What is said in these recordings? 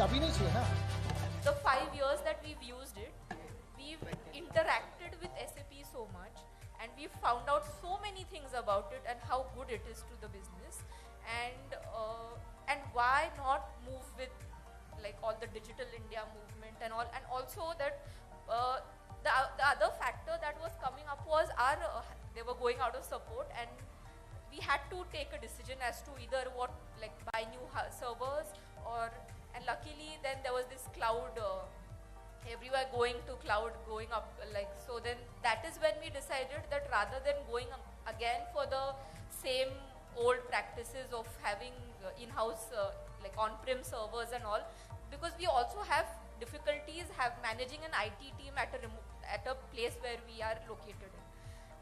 चाबी नहीं चाहिए ना. The 5 years that we've used it, we've interacted with SAP so much, and we've found out so many things about it and how good it is to the business, and why not move with like all the digital India movement and all, and also that the other factor that was coming up was they were going out of support, and we had to take a decision as to either buy new servers and luckily then there was this cloud, everywhere going to cloud, going up, so then that is when we decided that rather than going again for the same old practices of having in-house on-prem servers and all, because we also have difficulties managing an IT team at a place where we are located in.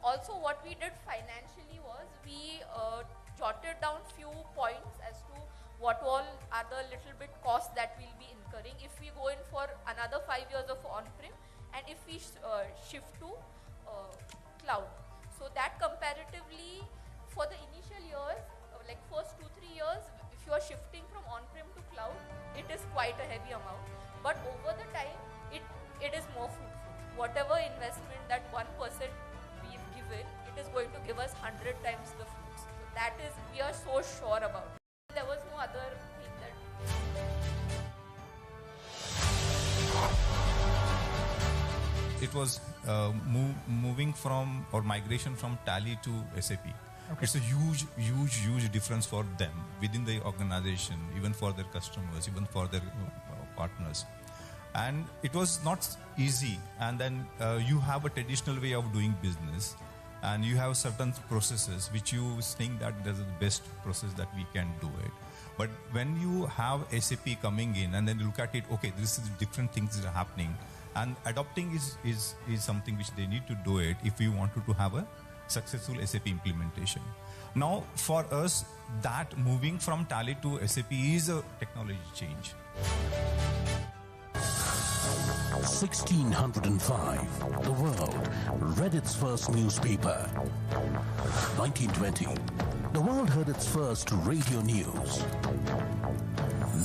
Also, what we did financially was we jotted down few points as to what all are the little bit costs that we'll be incurring if we go in for another 5 years of on-prem and if we shift to cloud. So that comparatively for the initial years, first 2-3 years, if you are shifting from on-prem to cloud, it is quite a heavy amount. But over the time, it is more fruitful. Whatever investment that 1% we've given, it is going to give us 100 times the fruits. So that is, we are so sure about it. There was no other thing that... It was moving from or migration from Tally to SAP. Okay. It's a huge difference for them within the organization, even for their customers, even for their partners. And it was not easy. And then you have a traditional way of doing business, and you have certain processes which you think that this is the best process that we can do it. But when you have SAP coming in and then you look at it, okay, this is different things that are happening, and adopting is something which they need to do it if we wanted to have a successful SAP implementation. Now, for us, that moving from Tally to SAP is a technology change. 1605, the world read its first newspaper. 1920, the world heard its first radio news.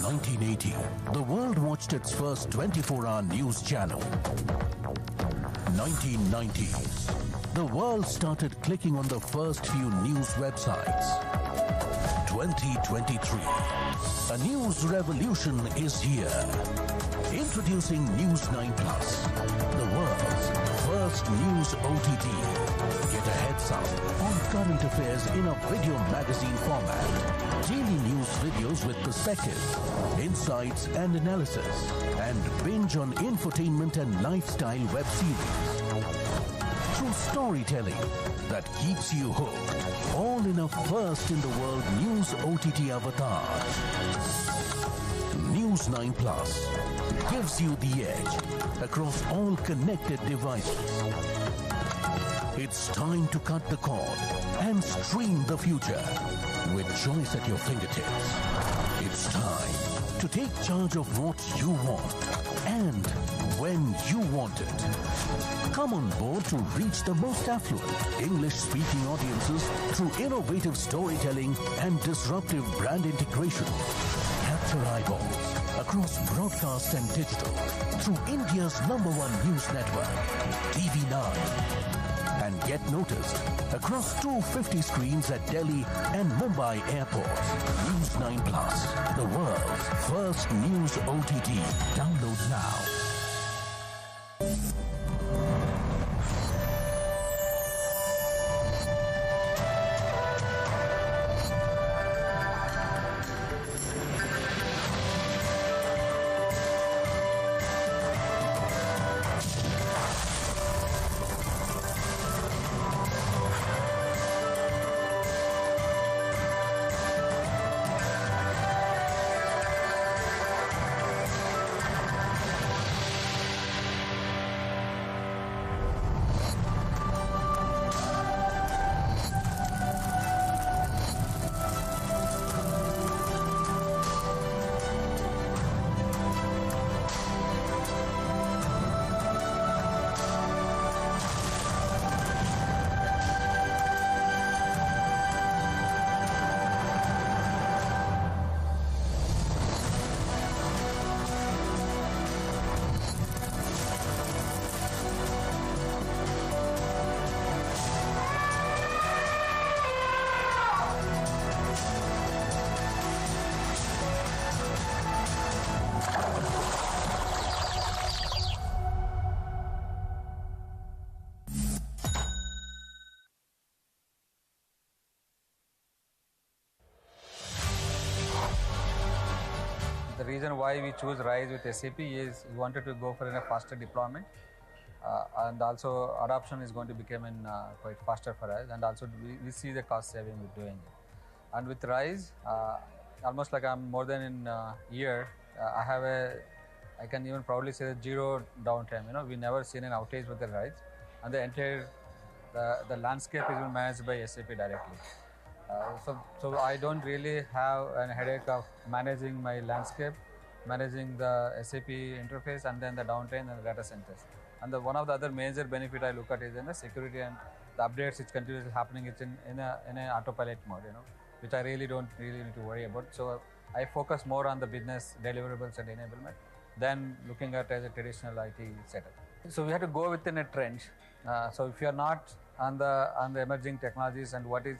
1980, the world watched its first 24-hour news channel. 1990s, the world started clicking on the first few news websites. 2023, a news revolution is here. Introducing News 9 Plus, the world's first news OTT. Get a heads up on current affairs in a video magazine format. Daily news videos with perspective, insights and analysis, and binge on infotainment and lifestyle web series. Through storytelling that keeps you hooked, all in a first-in-the-world news OTT avatar. News 9 Plus gives you the edge across all connected devices. It's time to cut the cord and stream the future with choice at your fingertips. It's time to take charge of what you want and when you want it. Come on board to reach the most affluent English-speaking audiences through innovative storytelling and disruptive brand integration. Capture eyeballs across broadcast and digital through India's #1 news network, TV9. And get noticed across 250 screens at Delhi and Mumbai airports. News 9 Plus, the world's first news OTT. Download now. reason why we choose RISE with SAP is we wanted to go for a faster deployment, and also adoption is going to become quite faster for us, and also we see the cost saving with doing it. And with RISE, almost like I'm more than in a year, I can even proudly say that zero downtime. We never seen an outage with the RISE, and the entire the landscape is managed by SAP directly. So I don't really have a headache of managing my landscape, managing the SAP interface, and then the downtime and the data centers. And one of the other major benefit I look at is in the security and the updates which continuously happening. It's in an autopilot mode, which I really don't need to worry about. So I focus more on the business deliverables and enablement than looking at as a traditional IT setup. So we have to go within a trend. So if you are not on the emerging technologies and what is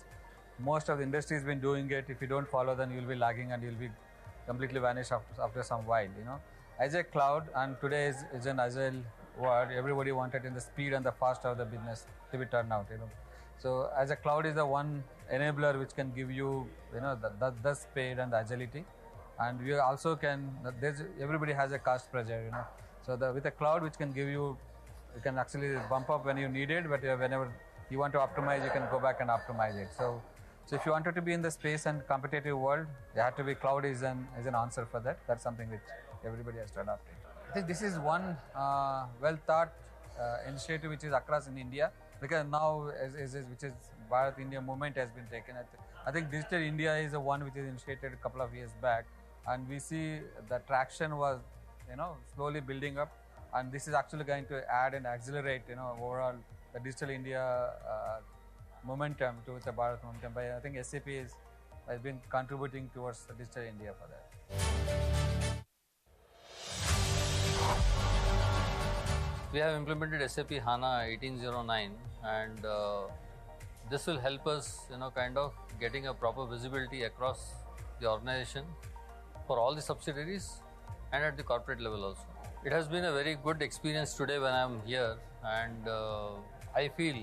most of the industry has been doing it, if you don't follow, then you'll be lagging and you'll be completely vanished after some while. As a cloud, and today is an agile world, everybody wanted in the speed and the fast of the business to be turned out. So as a cloud is the one enabler which can give you the speed and the agility, and we also can. Everybody has a cost pressure. So with a cloud which can give you can actually bump up when you need it, but whenever you want to optimize, you can go back and optimize it. So if you wanted to be in the space and competitive world, you have to be cloud is an answer for that. That's something which everybody has to adopt it. I think this is one well thought initiative which is across in India, because now which is Bharat India movement has been taken. I think Digital India is the one which is initiated a couple of years back, and we see the traction was slowly building up, and this is actually going to add and accelerate overall the Digital India momentum to the Bharat momentum. But I think SAP has been contributing towards the Digital India for that. We have implemented SAP HANA 1809, and this will help us, kind of getting a proper visibility across the organization for all the subsidiaries and at the corporate level also. It has been a very good experience today when I'm here, and I feel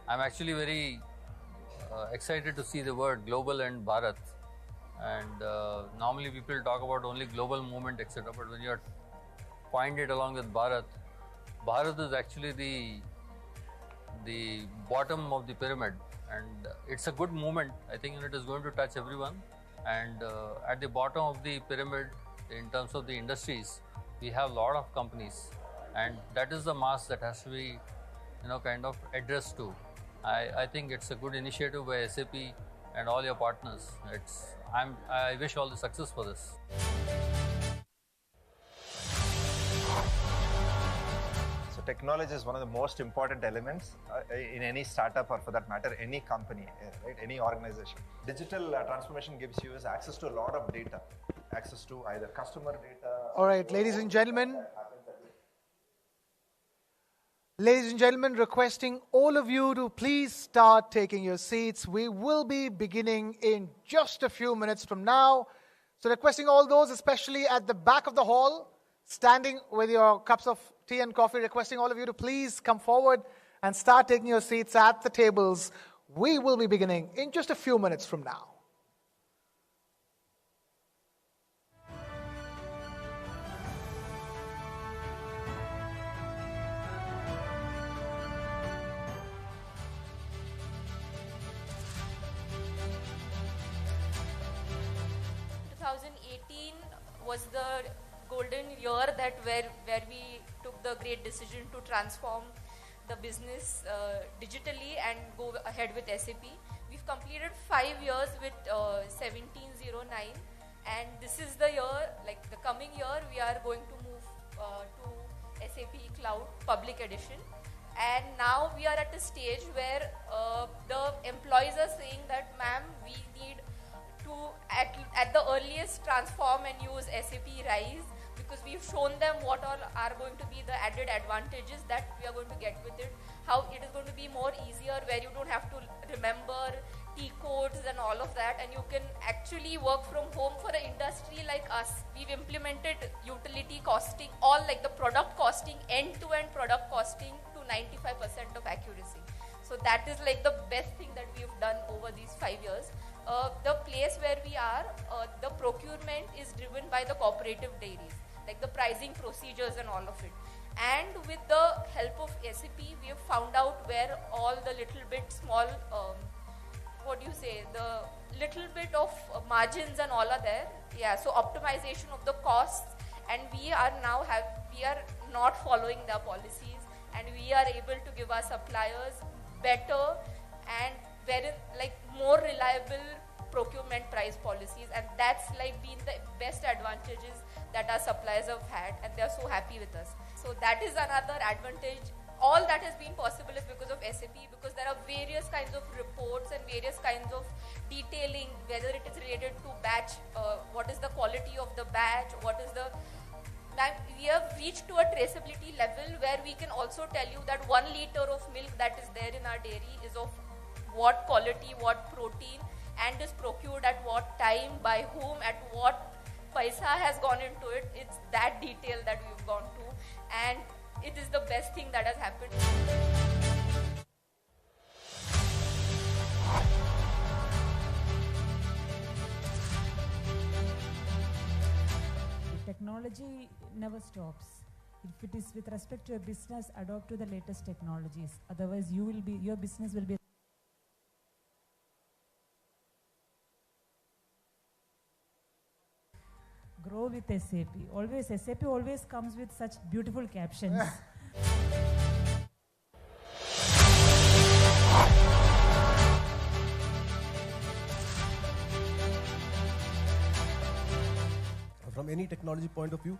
I'm actually very excited to see the word global and Bharat. And normally people talk about only global movement, etc. But when you're pointed along with Bharat, Bharat is actually the bottom of the pyramid, and it's a good movement. I think it is going to touch everyone. And at the bottom of the pyramid, in terms of the industries, we have a lot of companies, and that is the mass that has to be, kind of addressed to. I think it's a good initiative by SAP and all your partners. I wish all the success for this. So technology is one of the most important elements in any startup, or for that matter, any company, right? Any organization. Digital transformation gives you access to a lot of data, access to either customer data. All right, ladies and gentlemen. Ladies and gentlemen, requesting all of you to please start taking your seats. We will be beginning in just a few minutes from now. So requesting all those, especially at the back of the hall, standing with your cups of tea and coffee, requesting all of you to please come forward and start taking your seats at the tables. We will be beginning in just a few minutes from now. Was the golden year that where we took the great decision to transform the business digitally and go ahead with SAP. We've completed 5 years with 1709, and this is the year, like the coming year, we are going to move to SAP Cloud Public Edition. And now we are at a stage where the employees are saying that, ma'am, we need to at the earliest transform and use SAP RISE, because we've shown them what all are going to be the added advantages that we are going to get with it, how it is going to be more easier, where you don't have to remember T codes and all of that, and you can actually work from home. For an industry like us, we've implemented utility costing, all like the product costing, end-to-end product costing to 95% of accuracy. So that is like the best thing that we've done over these 5 years. the place where we are, the procurement is driven by the cooperative dairies, like the pricing procedures and all of it. And with the help of SAP, we have found out where all the little bit small, what do you say, the little bit of margins and all are there. Yeah, so optimization of the costs, and we are not following their policies, and we are able to give our suppliers better and very more reliable procurement price policies, and that's been the best advantages that our suppliers have had, and they're so happy with us. So that is another advantage. All that has been possible is because of SAP, because there are various kinds of reports and various kinds of detailing, whether it is related to batch, what is the quality of the batch, what is the... We have reached to a traceability level where we can also tell you that 1 liter of milk that is there in our dairy is of what quality, what protein, and is procured at what time, by whom, at what paisa has gone into it. It's that detail that we've gone to, and it is the best thing that has happened. Technology never stops. If it is with respect to your business, adopt to the latest technologies. Otherwise, your business will be. Grow with SAP. SAP always comes with such beautiful captions. From any technology point of view,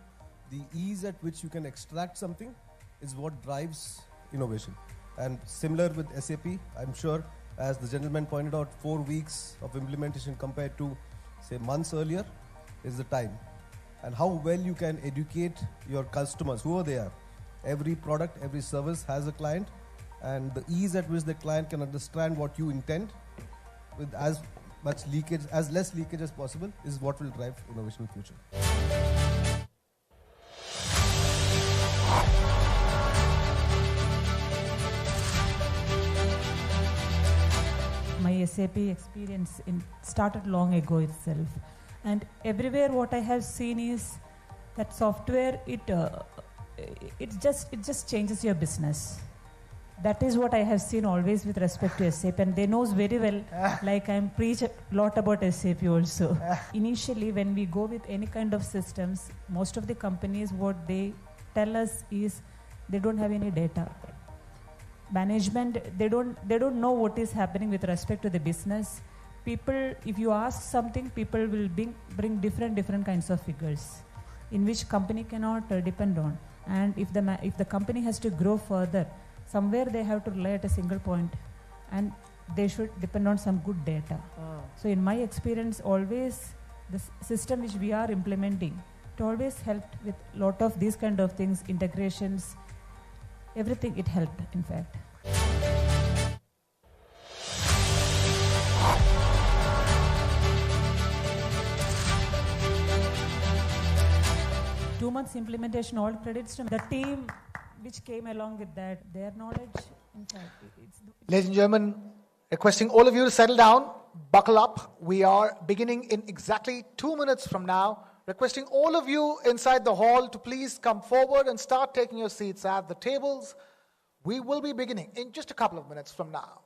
the ease at which you can extract something is what drives innovation. And similar with SAP, I'm sure, as the gentleman pointed out, 4 weeks of implementation compared to, say, months earlier is the time. And how well you can educate your customers, whoever they are. Every product, every service has a client, and the ease at which the client can understand what you intend with as less leakage as possible is what will drive innovation in the future. My SAP experience started long ago itself, and everywhere what I have seen is that software it just changes your business. That is what I have seen always with respect to SAP, and they knows very well, like I preach a lot about SAP also. Initially, when we go with any kind of systems, most of the companies, what they tell us is they don't have any data. Management, they don't know what is happening with respect to the business. People, if you ask something, people will bring different kinds of figures, in which company cannot depend on. And if the company has to grow further, somewhere they have to rely at a single point, and they should depend on some good data. So in my experience, always the system which we are implementing, it always helped with lot of these kind of things, integrations, everything it helped, in fact. 2 months implementation, all credits to the team which came along with that, their knowledge, in fact. Ladies and gentlemen, requesting all of you to settle down, buckle up. We are beginning in exactly 2 minutes from now. Requesting all of you inside the hall to please come forward and start taking your seats at the tables. We will be beginning in just a couple of minutes from now.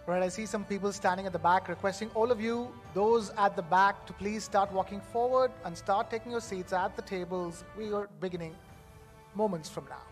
Right, I see some people standing at the back, requesting all of you, those at the back, to please start walking forward and start taking your seats at the tables. We are beginning moments from now.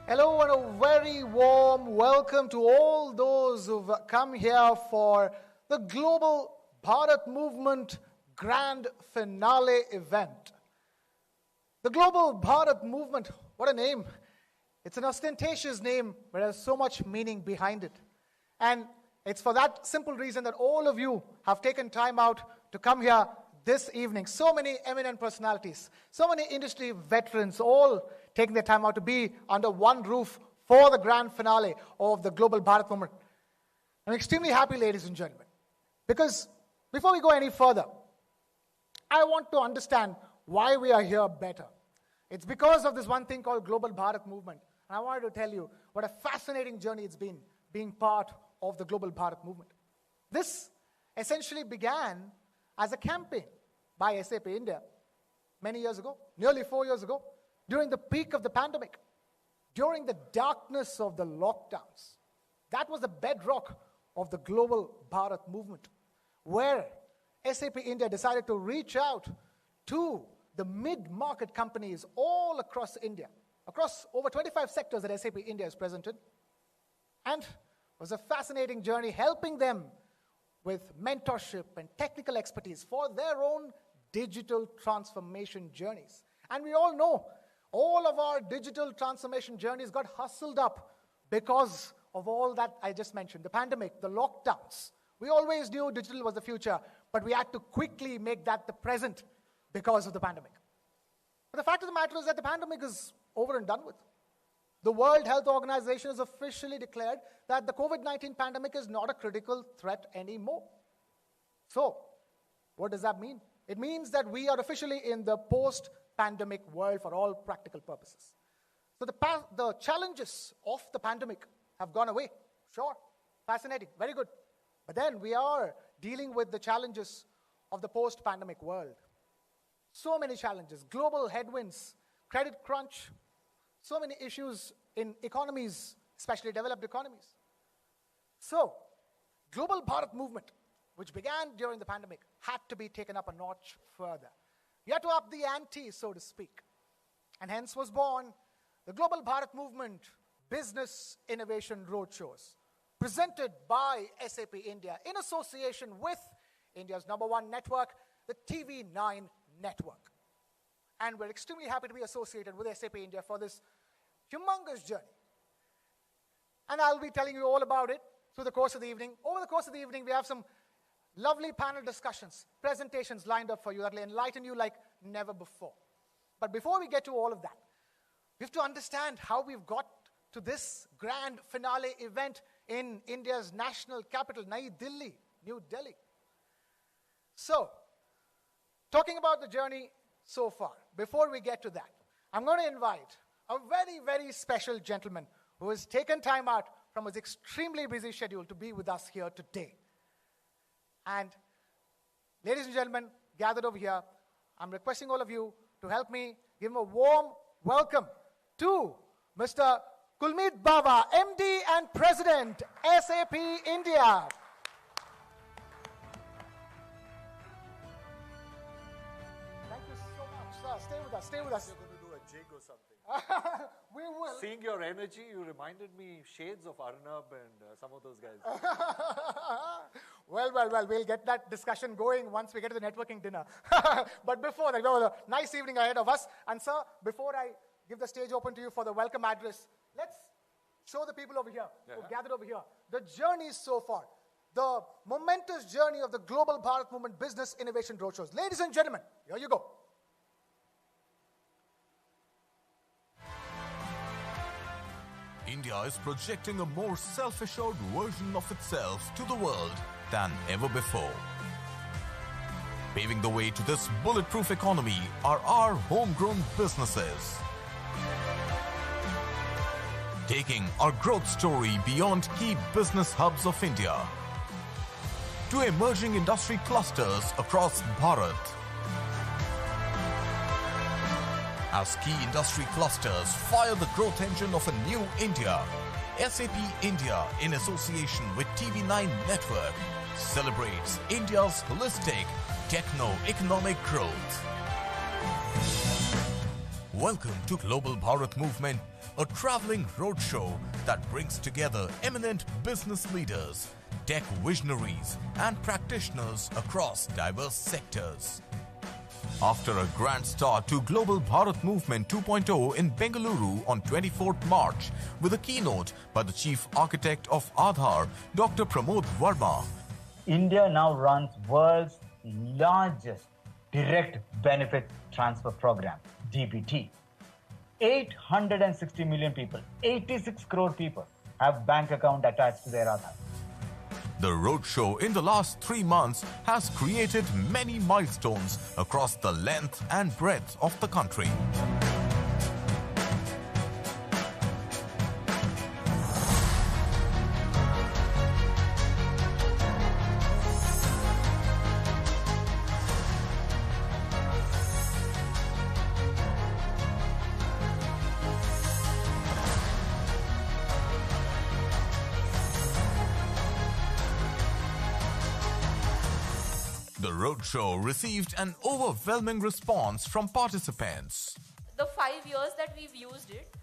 Hello and a very warm welcome to all those who've come here for the Global Bharat Movement Grand Finale event. The Global Bharat Movement, what a name. It's an ostentatious name, but there's so much meaning behind it. And it's for that simple reason that all of you have taken time out to come here this evening. So many eminent personalities, so many industry veterans, all taking their time out to be under one roof for the grand finale of the Global Bharat Movement. I'm extremely happy, ladies and gentlemen, because before we go any further, I want to understand why we are here better. It's because of this one thing called Global Bharat Movement. And I wanted to tell you what a fascinating journey it's been being part of the Global Bharat Movement. This essentially began as a campaign by SAP India many years ago, nearly 4 years ago, during the peak of the pandemic, during the darkness of the lockdowns. That was the bedrock of the Global Bharat Movement, where SAP India decided to reach out to the mid-market companies all across India, across over 25 sectors that SAP India is present in. And it was a fascinating journey helping them with mentorship and technical expertise for their own digital transformation journeys. And we all know all of our digital transformation journeys got hustled up because of all that I just mentioned, the pandemic, the lockdowns. We always knew digital was the future, but we had to quickly make that the present because of the pandemic. But the fact of the matter is that the pandemic is over and done with. The World Health Organization has officially declared that the COVID-19 pandemic is not a critical threat anymore. So, what does that mean? It means that we are officially in the post-pandemic world for all practical purposes. So the challenges of the pandemic have gone away. Sure, fascinating, very good. But then we are dealing with the challenges of the post-pandemic world. So many challenges, global headwinds, credit crunch, so many issues in economies, especially developed economies. So, Global Bharat Movement, which began during the pandemic, had to be taken up a notch further. You had to up the ante, so to speak. And hence was born the Global Bharat Movement Business Innovation Roadshows, presented by SAP India in association with India's #1 network, the TV9 network. And we're extremely happy to be associated with SAP India for this humongous journey. And I'll be telling you all about it through the course of the evening. Over the course of the evening, we have some lovely panel discussions, presentations lined up for you that will enlighten you like never before. But before we get to all of that, we have to understand how we've got to this grand finale event in India's national capital, New Delhi. So, talking about the journey so far, before we get to that, I'm going to invite a very, very special gentleman who has taken time out from his extremely busy schedule to be with us here today. And ladies and gentlemen, gathered over here, I'm requesting all of you to help me give him a warm welcome to Mr. Kulmeet Bava, MD and President, SAP India. Thank you so much, sir. Stay with us, stay with us. You're going to do a jig or something. We will. Seeing your energy, you reminded me shades of Arnab and some of those guys. Well, we'll get that discussion going once we get to the networking dinner. But before that, we have a nice evening ahead of us. And sir, before I give the stage open to you for the welcome address, let's show the people over here who gathered over here the journey so far, the momentous journey of the Global Bharat Movement Business Innovation Roadshows. Ladies and gentlemen, here you go. India is projecting a more self-assured version of itself to the world than ever before. Paving the way to this bulletproof economy are our homegrown businesses. Taking our growth story beyond key business hubs of India to emerging industry clusters across Bharat. As key industry clusters fire the growth engine of a new India, SAP India, in association with TV9 Network, celebrates India's holistic techno-economic growth. Welcome to Global Bharat Movement, a traveling roadshow that brings together eminent business leaders, tech visionaries, and practitioners across diverse sectors. After a grand start to Global Bharat Movement 2.0 in Bengaluru on 24th March with a keynote by the Chief Architect of Aadhaar, Dr. Pramod Verma. India now runs world's largest direct benefit transfer program, DBT. 860 million people, 86 crore people have bank account attached to their Aadhaar. The roadshow in the last 3 months has created many milestones across the length and breadth of the country. The roadshow received an overwhelming response from participants. The 5 years that we've used it,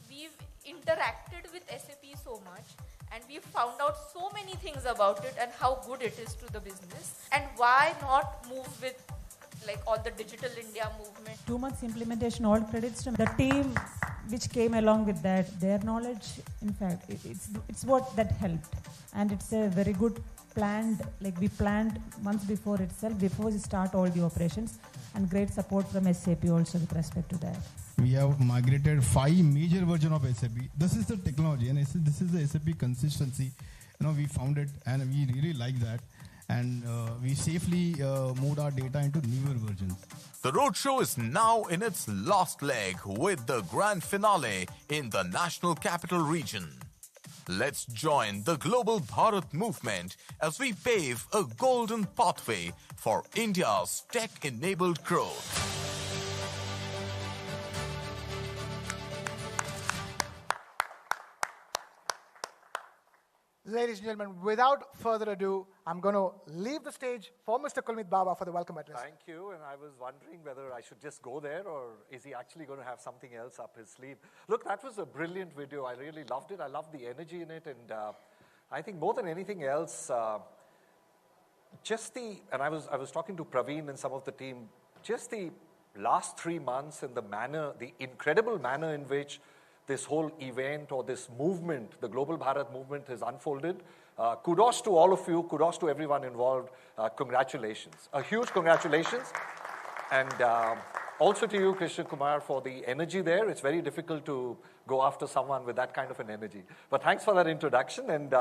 we've interacted with SAP so much and we've found out so many things about it and how good it is to the business. And why not move with like all the digital India movement? 2 months implementation, all credits to the team which came along with that. Their knowledge, in fact, it's what that helped. And it's a very good planned, like we planned months before itself, before we start all the operations, and great support from SAP also with respect to that. We have migrated 5 major versions of SAP. This is the technology, and this is the SAP consistency. We found it, and we really like that. And we safely moved our data into newer versions. The roadshow is now in its last leg with the grand finale in the National Capital Region. Let's join the Global Bharat Movement as we pave a golden pathway for India's tech-enabled growth. Ladies and gentlemen, without further ado, I'm going to leave the stage for Mr. Kulmeet Bava for the welcome address. Thank you, and I was wondering whether I should just go there or is he actually going to have something else up his sleeve. Look, that was a brilliant video. I really loved it. I loved the energy in it, and I think more than anything else, and I was talking to Praveen and some of the team, just the last 3 months and the incredible manner in which this whole event or this movement, the Global Bharat movement, has unfolded. Kudos to all of you. Kudos to everyone involved. Congratulations. A huge congratulations. And also to you, Krishna Kumar, for the energy there. It's very difficult to go after someone with that kind of an energy. But thanks for that introduction. And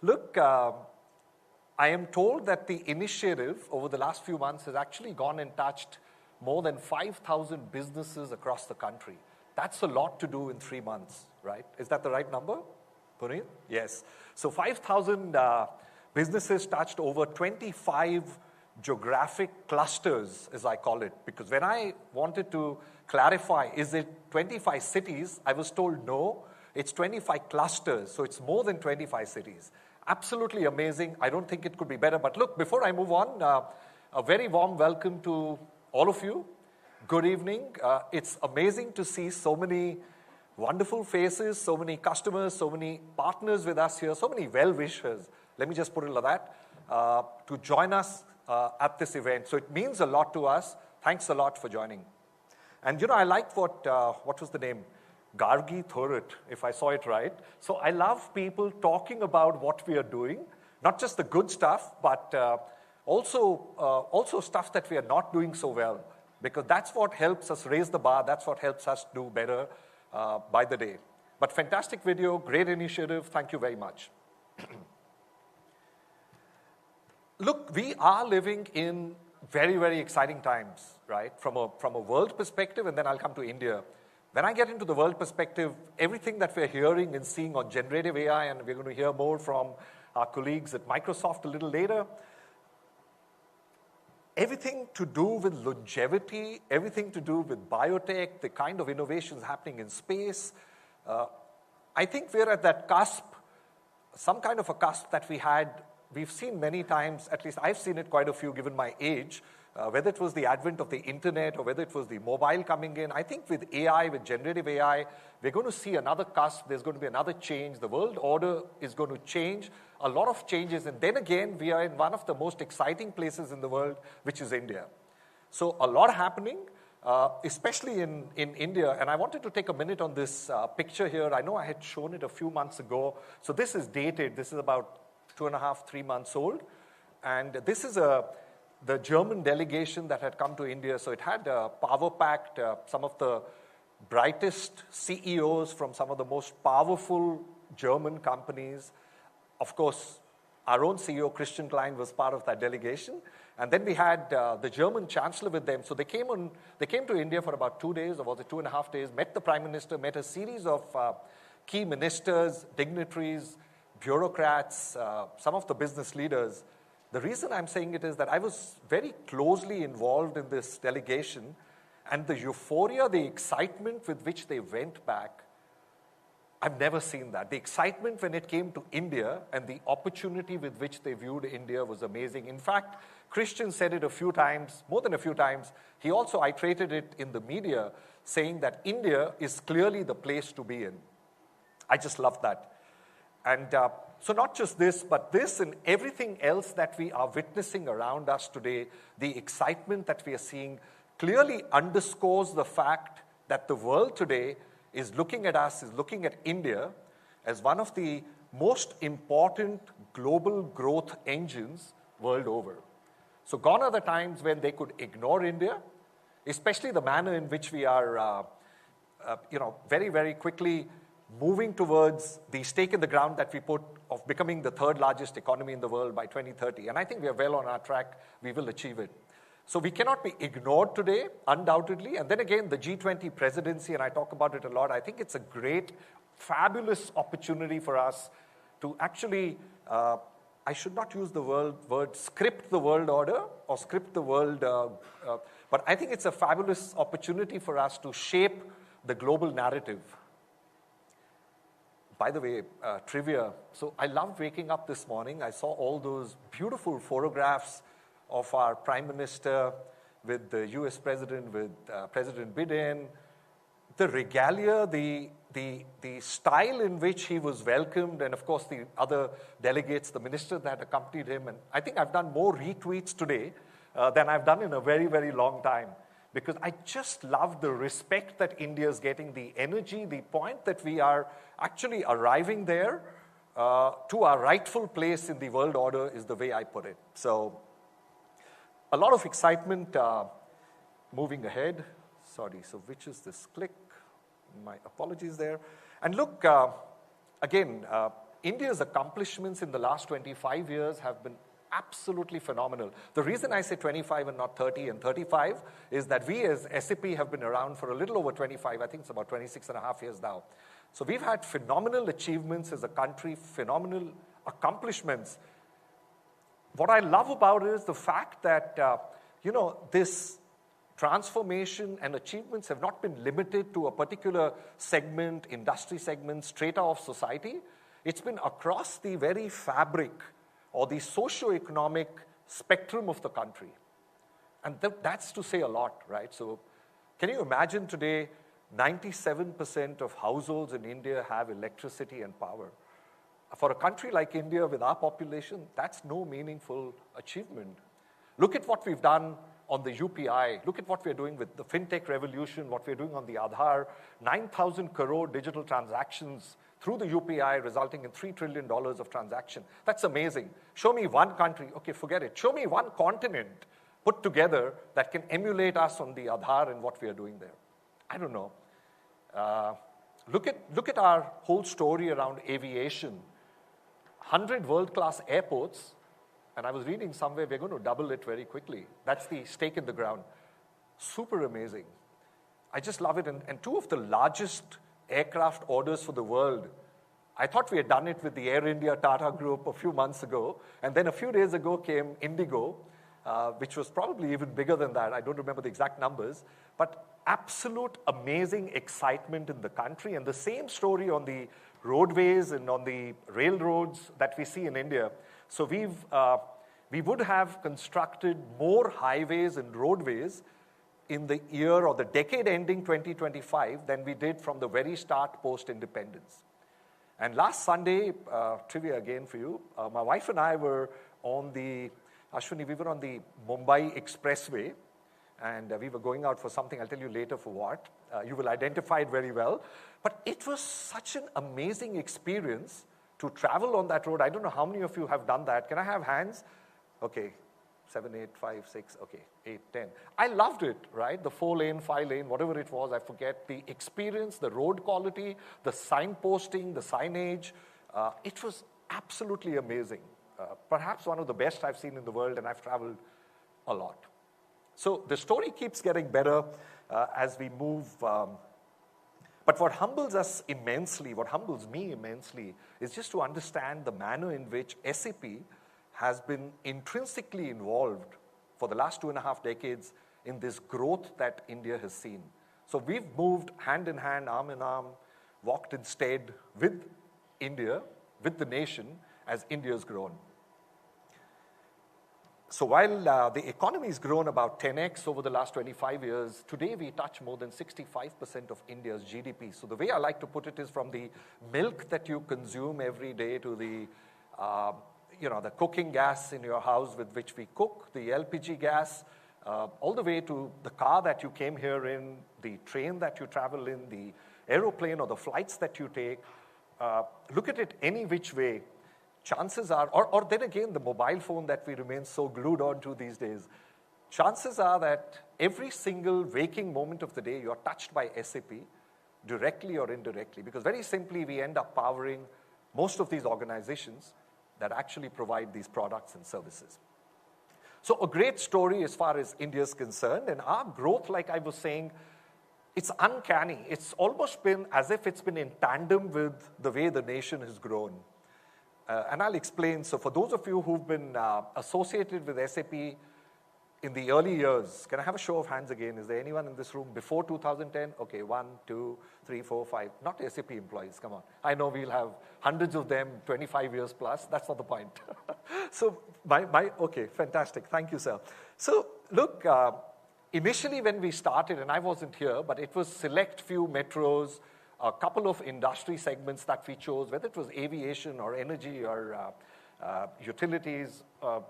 look, I am told that the initiative over the last few months has actually gone and touched more than 5,000 businesses across the country. That's a lot to do in 3 months, right? Is that the right number, Puneet? Yes. So 5,000 businesses touched over 25 geographic clusters, as I call it, because when I wanted to clarify, is it 25 cities, I was told no, it's 25 clusters, so it's more than 25 cities. Absolutely amazing. I don't think it could be better. But look, before I move on, a very warm welcome to all of you. Good evening. It's amazing to see so many wonderful faces, so many customers, so many partners with us here, so many well-wishers, let me just put it like that, to join us at this event. So it means a lot to us. Thanks a lot for joining. And you know, I liked what was the name? Gargi Thorit, if I saw it right. So I love people talking about what we are doing, not just the good stuff, but also stuff that we are not doing so well, because that's what helps us raise the bar, that's what helps us do better by the day. But fantastic video, great initiative, thank you very much. Look, we are living in very, very exciting times, right? From a world perspective, and then I'll come to India. When I get into the world perspective, everything that we're hearing and seeing on generative AI, and we're going to hear more from our colleagues at Microsoft a little later, everything to do with longevity, everything to do with biotech, the kind of innovations happening in space, I think we're at that cusp, some kind of a cusp that we've seen many times, at least I've seen it quite a few given my age, whether it was the advent of the internet or whether it was the mobile coming in. I think with AI, with generative AI, we're going to see another cusp. There's going to be another change. The world order is going to change. A lot of changes. And then again, we are in one of the most exciting places in the world, which is India. So a lot happening, especially in India. And I wanted to take a minute on this picture here. I know I had shown it a few months ago. So this is dated. This is about 2.5, 3 months old. And this is the German delegation that had come to India. So it had power-packed some of the brightest CEOs from some of the most powerful German companies. Of course, our own CEO, Christian Klein, was part of that delegation. And then we had the German chancellor with them. So they came to India for about 2 days, or was it 2.5 days, met the prime minister, met a series of key ministers, dignitaries, bureaucrats, some of the business leaders. The reason I'm saying it is that I was very closely involved in this delegation, and the euphoria, the excitement with which they went back, I've never seen that. The excitement when it came to India and the opportunity with which they viewed India was amazing. In fact, Christian said it a few times, more than a few times. He also iterated it in the media, saying that India is clearly the place to be in. I just love that. And so not just this, but this and everything else that we are witnessing around us today, the excitement that we are seeing clearly underscores the fact that the world today is looking at us, is looking at India as one of the most important global growth engines world over. So gone are the times when they could ignore India, especially the manner in which we are, very, very quickly moving towards the stake in the ground that we put of becoming the third largest economy in the world by 2030. And I think we are well on our track. We will achieve it. So we cannot be ignored today, undoubtedly. And then again, the G20 presidency, and I talk about it a lot, I think it's a great, fabulous opportunity for us to actually, I should not use the word script the world order or script the world, but I think it's a fabulous opportunity for us to shape the global narrative. By the way, trivia. So I loved waking up this morning. I saw all those beautiful photographs of our Prime Minister with the US President, with President Biden. The regalia, the style in which he was welcomed, and of course the other delegates, the ministers that accompanied him. And I think I've done more retweets today than I've done in a very, very long time. Because I just love the respect that India is getting, the energy, the point that we are actually arriving there to our rightful place in the world order is the way I put it. So a lot of excitement moving ahead. Sorry, so which is this click? My apologies there. And look, again, India's accomplishments in the last 25 years have been absolutely phenomenal. The reason I say 25 and not 30 and 35 is that we as SAP have been around for a little over 25. I think it's about 26 and a half years now. So we've had phenomenal achievements as a country, phenomenal accomplishments. What I love about it is the fact that, this transformation and achievements have not been limited to a particular segment, industry segment, strata of society. It's been across the very fabric or the socio-economic spectrum of the country. And that's to say a lot, right? So can you imagine today, 97% of households in India have electricity and power. For a country like India with our population, that's no meaningful achievement. Look at what we've done on the UPI. Look at what we're doing with the fintech revolution, what we're doing on the Aadhaar. 9,000 crore digital transactions through the UPI resulting in $3 trillion of transaction. That's amazing. Show me one country. Okay, forget it. Show me one continent put together that can emulate us on the Aadhaar and what we are doing there. I don't know. Look at our whole story around aviation. 100 world-class airports, and I was reading somewhere we're going to double it very quickly. That's the stake in the ground. Super amazing. I just love it. And two of the largest aircraft orders for the world. I thought we had done it with the Air India Tata Group a few months ago, and then a few days ago came Indigo, which was probably even bigger than that. I don't remember the exact numbers, but absolute amazing excitement in the country, and the same story on the roadways and on the railroads that we see in India. So we would have constructed more highways and roadways in the year or the decade ending 2025 than we did from the very start post-independence. And last Sunday, trivia again for you, my wife and I were on the, Ashwini, we were on the Mumbai Expressway, and we were going out for something. I'll tell you later for what. You will identify it very well. But it was such an amazing experience to travel on that road. I don't know how many of you have done that. Can I have hands? Okay, 7, 8, 5, 6, okay, 8, 10. I loved it, right? The 4-lane, 5-lane, whatever it was, I forget. The experience, the road quality, the signposting, the signage, it was absolutely amazing. Perhaps one of the best I've seen in the world, and I've traveled a lot. So the story keeps getting better as we move. But what humbles us immensely, what humbles me immensely, is just to understand the manner in which SAP has been intrinsically involved for the last 2.5 decades in this growth that India has seen. So we've moved hand in hand, arm in arm, walked instead with India, with the nation, as India's grown. So while the economy has grown about 10x over the last 25 years, today we touch more than 65% of India's GDP. So the way I like to put it is from the milk that you consume every day to the, the cooking gas in your house with which we cook, the LPG gas, all the way to the car that you came here in, the train that you travel in, the aeroplane or the flights that you take. Look at it any which way. Chances are, or then again, the mobile phone that we remain so glued onto these days, chances are that every single waking moment of the day, you're touched by SAP, directly or indirectly, because very simply, we end up powering most of these organizations that actually provide these products and services. So a great story as far as India is concerned, and our growth, like I was saying, it's uncanny. It's almost been as if it's been in tandem with the way the nation has grown. And I'll explain. So for those of you who've been associated with SAP in the early years, can I have a show of hands again? Is there anyone in this room before 2010? Okay, 1, 2, 3, 4, 5. Not SAP employees, come on. I know we'll have hundreds of them, 25 years plus. That's not the point. So okay, fantastic. Thank you, sir. So look, initially when we started, and I wasn't here, but it was select few metros, a couple of industry segments that we chose, whether it was aviation or energy or utilities,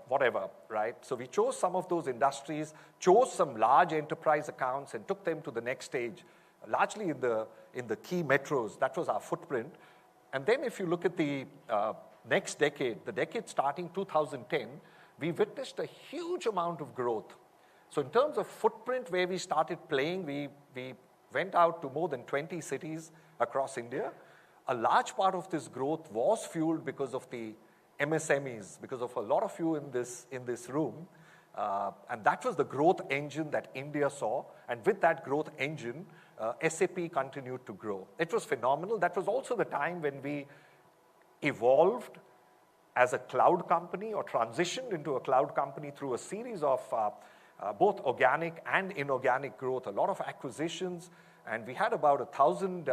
whatever, right? So we chose some of those industries, chose some large enterprise accounts and took them to the next stage, largely in the key metros. That was our footprint. And then if you look at the next decade, the decade starting 2010, we witnessed a huge amount of growth. So in terms of footprint, where we started playing, we went out to more than 20 cities across India. A large part of this growth was fueled because of the MSMEs, because of a lot of you in this room. And that was the growth engine that India saw. And with that growth engine, SAP continued to grow. It was phenomenal. That was also the time when we evolved as a cloud company or transitioned into a cloud company through a series of both organic and inorganic growth, a lot of acquisitions. And we had about 1,000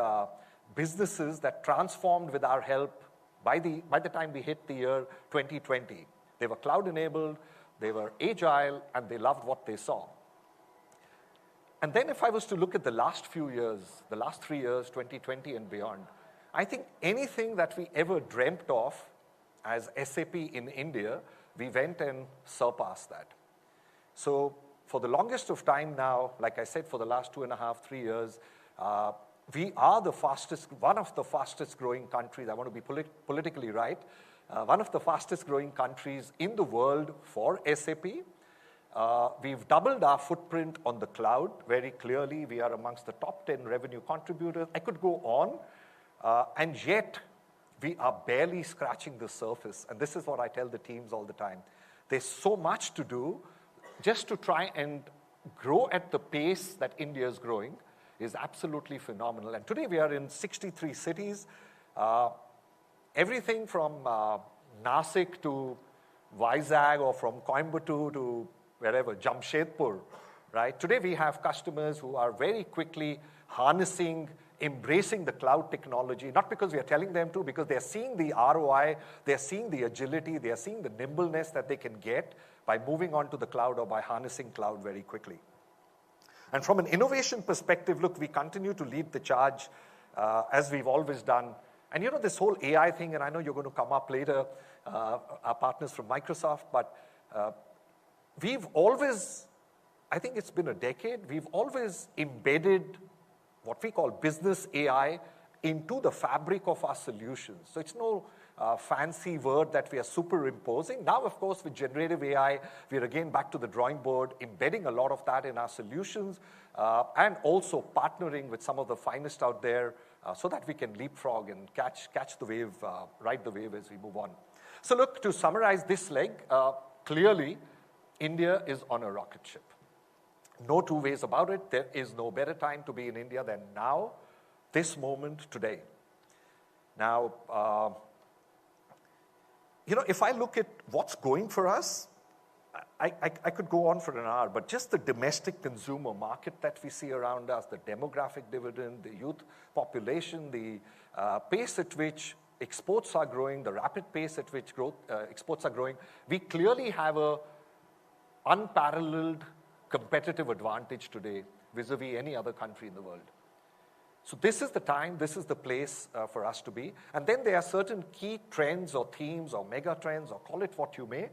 businesses that transformed with our help by the time we hit the year 2020. They were cloud-enabled, they were agile, and they loved what they saw. And then if I was to look at the last few years, the last 3 years, 2020 and beyond, I think anything that we ever dreamt of as SAP in India, we went and surpassed that. So for the longest of time now, like I said, for the last 2.5, 3 years, we are one of the fastest growing countries. I want to be politically right. One of the fastest growing countries in the world for SAP. We've doubled our footprint on the cloud very clearly. We are amongst the top 10 revenue contributors. I could go on, and yet we are barely scratching the surface. And this is what I tell the teams all the time. There's so much to do. Just to try and grow at the pace that India is growing is absolutely phenomenal. And today we are in 63 cities. Everything from Nasik to Vizag, or from Coimbatore to wherever, Jamshedpur, right? Today we have customers who are very quickly harnessing, embracing the cloud technology, not because we are telling them to, because they're seeing the ROI, they're seeing the agility, they're seeing the nimbleness that they can get by moving on to the cloud or by harnessing cloud very quickly. And from an innovation perspective, look, we continue to lead the charge as we've always done. And you know, this whole AI thing, and I know you're going to come up later, our partners from Microsoft, but we've always, I think it's been a decade, we've always embedded what we call business AI into the fabric of our solutions. So it's no fancy word that we are superimposing. Now, of course, with generative AI, we're again back to the drawing board, embedding a lot of that in our solutions, and also partnering with some of the finest out there so that we can leapfrog and catch the wave, ride the wave as we move on. So look, to summarize this leg, clearly, India is on a rocket ship. No two ways about it. There is no better time to be in India than now, this moment, today. Now, you know, if I look at what's going for us, I could go on for an hour, but just the domestic consumer market that we see around us, the demographic dividend, the youth population, the pace at which exports are growing, the rapid pace at which exports are growing, we clearly have a unparalleled competitive advantage today vis-a-vis any other country in the world. So this is the time, this is the place for us to be. And then there are certain key trends or themes or mega trends, or call it what you may,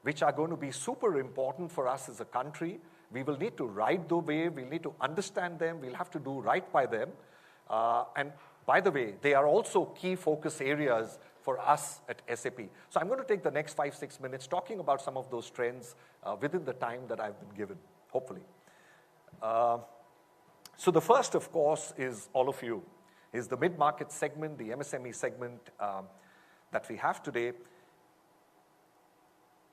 which are going to be super important for us as a country. We will need to ride the wave, we'll need to understand them, we'll have to do right by them. And by the way, they are also key focus areas for us at SAP. So I'm going to take the next 5-6 minutes talking about some of those trends within the time that I've been given, hopefully. So the first, of course, is all of you, is the mid-market segment, the MSME segment that we have today.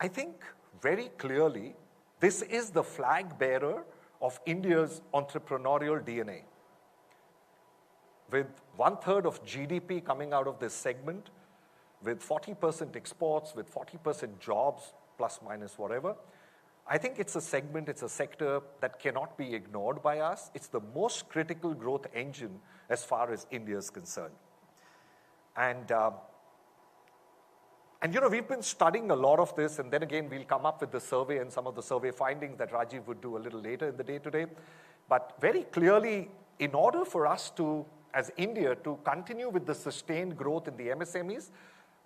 I think very clearly, this is the flag bearer of India's entrepreneurial DNA. With 1/3 of GDP coming out of this segment, with 40% exports, with 40% jobs, plus minus whatever, I think it's a segment, it's a sector that cannot be ignored by us. It's the most critical growth engine as far as India is concerned. And you know, we've been studying a lot of this, and then again, we'll come up with the survey and some of the survey findings that Rajiv would do a little later in the day today. But very clearly, in order for us to, as India, to continue with the sustained growth in the MSMEs,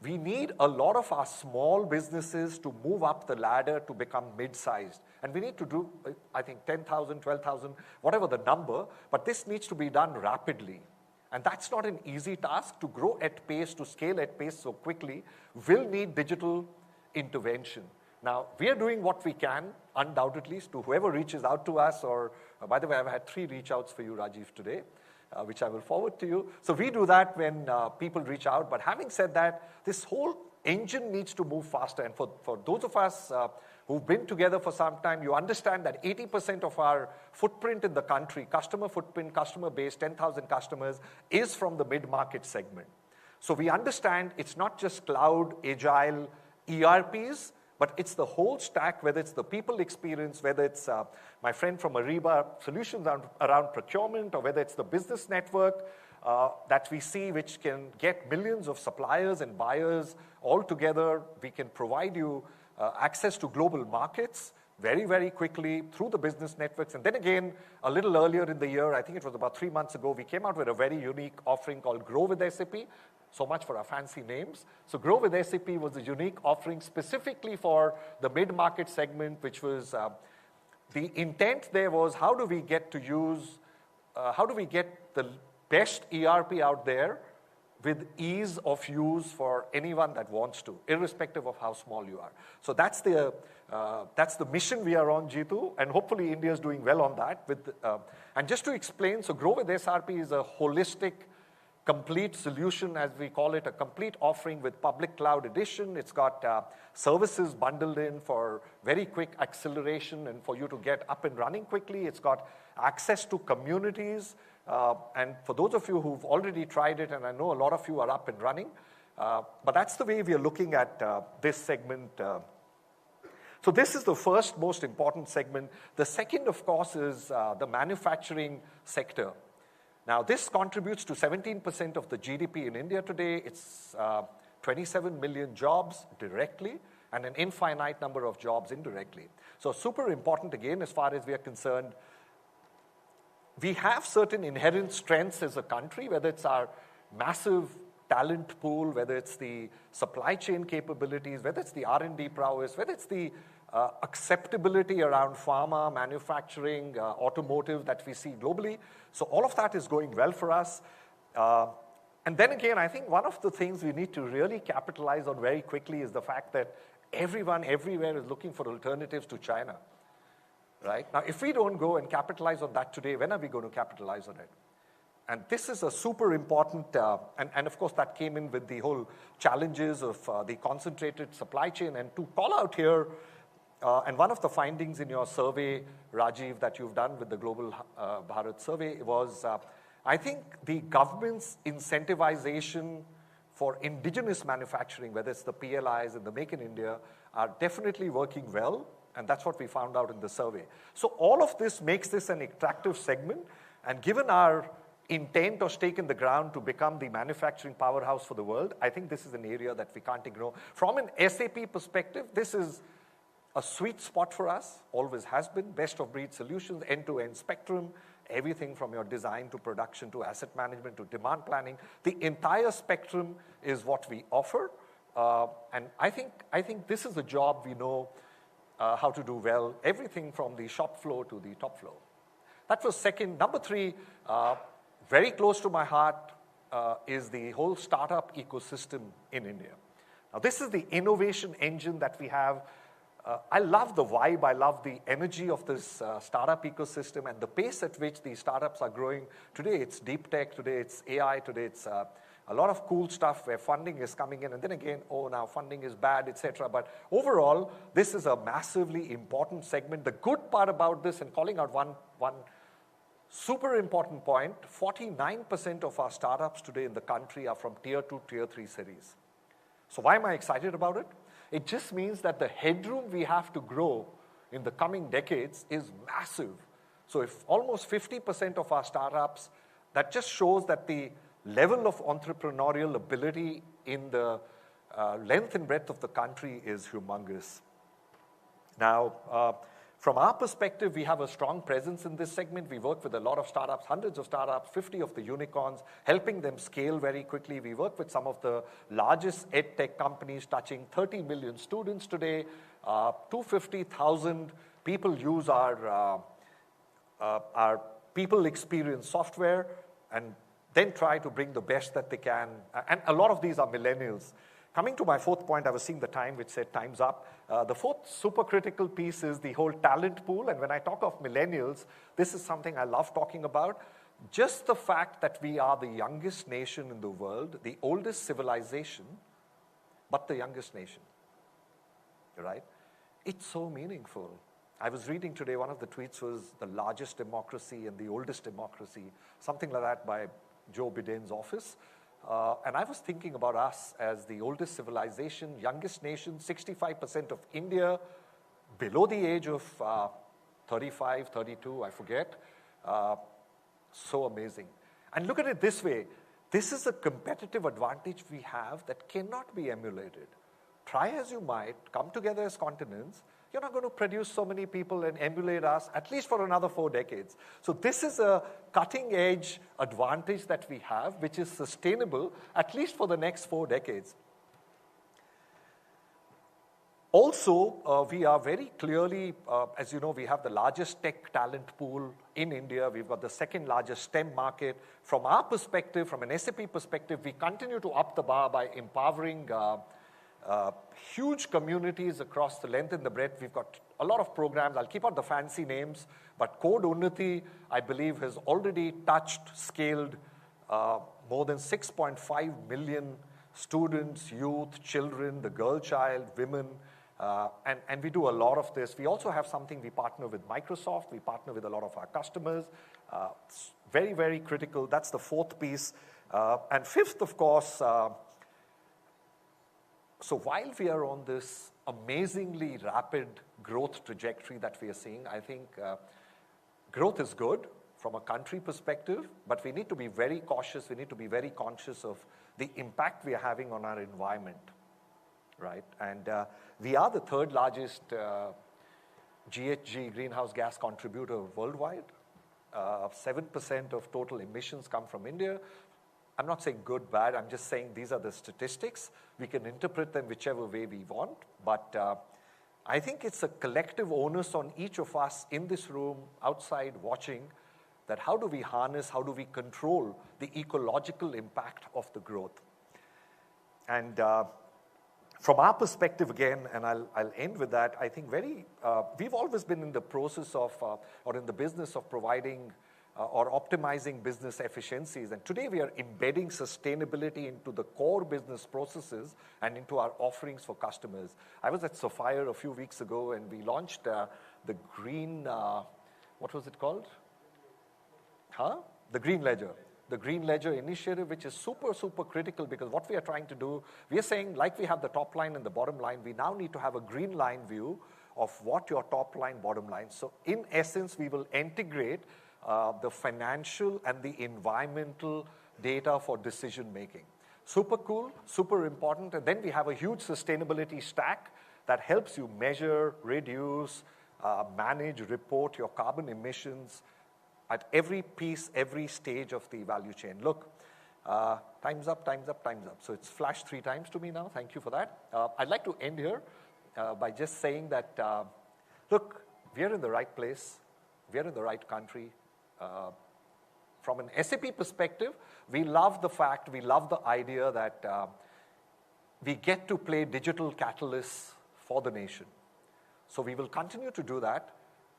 we need a lot of our small businesses to move up the ladder to become mid-sized. And we need to do, I think, 10,000, 12,000, whatever the number, but this needs to be done rapidly. And that's not an easy task. To grow at pace, to scale at pace so quickly, will need digital intervention. Now, we are doing what we can, undoubtedly, to whoever reaches out to us, or, by the way, I've had 3 reach outs for you, Rajiv, today. which I will forward to you. So we do that when people reach out. But having said that, this whole engine needs to move faster. And for those of us who've been together for some time, you understand that 80% of our footprint in the country, customer footprint, customer base, 10,000 customers, is from the mid-market segment. So we understand it's not just cloud, agile, ERPs, but it's the whole stack, whether it's the people experience, whether it's my friend from Ariba solutions around procurement, or whether it's the business network that we see, which can get millions of suppliers and buyers all together. We can provide you access to global markets very, very quickly through the business networks. And then again, a little earlier in the year, I think it was about 3 months ago, we came out with a very unique offering called Grow with SAP. So much for our fancy names. So Grow with SAP was a unique offering specifically for the mid-market segment, which was, the intent there was, how do we get the best ERP out there with ease of use for anyone that wants to, irrespective of how small you are. So that's the mission we are on, Jeetu, and hopefully India is doing well on that. And just to explain, so Grow with SAP is a holistic, complete solution, as we call it, a complete offering with public cloud edition. It's got services bundled in for very quick acceleration and for you to get up and running quickly. It's got access to communities. And for those of you who've already tried it, and I know a lot of you are up and running, but that's the way we are looking at this segment. So this is the first most important segment. The second, of course, is the manufacturing sector. Now, this contributes to 17% of the GDP in India today. It's 27 million jobs directly and an infinite number of jobs indirectly. So super important, again, as far as we are concerned. We have certain inherent strengths as a country, whether it's our massive talent pool, whether it's the supply chain capabilities, whether it's the R&D prowess, whether it's the acceptability around pharma, manufacturing, automotive that we see globally. So all of that is going well for us. And then again, I think one of the things we need to really capitalize on very quickly is the fact that everyone everywhere is looking for alternatives to China. Right? Now, if we don't go and capitalize on that today, when are we going to capitalize on it? And this is a super important, and of course that came in with the whole challenges of the concentrated supply chain. And to call out here, and one of the findings in your survey, Rajiv, that you've done with the Global Bharat survey was, I think the government's incentivization for indigenous manufacturing, whether it's the PLIs and the Make in India, are definitely working well. And that's what we found out in the survey. So all of this makes this an attractive segment. And given our intent or stake in the ground to become the manufacturing powerhouse for the world, I think this is an area that we can't ignore. From an SAP perspective, this is a sweet spot for us, always has been. Best of breed solutions, end-to-end spectrum, everything from your design to production to asset management to demand planning. The entire spectrum is what we offer. And I think this is a job we know how to do well, everything from the shop floor to the top floor. That was second. Number three, very close to my heart, is the whole startup ecosystem in India. Now, this is the innovation engine that we have. I love the vibe, I love the energy of this startup ecosystem and the pace at which these startups are growing. Today it's deep tech, today it's AI, today it's a lot of cool stuff where funding is coming in, and then again, now funding is bad, etc. But overall, this is a massively important segment. The good part about this, and calling out one super important point, 49% of our startups today in the country are from tier 2, tier 3 cities. So why am I excited about it? It just means that the headroom we have to grow in the coming decades is massive. So if almost 50% of our startups, that just shows that the level of entrepreneurial ability in the length and breadth of the country is humongous. Now, from our perspective, we have a strong presence in this segment. We work with a lot of startups, hundreds of startups, 50 of the unicorns, helping them scale very quickly. We work with some of the largest ed tech companies, touching 30 million students today. 250,000 people use our people experience software and then try to bring the best that they can. And a lot of these are millennials. Coming to my fourth point, I was seeing the time, which said time's up. The fourth super critical piece is the whole talent pool. And when I talk of millennials, this is something I love talking about. just the fact that we are the youngest nation in the world, the oldest civilization, but the youngest nation, right? It's so meaningful. I was reading today, one of the tweets was the largest democracy and the oldest democracy, something like that by Joe Biden's office. And I was thinking about us as the oldest civilization, youngest nation, 65% of India, below the age of 35, 32, I forget. So amazing. And look at it this way. This is a competitive advantage we have that cannot be emulated. Try as you might, come together as continents, you're not going to produce so many people and emulate us, at least for another 4 decades. So this is a cutting-edge advantage that we have, which is sustainable, at least for the next 4 decades. Also, we are very clearly, as you know, we have the largest tech talent pool in India. We've got the second largest STEM market. From our perspective, from an SAP perspective, we continue to up the bar by empowering huge communities across the length and the breadth. We've got a lot of programs. I'll keep out the fancy names, but Code Unnati, I believe, has already touched, scaled more than 6.5 million students, youth, children, the girl child, women, and we do a lot of this. We also have something, we partner with Microsoft, we partner with a lot of our customers. It's very, very critical. That's the fourth piece. And fifth, of course, so while we are on this amazingly rapid growth trajectory that we are seeing, I think growth is good from a country perspective, but we need to be very cautious. We need to be very conscious of the impact we are having on our environment, right? And we are the third largest GHG, greenhouse gas contributor worldwide. 7% of total emissions come from India. I'm not saying good, bad. I'm just saying these are the statistics. We can interpret them whichever way we want. But I think it's a collective onus on each of us in this room, outside, watching, that how do we harness, how do we control the ecological impact of the growth? And from our perspective, again, and I'll end with that, I think we've always been in the process of, or in the business of providing or optimizing business efficiencies. And today we are embedding sustainability into the core business processes and into our offerings for customers. I was at Sapphire a few weeks ago and we launched the green, what was it called? The Green Ledger. The Green Ledger initiative, which is super, super critical, because what we are trying to do, we are saying, like we have the top line and the bottom line, we now need to have a green line view of what your top line, bottom line. So in essence, we will integrate the financial and the environmental data for decision making. Super cool, super important. And then we have a huge sustainability stack that helps you measure, reduce, manage, report your carbon emissions at every piece, every stage of the value chain. Look, time's up, time's up, time's up. So it's flashed 3 times to me now. Thank you for that. I'd like to end here by just saying that, look, we're in the right place. We're in the right country. From an SAP perspective, we love the fact, we love the idea that we get to play digital catalysts for the nation. So we will continue to do that.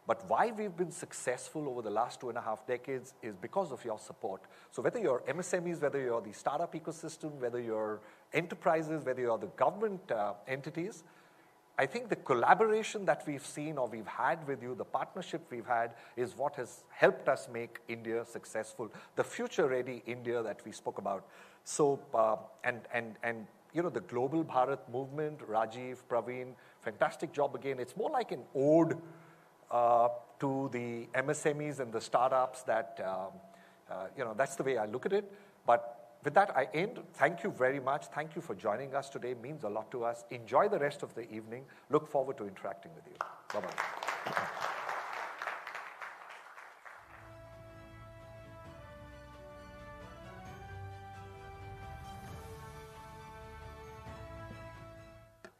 But why we've been successful over the last 2.5 decades is because of your support. So whether you're MSMEs, whether you're the startup ecosystem, whether you're enterprises, whether you're the government entities, I think the collaboration that we've seen or we've had with you, the partnership we've had, is what has helped us make India successful, the future-ready India that we spoke about. So, and you know, the global Bharat movement, Rajiv, Praveen, fantastic job again. It's more like an ode to the MSMEs and the startups that, you know, that's the way I look at it. But with that, I end. Thank you very much. Thank you for joining us today. It means a lot to us. Enjoy the rest of the evening. Look forward to interacting with you. Bye-bye.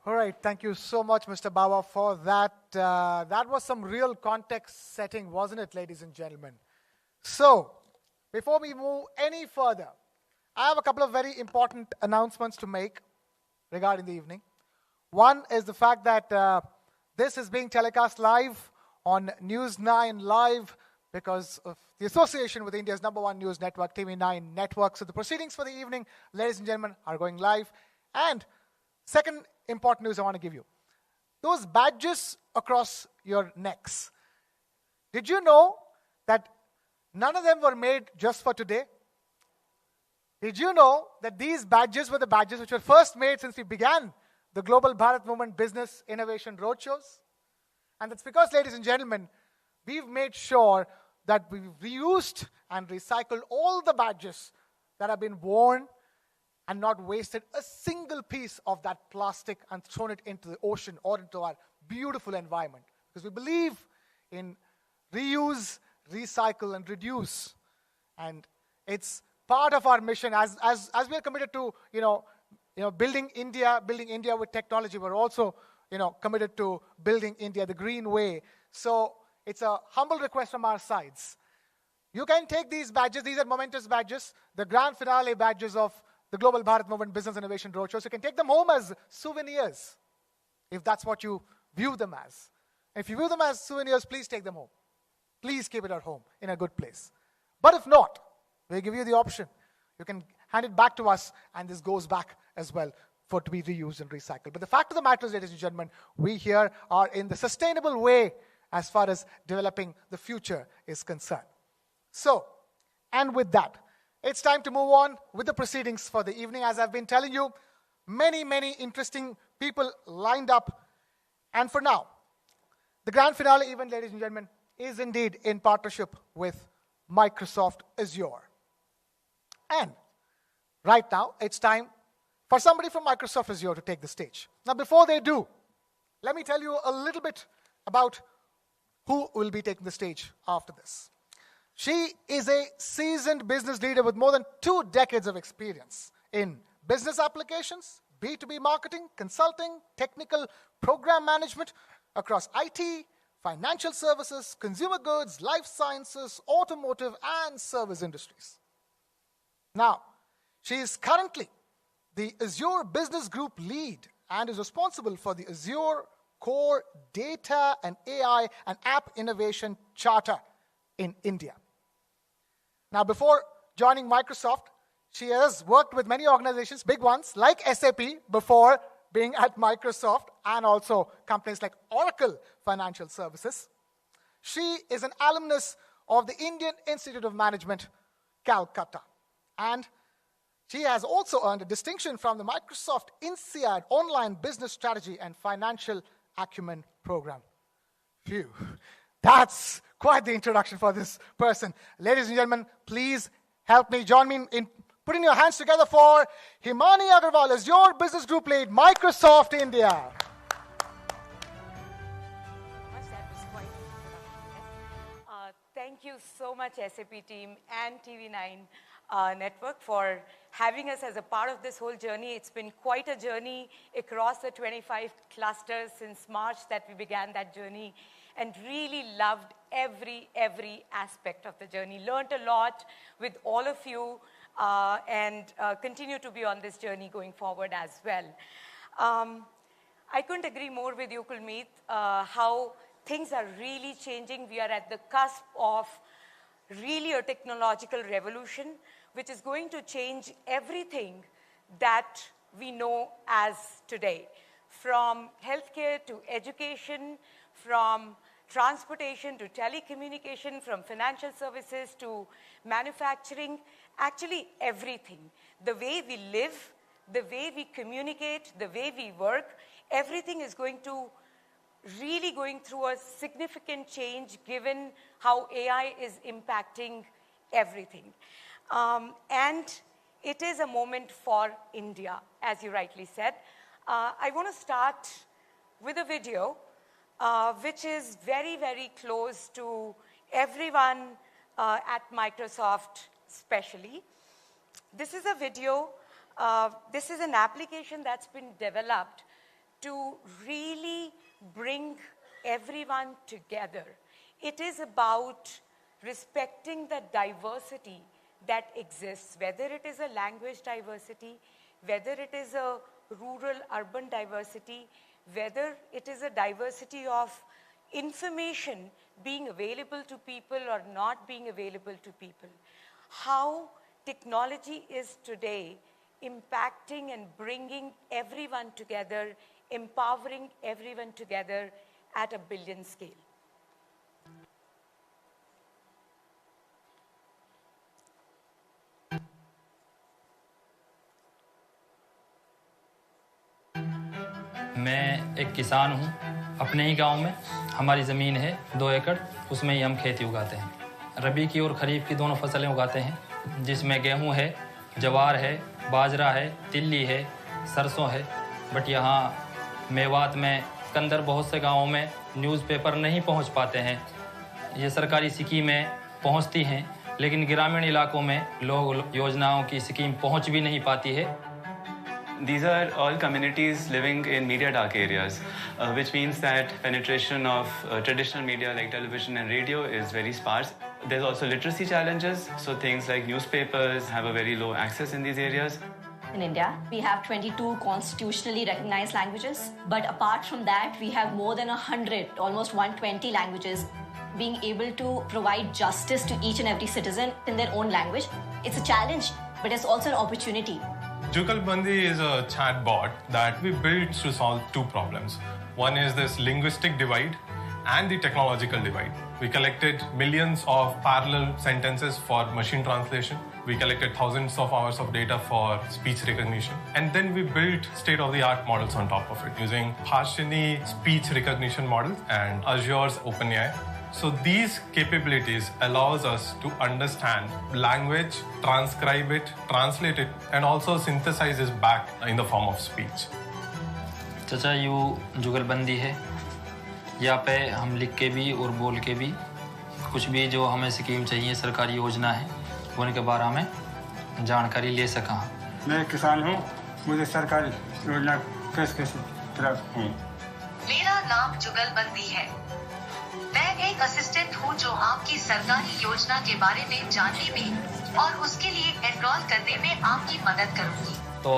All right, thank you so much, Mr. Bawa, for that. That was some real context setting, wasn't it, ladies and gentlemen? So, before we move any further, I have a couple of very important announcements to make regarding the evening. One is the fact that this is being telecast live on News 9 Live. because of the association with India's #1 news network, TV9 Network. So the proceedings for the evening, ladies and gentlemen, are going live. And second important news I want to give you. Those badges across your necks. Did you know that none of them were made just for today? Did you know that these badges were the badges which were first made since we began the Global Bharat Movement Business Innovation Roadshows? And that's because, ladies and gentlemen, we've made sure that we've reused and recycled all the badges that have been worn and not wasted a single piece of that plastic and thrown it into the ocean or into our beautiful environment. Because we believe in reuse, recycle, and reduce. And it's part of our mission as we are committed to, building India with technology. We're also, committed to building India the green way. So it's a humble request from our sides. You can take these badges. These are momentous badges, the grand finale badges of the Global Bharat Movement Business Innovation Roadshows. You can take them home as souvenirs, if that's what you view them as. If you view them as souvenirs, please take them home. Please keep it at home in a good place. But if not, we give you the option. You can hand it back to us, and this goes back as well to be reused and recycled. But the fact of the matter is, ladies and gentlemen, we here are in the sustainable way as far as developing the future is concerned. So, and with that, it's time to move on with the proceedings for the evening. As I've been telling you, many, many interesting people lined up. And for now, the grand finale event, ladies and gentlemen, is indeed in partnership with Microsoft Azure. And right now, it's time for somebody from Microsoft Azure to take the stage. Now, before they do, let me tell you a little bit about who will be taking the stage after this. She is a seasoned business leader with more than 2 decades of experience in business applications, B2B marketing, consulting, technical program management across IT, financial services, consumer goods, life sciences, automotive, and service industries. Now, she is currently the Azure Business Group lead and is responsible for the Azure Core Data and AI and App Innovation Charter in India. Now, before joining Microsoft, she has worked with many organizations, big ones like SAP, before being at Microsoft, and also companies like Oracle Financial Services. She is an alumnus of the Indian Institute of Management, Calcutta. And she has also earned a distinction from the Microsoft INSEAD Online Business Strategy and Financial Acumen Program. Phew. That's quite the introduction for this person. Ladies and gentlemen, please help me, join me in putting your hands together for Himani Agarwal, Azure Business Group Lead, Microsoft India. Thank you so much, SAP team and TV9 Network, for having us as a part of this whole journey. It's been quite a journey across the 25 clusters since March that we began that journey, and really loved every aspect of the journey. Learned a lot with all of you, and continue to be on this journey going forward as well. I couldn't agree more with you, Kulmeet, how things are really changing. We are at the cusp of really a technological revolution, which is going to change everything that we know as today. From healthcare to education, from transportation to telecommunication, from financial services to manufacturing, actually everything. The way we live, the way we communicate, the way we work, everything is really going through a significant change given how AI is impacting everything. And it is a moment for India, as you rightly said. I want to start with a video which is very close to everyone at Microsoft especially. This is a video, this is an application that's been developed to really bring everyone together. It is about respecting the diversity that exists, whether it is a language diversity, whether it is a rural-urban diversity, whether it is a diversity of information being available to people or not being available to people. How technology is today impacting and bringing everyone together, empowering everyone together at a billion scale. मैं एक किसान हूँ अपने ही गांव में हमारी ज़मीन है 2 एकड़ उसमें ही हम खेती उगाते हैं रबी की और खरीफ की दोनों फसलें उगाते हैं जिसमें गेहूँ है जवार है बाजरा है तिल्ली है सरसों है बट यहाँ मेवात में अंदर बहुत से गांवों में न्यूज़पेपर नहीं पहुँच पाते हैं ये सरकारी स्कीमें पहुँचती हैं लेकिन ग्रामीण इलाकों में लोग योजनाओं की स्कीम पहुँच भी नहीं पाती है These are all communities living in media dark areas, which means that penetration of traditional media like television and radio is very sparse. There's also literacy challenges, so things like newspapers have a very low access in these areas. In India, we have 22 constitutionally recognized languages, but apart from that, we have more than 100, almost 120 languages. Being able to provide justice to each and every citizen in their own language, it's a challenge, but it's also an opportunity. Jugalbandi is a chatbot that we built to solve 2 problems. One is this linguistic divide and the technological divide. We collected millions of parallel sentences for machine translation. We collected thousands of hours of data for speech recognition. And then we built state-of-the-art models on top of it using Bhashini speech recognition models and Azure's OpenAI. So these capabilities allows us to understand language, transcribe it, translate it, and also synthesize it back in the form of speech. चाचा you जुगलबंदी है यहाँ पे हम लिख के भी और बोल के भी कुछ भी जो हमें स्कीम चाहिए सरकारी योजना है वो उनके बारे में जानकारी ले सका मैं किसान हूँ मुझे सरकारी योजना कैसे प्राप्त हुई मेरा नाम जुगलबंदी है मैं एक असिस्टेंट हूँ जो आपकी सरकारी योजना के बारे में जानने में और उसके लिए एनरोल करने में आपकी मदद करूँगी तो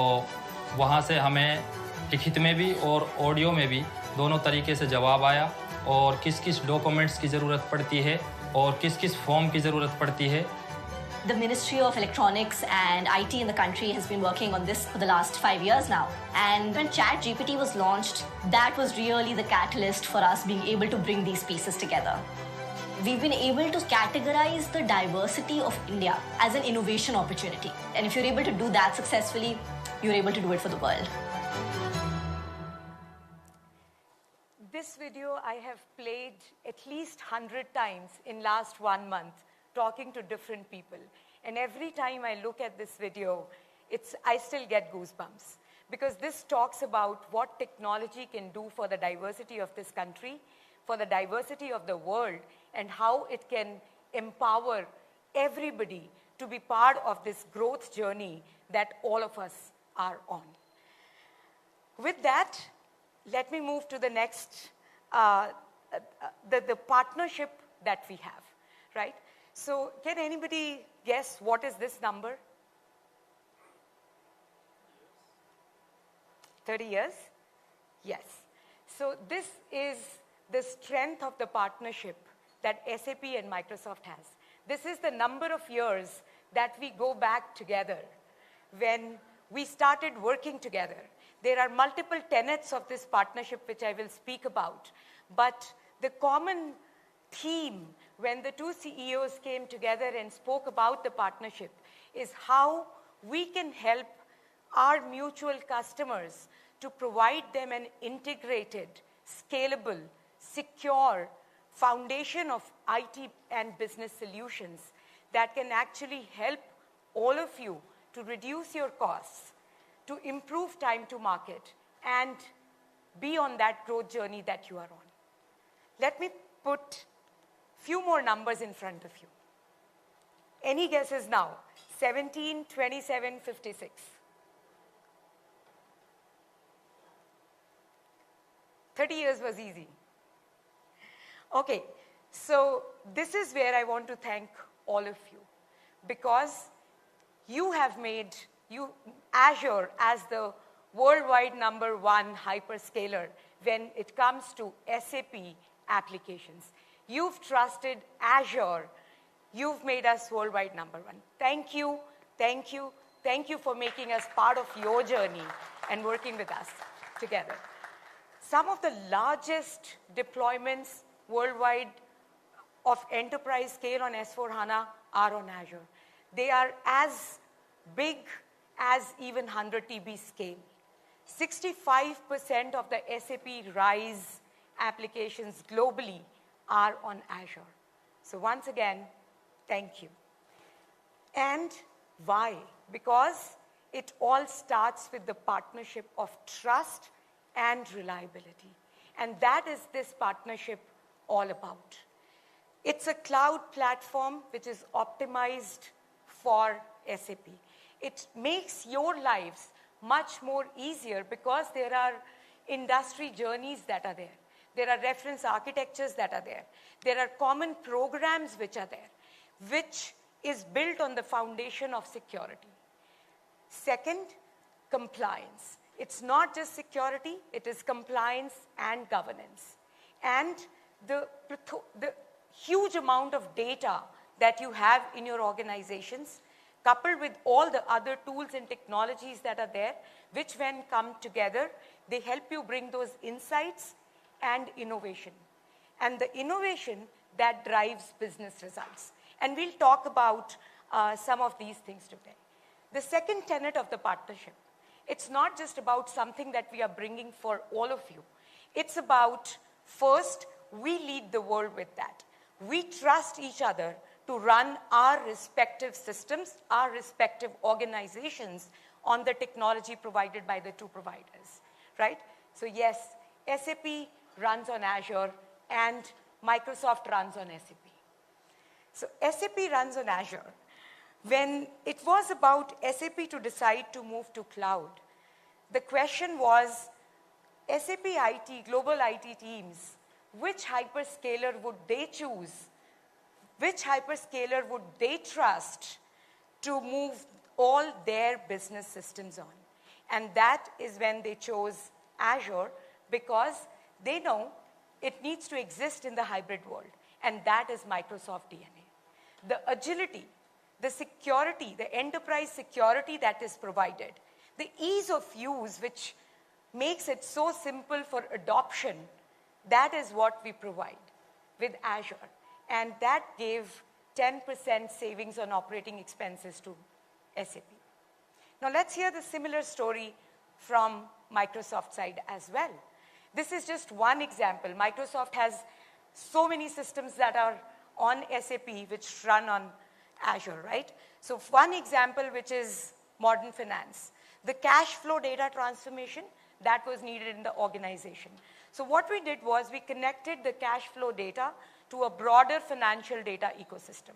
वहाँ से हमें लिखित में भी और ऑडियो में भी दोनों तरीके से जवाब आया और किस किस डॉक्यूमेंट्स की ज़रूरत पड़ती है और किस किस फॉर्म की ज़रूरत पड़ती है The Ministry of Electronics and IT in the country has been working on this for the last 5 years now. And when ChatGPT was launched, that was really the catalyst for us being able to bring these pieces together. We've been able to categorize the diversity of India as an innovation opportunity. And if you're able to do that successfully, you're able to do it for the world. This video I have played at least 100 times in last 1 month, talking to different people. And every time I look at this video, I still get goosebumps. Because this talks about what technology can do for the diversity of this country, for the diversity of the world, and how it can empower everybody to be part of this growth journey that all of us are on. With that, let me move to the next, the partnership that we have, right? So can anybody guess what is this number? 30 years? Yes. So this is the strength of the partnership that SAP and Microsoft has. This is the number of years that we go back together when we started working together. There are multiple tenets of this partnership which I will speak about, but the common theme when the 2 CEOs came together and spoke about the partnership is how we can help our mutual customers to provide them an integrated, scalable, secure foundation of IT and business solutions that can actually help all of you to reduce your costs, to improve time to market, and be on that growth journey that you are on. Let me put few more numbers in front of you. Any guesses now? 17, 27, 56. "30 years was easy." Okay, so this is where I want to thank all of you, because you have made Azure as the worldwide #1 hyperscaler when it comes to SAP applications. You've trusted Azure. You've made us worldwide #1. Thank you, thank you, thank you for making us part of your journey and working with us together. Some of the largest deployments worldwide of enterprise scale on S/4HANA are on Azure. They are as big as even 100 TB scale. 65% of the SAP RISE applications globally are on Azure. So once again, thank you. And why? Because it all starts with the partnership of trust and reliability. And that is this partnership all about. It's a cloud platform which is optimized for SAP. It makes your lives much more easier because there are industry journeys that are there. There are reference architectures that are there. There are common programs which are there, which is built on the foundation of security. Second, compliance. It's not just security, it is compliance and governance. And the huge amount of data that you have in your organizations, coupled with all the other tools and technologies that are there, which when come together, they help you bring those insights and innovation. And the innovation that drives business results. And we'll talk about some of these things today. The second tenet of the partnership, it's not just about something that we are bringing for all of you. It's about, first, we lead the world with that. We trust each other to run our respective systems, our respective organizations on the technology provided by the two providers, right? So yes, SAP runs on Azure and Microsoft runs on SAP. So SAP runs on Azure. When it was about SAP to decide to move to cloud, the question was, SAP IT, global IT teams, which hyperscaler would they choose? Which hyperscaler would they trust to move all their business systems on? And that is when they chose Azure, because they know it needs to exist in the hybrid world. And that is Microsoft DNA. The agility, the security, the enterprise security that is provided, the ease of use, which makes it so simple for adoption, that is what we provide with Azure. And that gave 10% savings on operating expenses to SAP. Now let's hear the similar story from Microsoft side as well. This is just one example. Microsoft has so many systems that are on SAP which run on Azure, right? So one example, which is modern finance. The cash flow data transformation that was needed in the organization. So what we did was we connected the cash flow data to a broader financial data ecosystem.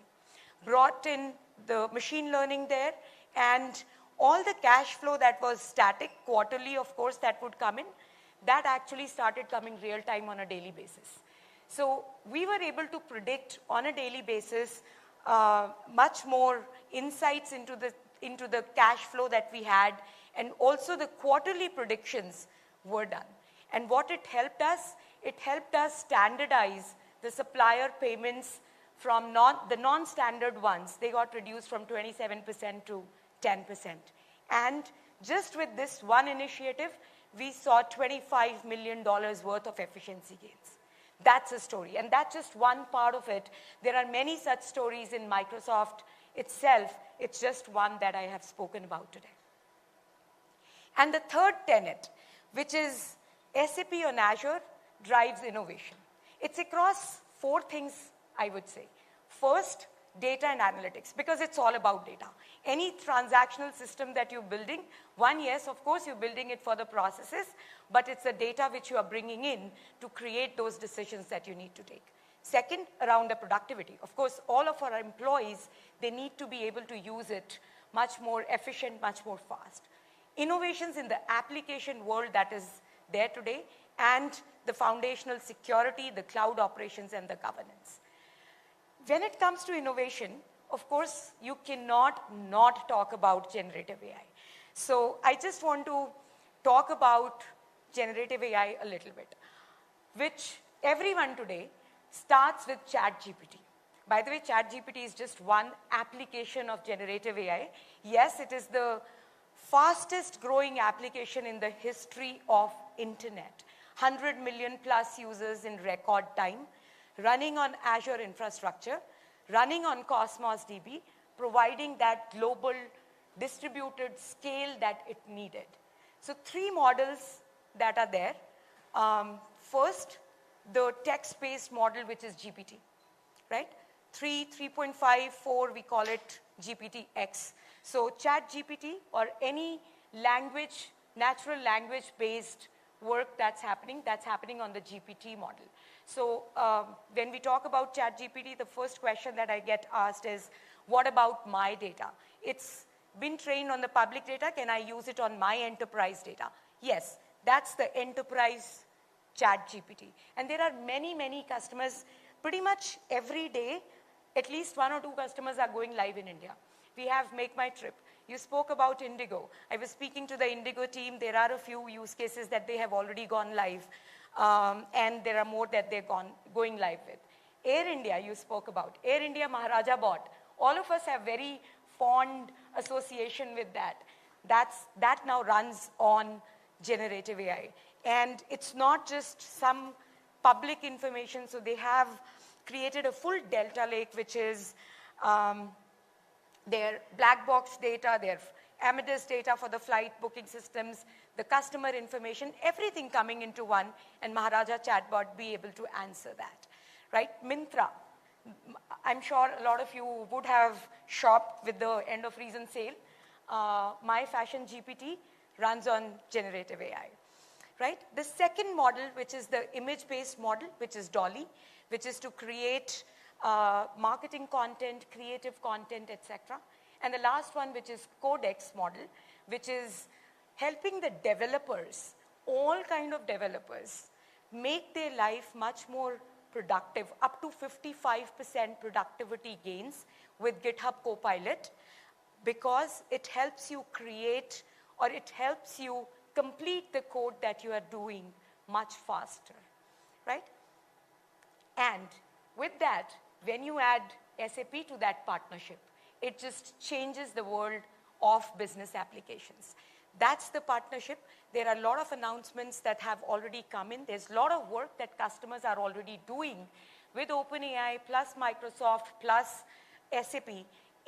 Brought in the machine learning there, and all the cash flow that was static, quarterly of course, that would come in, that actually started coming real time on a daily basis. So we were able to predict on a daily basis much more insights into the cash flow that we had, and also the quarterly predictions were done. And what it helped us standardize the supplier payments from the non-standard ones. They got reduced from 27% to 10%. And just with this one initiative, we saw $25 million worth of efficiency gains. That's a story, and that's just one part of it. There are many such stories in Microsoft itself. It's just one that I have spoken about today. And the third tenet, which is SAP on Azure drives innovation. It's across four things, I would say. First, data and analytics, because it's all about data. Any transactional system that you're building, yes, of course, you're building it for the processes, but it's the data which you are bringing in to create those decisions that you need to take. Second, around the productivity. Of course, all of our employees, they need to be able to use it much more efficient, much more fast. Innovations in the application world that is there today, and the foundational security, the cloud operations, and the governance. When it comes to innovation, of course, you cannot not talk about generative AI. So I just want to talk about generative AI a little bit, which everyone today starts with ChatGPT. By the way, ChatGPT is just one application of generative AI. Yes, it is the fastest growing application in the history of internet. 100 million plus users in record time, running on Azure infrastructure, running on Cosmos DB, providing that global distributed scale that it needed. So 3 models that are there. First, the text-based model, which is GPT, right? 3, 3.5, 4, we call it GPT-X. So ChatGPT or any language, natural language-based work that's happening on the GPT model. So when we talk about ChatGPT, the first question that I get asked is, what about my data? It's been trained on the public data. Can I use it on my enterprise data? Yes, that's the enterprise ChatGPT. And there are many, many customers. Pretty much every day, at least 1 or 2 customers are going live in India. We have Make My Trip. You spoke about Indigo. I was speaking to the Indigo team. There are a few use cases that they have already gone live. And there are more that they're going live with. Air India, you spoke about. Air India Maharaja bot. All of us have very fond association with that. That now runs on generative AI. And it's not just some public information. So they have created a full Delta Lake, which is their black box data, their Amadeus data for the flight booking systems, the customer information, everything coming into one, and Maharaja chatbot be able to answer that, right? Myntra. I'm sure a lot of you would have shopped with the end of season sale. My Fashion GPT runs on generative AI, right? The second model, which is the image-based model, which is Dolly, which is to create marketing content, creative content, etc. And the last one, which is Codex model, which is helping the developers, all kind of developers, make their life much more productive, up to 55% productivity gains with GitHub Copilot, because it helps you create or it helps you complete the code that you are doing much faster, right? And with that, when you add SAP to that partnership, it just changes the world of business applications. That's the partnership. There are a lot of announcements that have already come in. There's a lot of work that customers are already doing with OpenAI plus Microsoft plus SAP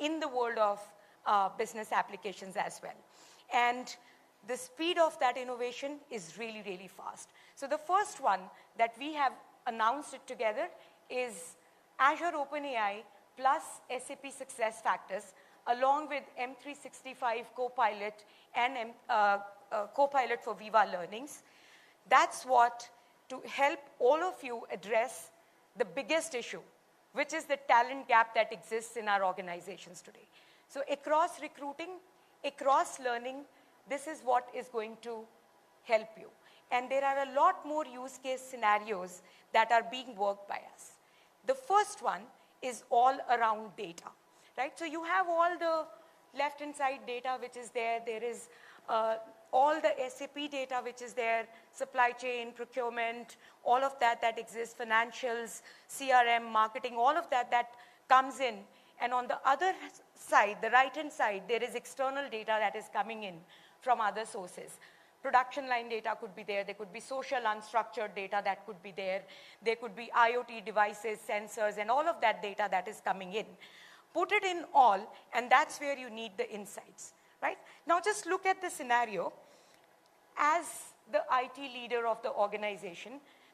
in the world of business applications as well. And the speed of that innovation is really, really fast. So the first one that we have announced it together is Azure OpenAI plus SAP SuccessFactors along with M365 Copilot and Copilot for Viva Learnings. That's what to help all of you address the biggest issue, which is the talent gap that exists in our organizations today. So across recruiting, across learning, this is what is going to help you. And there are a lot more use case scenarios that are being worked by us. The first one is all around data, right? So you have all the left-hand side data which is there. There is all the SAP data which is there, supply chain, procurement, all of that that exists, financials, CRM, marketing, all of that that comes in. And on the other side, the right-hand side, there is external data that is coming in from other sources. Production line data could be there. There could be social unstructured data that could be there. There could be IoT devices, sensors, and all of that data that is coming in. Put it in all, and that's where you need the insights, right? Now just look at the scenario. As the IT leader of the organization,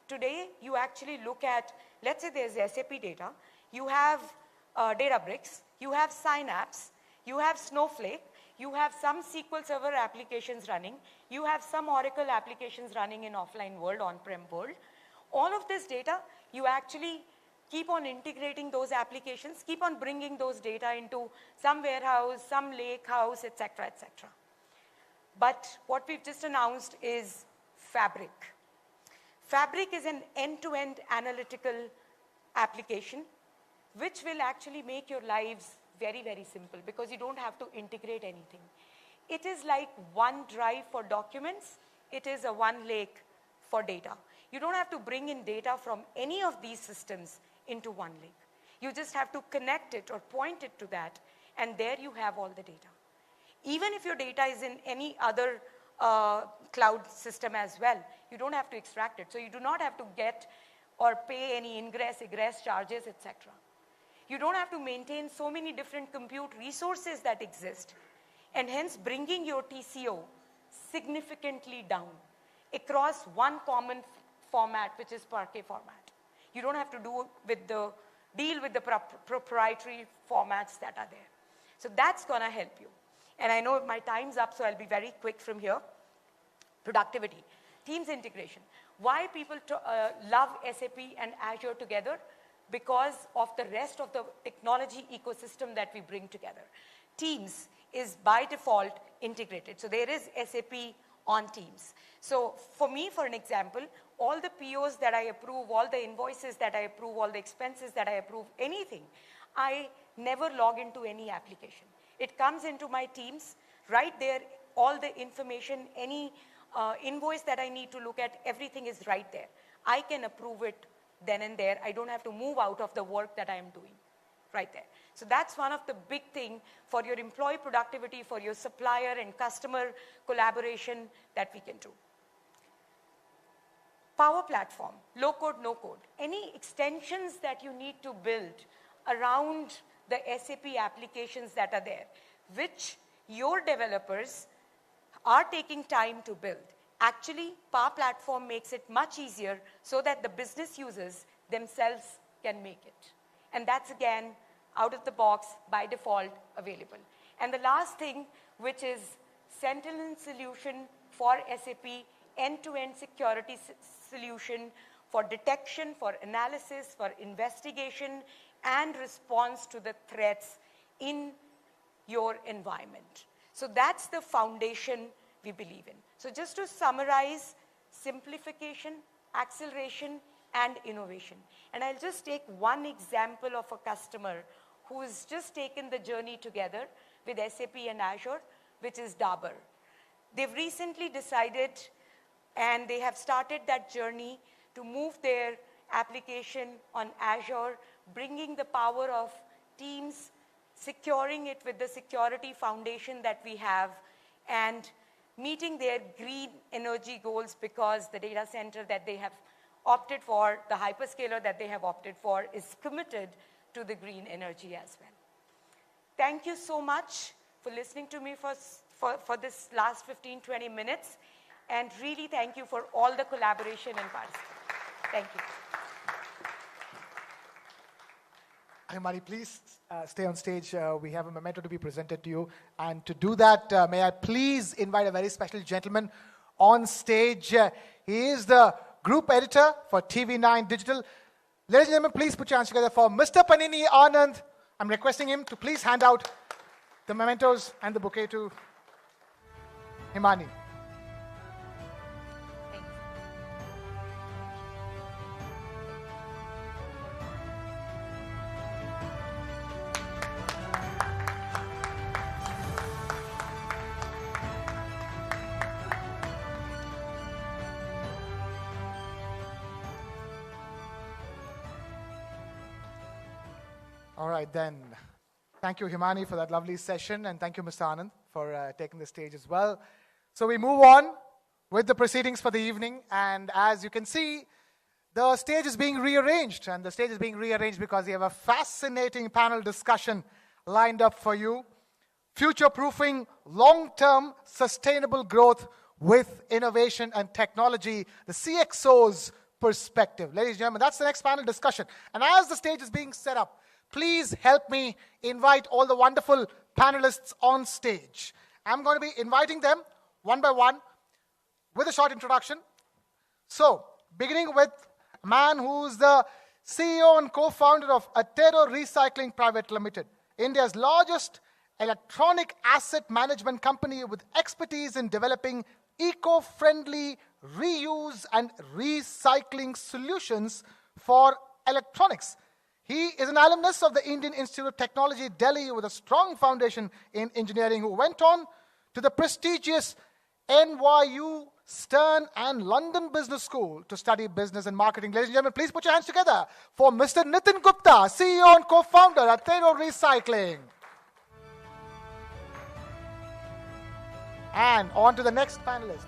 today you actually look at, let's say there's SAP data, you have Databricks, you have Synapse, you have Snowflake, you have some SQL Server applications running, you have some Oracle applications running in offline world, on-prem world. All of this data, you actually keep on integrating those applications, keep on bringing those data into some warehouse, some lake house, etc., etc. But what we've just announced is Fabric. Fabric is an end-to-end analytical application which will actually make your lives very, very simple because you don't have to integrate anything. It is like one drive for documents. It is a one lake for data. You don't have to bring in data from any of these systems into one lake. You just have to connect it or point it to that, and there you have all the data. Even if your data is in any other cloud system as well, you don't have to extract it. So you do not have to get or pay any ingress, egress charges, etc. You don't have to maintain so many different compute resources that exist, and hence bringing your TCO significantly down across one common format, which is Parquet format. You don't have to deal with the proprietary formats that are there. So that's going to help you. And I know my time's up, so I'll be very quick from here. Productivity, Teams integration. Why people love SAP and Azure together? Because of the rest of the technology ecosystem that we bring together. Teams is by default integrated. So there is SAP on Teams. So for me, for an example, all the POs that I approve, all the invoices that I approve, all the expenses that I approve, anything, I never log into any application. It comes into my Teams, right there, all the information, any invoice that I need to look at, everything is right there. I can approve it then and there. I don't have to move out of the work that I am doing right there. So that's one of the big thing for your employee productivity, for your supplier and customer collaboration that we can do. Power Platform, low code, no code. Any extensions that you need to build around the SAP applications that are there, which your developers are taking time to build. Actually, Power Platform makes it much easier so that the business users themselves can make it. And that's again, out of the box, by default, available. And the last thing, which is Sentinel solution for SAP, end-to-end security solution for detection, for analysis, for investigation, and response to the threats in your environment. So that's the foundation we believe in. So just to summarize, simplification, acceleration, and innovation. And I'll just take one example of a customer who has just taken the journey together with SAP and Azure, which is Dabur. They've recently decided, and they have started that journey to move their application on Azure, bringing the power of Teams, securing it with the security foundation that we have, and meeting their green energy goals, because the data center that they have opted for, the hyperscaler that they have opted for, is committed to the green energy as well. Thank you so much for listening to me for this last 15-20 minutes, and really thank you for all the collaboration and participation. Thank you. Himani, please stay on stage. We have a memento to be presented to you. And to do that, may I please invite a very special gentleman on stage. He is the group editor for TV9 Digital. Ladies and gentlemen, please put your hands together for Mr. Panini Anand. I'm requesting him to please hand out the mementos and the bouquet to Himani. All right, then. Thank you, Himani, for that lovely session, and thank you, Mr. Anand, for taking the stage as well. So we move on with the proceedings for the evening, and as you can see, the stage is being rearranged, and the stage is being rearranged because we have a fascinating panel discussion lined up for you. Future-proofing long-term sustainable growth with innovation and technology, the CXO's perspective. Ladies and gentlemen, that's the next panel discussion. And as the stage is being set up, please help me invite all the wonderful panelists on stage. I'm going to be inviting them one by one with a short introduction. So, beginning with a man who's the CEO and co-founder of Atero Recycling Private Limited, India's largest electronic asset management company with expertise in developing eco-friendly reuse and recycling solutions for electronics. He is an alumnus of the Indian Institute of Technology, Delhi, with a strong foundation in engineering, who went on to the prestigious NYU, Stern and London Business School to study business and marketing. Ladies and gentlemen, please put your hands together for Mr. Nitin Gupta, CEO and co-founder at Thero Recycling. And on to the next panelist.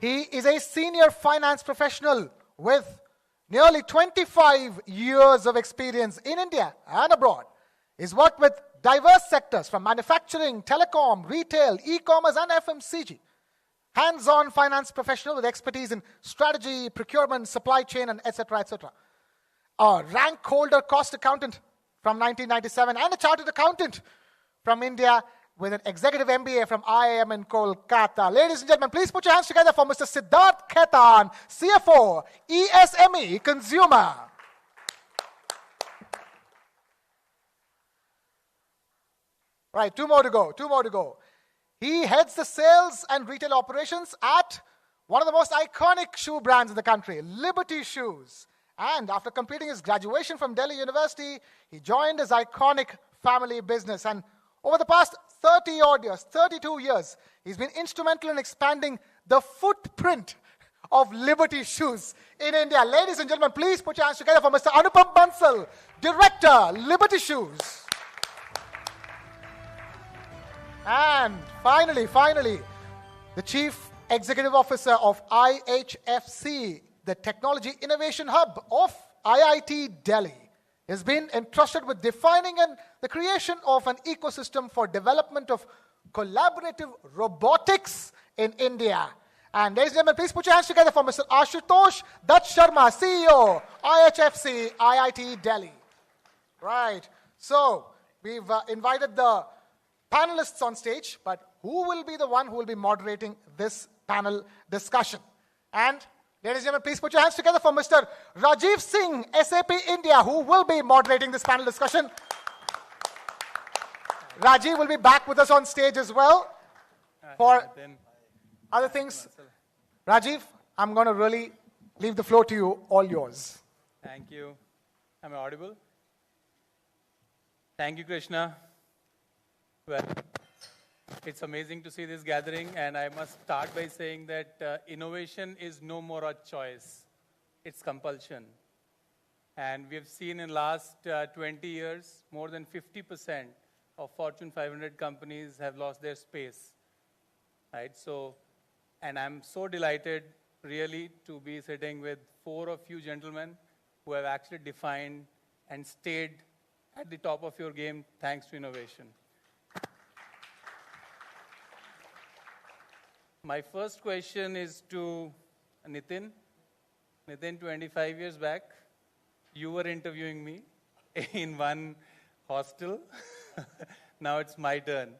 He is a senior finance professional with nearly 25 years of experience in India and abroad. He's worked with diverse sectors from manufacturing, telecom, retail, e-commerce and FMCG. Hands-on finance professional with expertise in strategy, procurement, supply chain and etc. etc. A rank holder cost accountant from 1997 and a chartered accountant from India with an executive MBA from IIM in Kolkata. Ladies and gentlemen, please put your hands together for Mr. Siddharth Khaitan, CFO, ESME Consumer. Right, two more to go. He heads the sales and retail operations at one of the most iconic shoe brands in the country, Liberty Shoes. And after completing his graduation from Delhi University, he joined his iconic family business. And over the past 32 years, he's been instrumental in expanding the footprint of Liberty Shoes in India. Ladies and gentlemen, please put your hands together for Mr. Anupam Bansal, Director, Liberty Shoes. And finally, the Chief Executive Officer of IHFC, the Technology Innovation Hub of IIT Delhi, has been entrusted with defining the creation of an ecosystem for development of collaborative robotics in India. And ladies and gentlemen, please put your hands together for Mr. Ashutosh Dutt Sharma, CEO, IHFC, IIT Delhi. Right. So, we've invited the panelists on stage, but who will be the one who will be moderating this panel discussion? And ladies and gentlemen, please put your hands together for Mr. Rajiv Singh, SAP India, who will be moderating this panel discussion. Rajiv will be back with us on stage as well for other things. Rajiv, I'm going to really leave the floor to you, all yours. Thank you. Am I audible? Thank you, Krishna. Well, it's amazing to see this gathering, and I must start by saying that innovation is no more a choice, it's compulsion. And we have seen in last 20 years, more than 50% of Fortune 500 companies have lost their space, right? So, and I'm so delighted really to be sitting with 4 of you gentlemen who have actually defined and stayed at the top of your game thanks to innovation. My first question is to Nitin. Nitin, 25 years back, you were interviewing me in one hostel. Now it's my turn.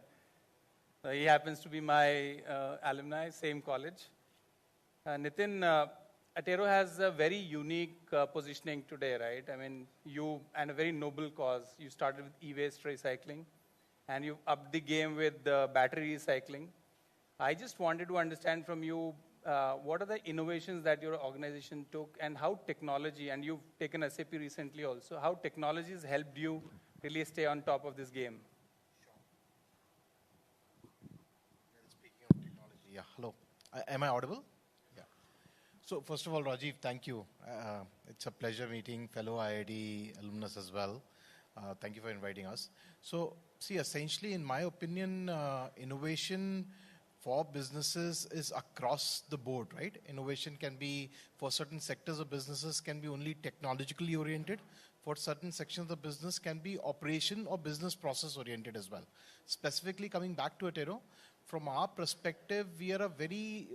He happens to be my alumni, same college. Nitin, Attero has a very unique positioning today, right? I mean, and a very noble cause. You started with e-waste recycling, and you upped the game with battery recycling. I just wanted to understand from you, what are the innovations that your organization took and how technology, and you've taken SAP recently also, how technology has helped you really stay on top of this game? Speaking of technology, yeah, hello. Am I audible? Yeah. So first of all, Rajiv, thank you. It's a pleasure meeting fellow IIT alumnus as well. Thank you for inviting us. So see, essentially, in my opinion, innovation for businesses is across the board, right? Innovation can be, for certain sectors of businesses, can be only technologically oriented. For certain sections of business, can be operation or business process oriented as well. Specifically coming back to Attero, from our perspective, we are a very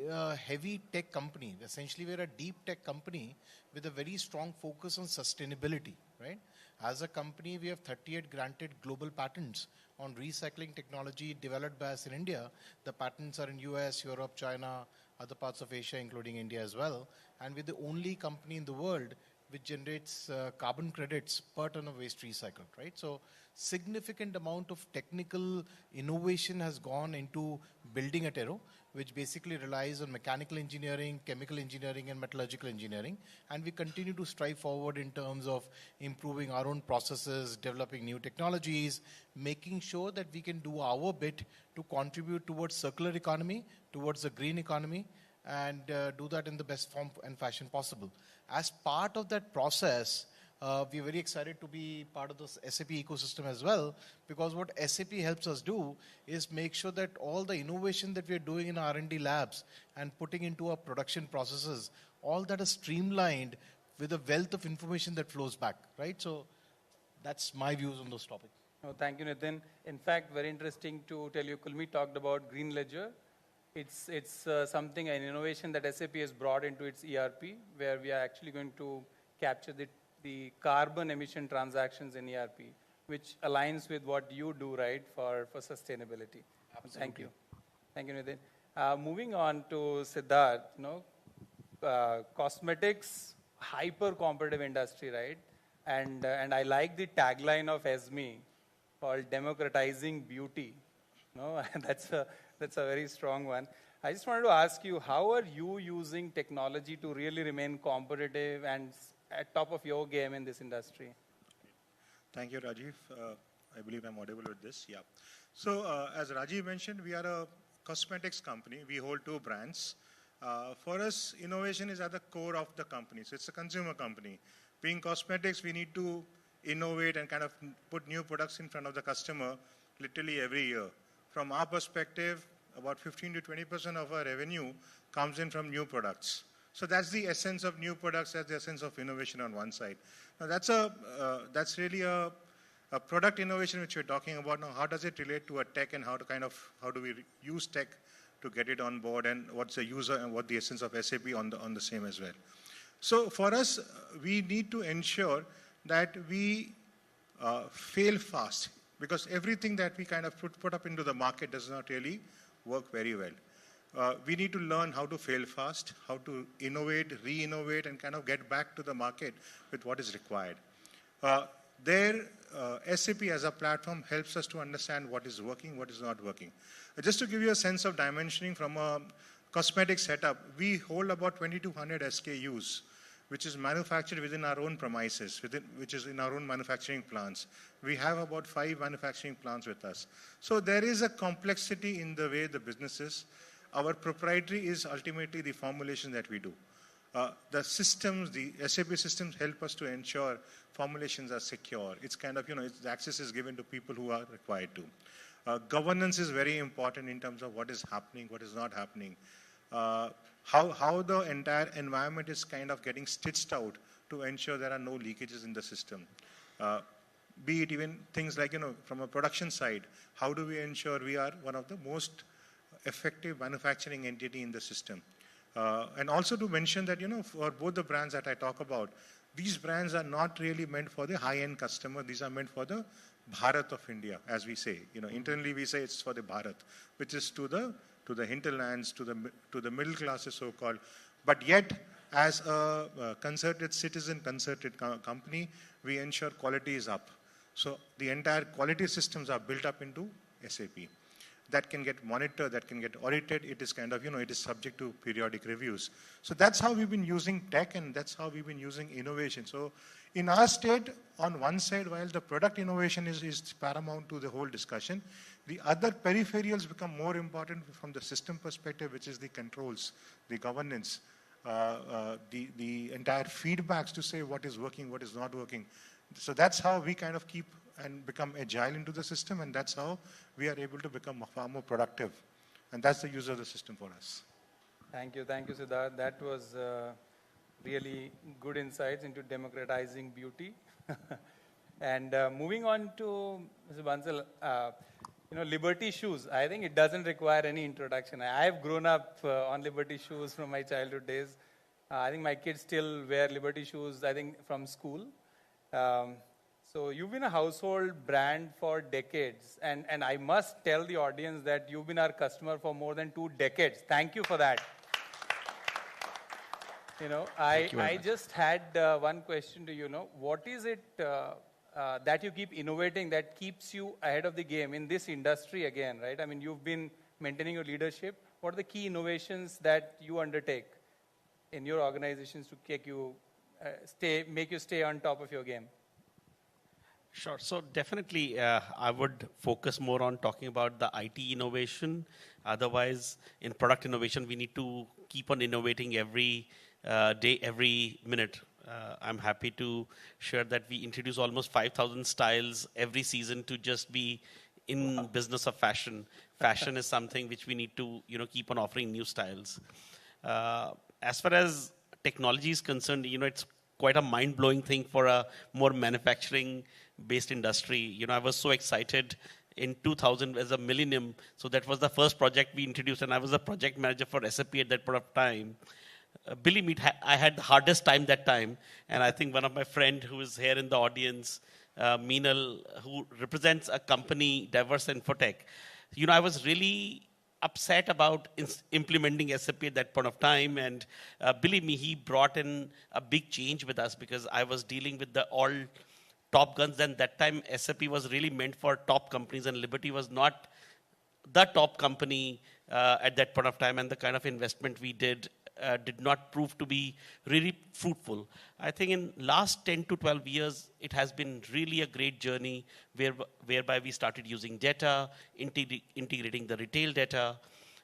heavy tech company. Essentially, we are a deep tech company with a very strong focus on sustainability, right? As a company, we have 38 granted global patents on recycling technology developed by us in India. The patents are in US, Europe, China, other parts of Asia, including India as well. And we're the only company in the world which generates carbon credits per ton of waste recycled, right? So significant amount of technical innovation has gone into building Attero. which basically relies on mechanical engineering, chemical engineering, and metallurgical engineering. And we continue to strive forward in terms of improving our own processes, developing new technologies, making sure that we can do our bit to contribute towards circular economy, towards the green economy, and do that in the best form and fashion possible. As part of that process, we're very excited to be part of this SAP ecosystem as well, because what SAP helps us do is make sure that all the innovation that we're doing in R&D labs and putting into our production processes, all that is streamlined with a wealth of information that flows back, right? So that's my views on those topics. Oh, thank you, Nitin. In fact, very interesting to tell you, Kulmi talked about Green Ledger. It's something, an innovation that SAP has brought into its ERP, where we are actually going to capture the carbon emission transactions in ERP, which aligns with what you do, right, for sustainability. Absolutely. Thank you. Thank you, Nitin. Moving on to Siddharth, cosmetics, hyper-competitive industry, right? And I like the tagline of ESME called democratizing beauty. That's a very strong one. I just wanted to ask you, how are you using technology to really remain competitive and at top of your game in this industry? Thank you, Rajiv. I believe I'm audible with this. Yeah. So as Rajiv mentioned, we are a cosmetics company. We hold 2 brands. For us, innovation is at the core of the company. So it's a consumer company. Being cosmetics, we need to innovate and kind of put new products in front of the customer literally every year. From our perspective, about 15 to 20% of our revenue comes in from new products. So that's the essence of new products, that's the essence of innovation on one side. Now that's really a product innovation which we're talking about. Now how does it relate to a tech, and how do we use tech to get it on board, and what's the user and what the essence of SAP on the same as well. So for us, we need to ensure that we fail fast, because everything that we kind of put up into the market does not really work very well. We need to learn how to fail fast, how to innovate, re-innovate, and kind of get back to the market with what is required. SAP as a platform helps us to understand what is working, what is not working. Just to give you a sense of dimensioning from a cosmetic setup, we hold about 2,200 SKUs, which is manufactured within our own premises, which is in our own manufacturing plants. We have about 5 manufacturing plants with us. So there is a complexity in the way the business is. Our proprietary is ultimately the formulation that we do. The systems, the SAP systems help us to ensure formulations are secure. It's kind of, the access is given to people who are required to. Governance is very important in terms of what is happening, what is not happening. How the entire environment is kind of getting stitched out to ensure there are no leakages in the system. Be it even things like, from a production side, how do we ensure we are one of the most effective manufacturing entity in the system? And also to mention that, for both the brands that I talk about, these brands are not really meant for the high-end customer. These are meant for the Bharat of India, as we say. Internally we say it's for the Bharat, which is to the hinterlands, to the middle classes, so-called. But yet, as a concerted citizen, concerted company, we ensure quality is up. So the entire quality systems are built up into SAP. That can get monitored, that can get audited. It is kind of, it is subject to periodic reviews. So that's how we've been using tech, and that's how we've been using innovation. So in our state, on one side, while the product innovation is paramount to the whole discussion, the other peripherals become more important from the system perspective, which is the controls, the governance, the entire feedbacks to say what is working, what is not working. So that's how we kind of keep and become agile into the system, and that's how we are able to become far more productive. And that's the use of the system for us. Thank you, Siddharth. That was really good insights into democratizing beauty. And moving on to Mr. Bansal, Liberty shoes. I think it doesn't require any introduction. I've grown up on Liberty shoes from my childhood days. I think my kids still wear Liberty shoes, I think, from school. So you've been a household brand for decades, and I must tell the audience that you've been our customer for more than 2 decades. Thank you for that. I just had one question to you. What is it that you keep innovating that keeps you ahead of the game in this industry again, right? I mean, you've been maintaining your leadership. what are the key innovations that you undertake in your organizations to make you stay on top of your game? Sure. So definitely, I would focus more on talking about the IT innovation. Otherwise, in product innovation, we need to keep on innovating every day, every minute. I'm happy to share that we introduce almost 5,000 styles every season to just be in business of fashion. Fashion is something which we need to, keep on offering new styles. As far as technology is concerned, it's quite a mind-blowing thing for a more manufacturing-based industry. I was so excited in 2000 as a millennium. So that was the first project we introduced, and I was a project manager for SAP at that point of time. Believe me, I had the hardest time that time. And I think one of my friend who is here in the audience, Meenal, who represents a company, Diverse Infotech, I was really upset about implementing SAP at that point of time. And believe me, he brought in a big change with us because I was dealing with the all top guns. And that time, SAP was really meant for top companies, and Liberty was not the top company at that point of time. And the kind of investment we did not prove to be really fruitful. I think in last 10 to 12 years, it has been really a great journey whereby we started using data, integrating the retail data.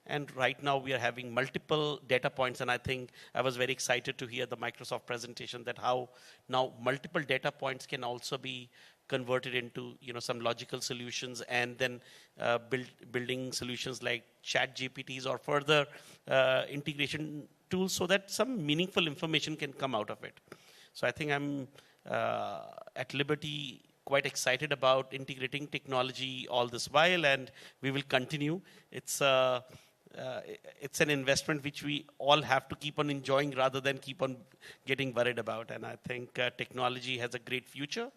And right now we are having multiple data points. And I think I was very excited to hear the Microsoft presentation that how now multiple data points can also be converted into some logical solutions, and then building solutions like chat GPTs or further integration tools so that some meaningful information can come out of it. So I think I'm at Liberty quite excited about integrating technology all this while, and we will continue. It's an investment which we all have to keep on enjoying rather than keep on getting worried about. And I think technology has a great future.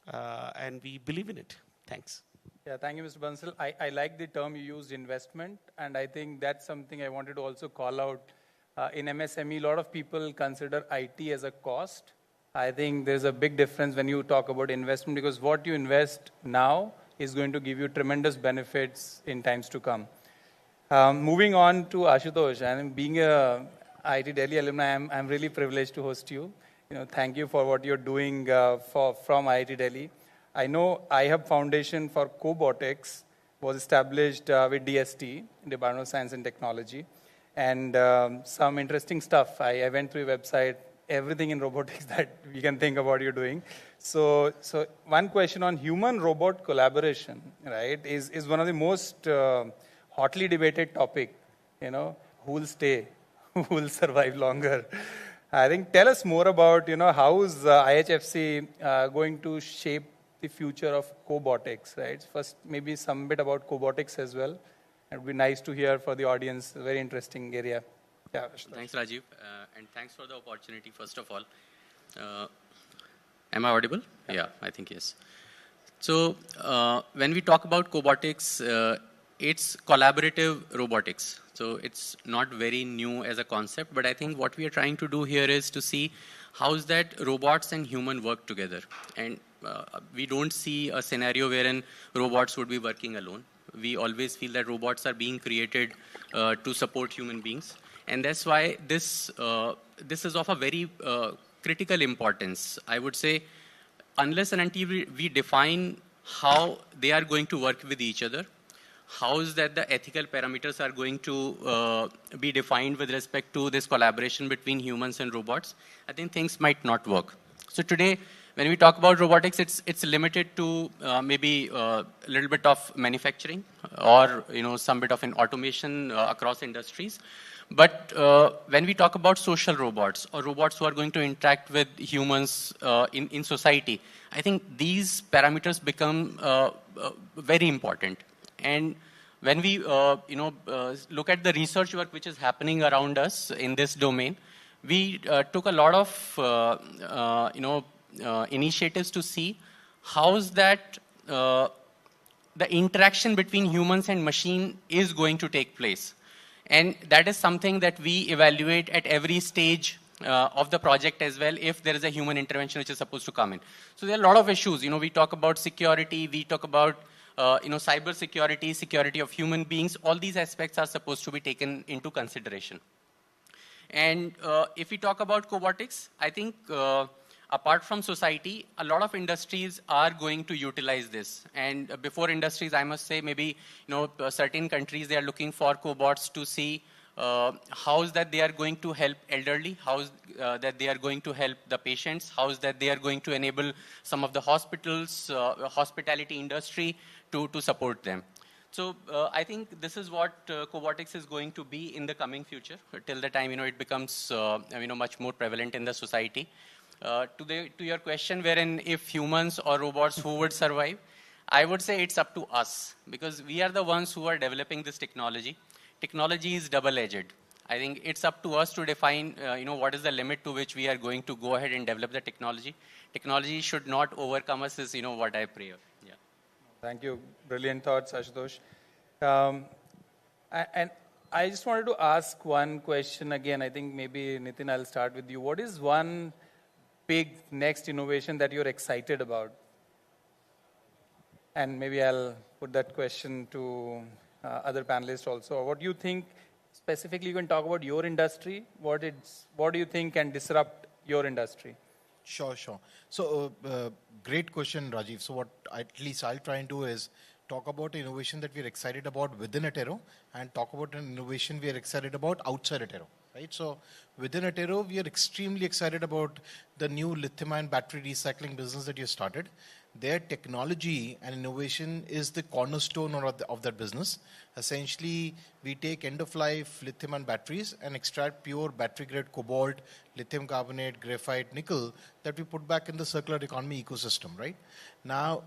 And we believe in it. Thanks. Yeah, thank you, Mr. Bansal. I like the term you used, investment, and I think that's something I wanted to also call out. In MSME, a lot of people consider IT as a cost. I think there's a big difference when you talk about investment, because what you invest now is going to give you tremendous benefits in times to come. Moving on to Ashutosh, and being a IT Delhi alumni, I'm really privileged to host you. Thank you for what you're doing from IIT Delhi. I know iHub Foundation for Cobotics was established with DST, Department of Science and Technology, and some interesting stuff. I went through your website, everything in robotics that we can think about you're doing. So one question on human-robot collaboration, right, is one of the most hotly debated topic. Who will stay, who will survive longer? I think tell us more about, how is IHFC going to shape the future of cobotics, right? First, maybe some bit about cobotics as well. It would be nice to hear for the audience, a very interesting area. Yeah. Thanks, Rajiv, and thanks for the opportunity, first of all. Am I audible? Yeah, I think yes. So when we talk about cobotics, it's collaborative robotics. So it's not very new as a concept, but I think what we are trying to do here is to see how is that robots and human work together. And we don't see a scenario wherein robots would be working alone. We always feel that robots are being created to support human beings. And that's why this is of a very critical importance. I would say, unless and until we define how they are going to work with each other, how is that the ethical parameters are going to be defined with respect to this collaboration between humans and robots, I think things might not work. So today, when we talk about robotics, it's limited to maybe a little bit of manufacturing or some bit of an automation across industries. But when we talk about social robots or robots who are going to interact with humans in society, I think these parameters become very important. And when we look at the research work which is happening around us in this domain, we took a lot of initiatives to see how is that the interaction between humans and machine is going to take place. And that is something that we evaluate at every stage of the project as well, if there is a human intervention which is supposed to come in. So there are a lot of issues. We talk about security, we talk about cyber security, security of human beings, all these aspects are supposed to be taken into consideration. And if we talk about cobotics, I think apart from society, a lot of industries are going to utilize this. And before industries, I must say maybe certain countries, they are looking for cobots to see how is that they are going to help elderly, how is that they are going to help the patients, how is that they are going to enable some of the hospitals, hospitality industry to support them. So I think this is what cobotics is going to be in the coming future, till the time it becomes much more prevalent in the society. To your question, wherein if humans or robots who would survive, I would say it's up to us, because we are the ones who are developing this technology. Technology is double-edged. I think it's up to us to define, what is the limit to which we are going to go ahead and develop the technology. Technology should not overcome us is, what I pray. Yeah. Thank you. Brilliant thoughts, Ashutosh. And I just wanted to ask one question again. I think maybe, Nitin, I'll start with you. What is one big next innovation that you're excited about? And maybe I'll put that question to other panelists also. What do you think, specifically, you can talk about your industry. What do you think can disrupt your industry? Sure. So, great question, Rajiv. So what at least I'll try and do is talk about innovation that we're excited about within Atero and talk about an innovation we are excited about outside Atero, right? So within Atero, we are extremely excited about the new lithium-ion battery recycling business that you started. Their technology and innovation is the cornerstone of that business. Essentially, we take end-of-life lithium-ion batteries and extract pure battery-grade cobalt, lithium carbonate, graphite, nickel that we put back in the circular economy ecosystem, right? Now,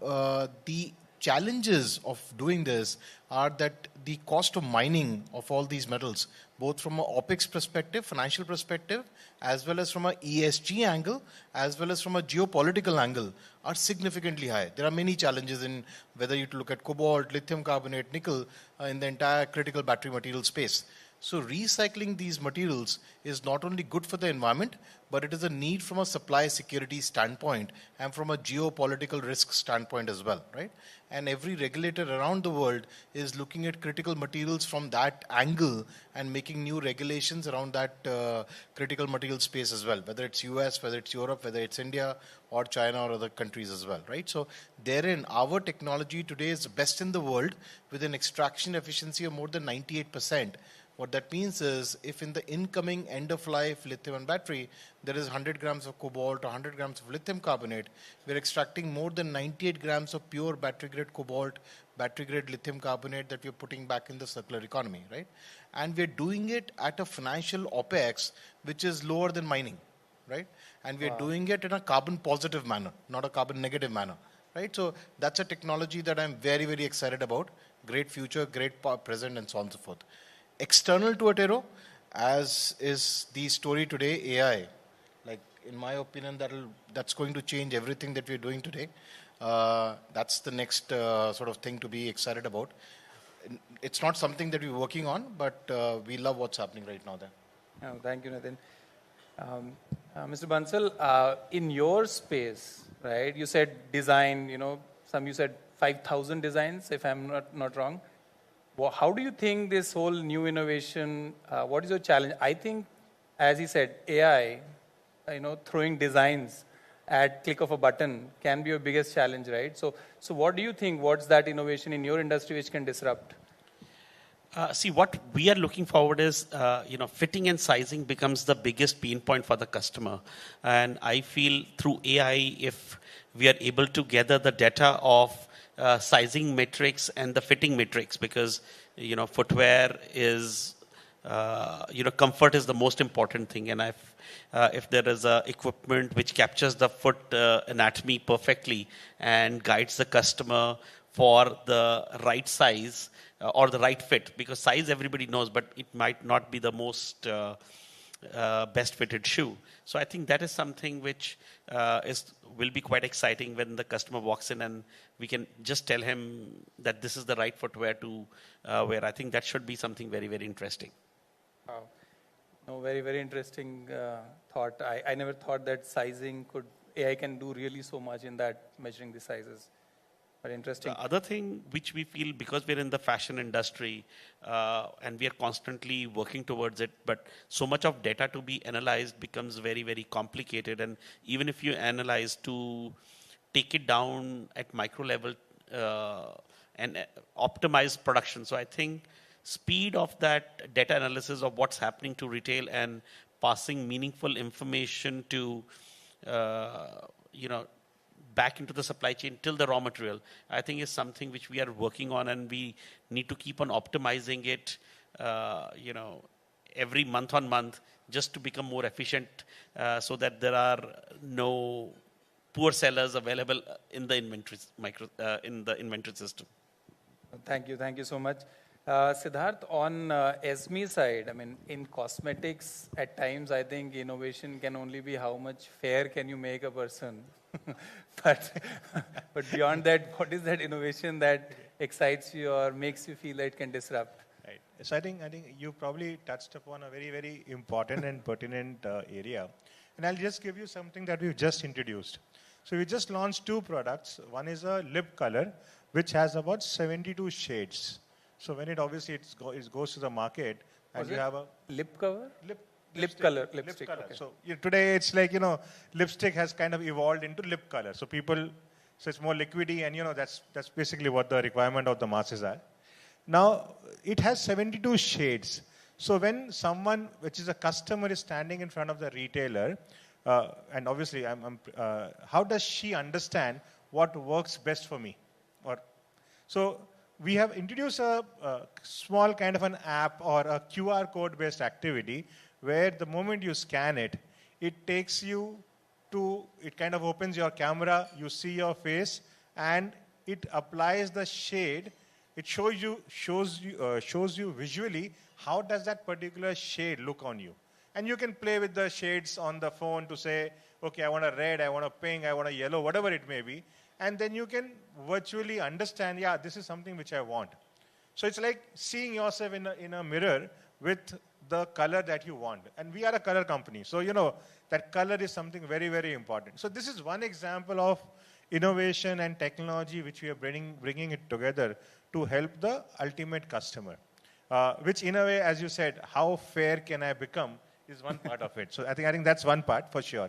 the challenges of doing this are that the cost of mining of all these metals, both from an OPEX perspective, financial perspective, as well as from an ESG angle, as well as from a geopolitical angle, are significantly high. There are many challenges in whether you look at cobalt, lithium carbonate, nickel, in the entire critical battery material space. So recycling these materials is not only good for the environment, but it is a need from a supply security standpoint and from a geopolitical risk standpoint as well, right? And every regulator around the world is looking at critical materials from that angle and making new regulations around that critical material space as well, whether it's US, whether it's Europe, whether it's India or China or other countries as well, right? So therein, our technology today is best in the world with an extraction efficiency of more than 98%. What that means is, if in the incoming end-of-life lithium battery, there is 100 grams of cobalt or 100 grams of lithium carbonate, we're extracting more than 98 grams of pure battery-grade cobalt, battery-grade lithium carbonate that we're putting back in the circular economy, right? And we're doing it at a financial OPEX, which is lower than mining, right? And we're doing it in a carbon-positive manner, not a carbon-negative manner, right? So that's a technology that I'm very, very excited about. Great future, great present, and so on and so forth. External to Atero, as is the story today, AI. Like, in my opinion, that's going to change everything that we're doing today. That's the next sort of thing to be excited about. It's not something that we're working on, but we love what's happening right now there. Oh, thank you, Nitin. Mr. Bansal, in your space, right, you said design, you said 5,000 designs, if I'm not wrong. How do you think this whole new innovation, what is your challenge? I think, as he said, AI, throwing designs at click of a button can be your biggest challenge, right? So what do you think, what's that innovation in your industry which can disrupt? See, what we are looking forward is, fitting and sizing becomes the biggest pain point for the customer. And I feel through AI, if we are able to gather the data of sizing metrics and the fitting metrics, because footwear is comfort is the most important thing, and if there is a equipment which captures the foot anatomy perfectly and guides the customer for the right size or the right fit, because size everybody knows, but it might not be the most best fitted shoe. So I think that is something which will be quite exciting when the customer walks in and we can just tell him that this is the right footwear to wear. I think that should be something very, very interesting. Wow. No, very, very interesting thought. I never thought that AI can do really so much in that, measuring the sizes. But interesting. The other thing which we feel, because we're in the fashion industry and we are constantly working towards it, but so much of data to be analyzed becomes very, very complicated. And even if you analyze to take it down at micro level and optimize production. So I think speed of that data analysis of what's happening to retail and passing meaningful information to, back into the supply chain till the raw material, I think is something which we are working on, and we need to keep on optimizing it, every month on month, just to become more efficient, so that there are no poor sellers available in the inventory system. Thank you so much. Siddharth, on SME side, I mean, in cosmetics, at times I think innovation can only be how much fair can you make a person. but beyond that, what is that innovation that excites you or makes you feel that it can disrupt? Right. So I think you probably touched upon a very, very important and pertinent area. And I'll just give you something that we've just introduced. So we just launched 2 products. One is a lip color, which has about 72 shades. So when it obviously it goes to the market, and you have a lip cover? Lip lipstick. Color. Okay. So today it's like, lipstick has kind of evolved into lip color. So it's more liquidy, and that's basically what the requirement of the masses are. Now, it has 72 shades. So when someone, which is a customer, is standing in front of the retailer, and obviously how does she understand what works best for me? So we have introduced a small kind of an app or a QR code based activity where the moment you scan it, it takes you to, it kind of opens your camera, you see your face, and it applies the shade. It shows you visually how does that particular shade look on you. And you can play with the shades on the phone to say, okay, I want a red, I want a pink, I want a yellow, whatever it may be. And then you can virtually understand, yeah, this is something which I want. So it's like seeing yourself in a mirror with the color that you want. And we are a color company. So, that color is something very, very important. So this is one example of innovation and technology which we are bringing it together to help the ultimate customer. Which in a way, as you said, how fair can I become is one part of it. So I think that's one part for sure.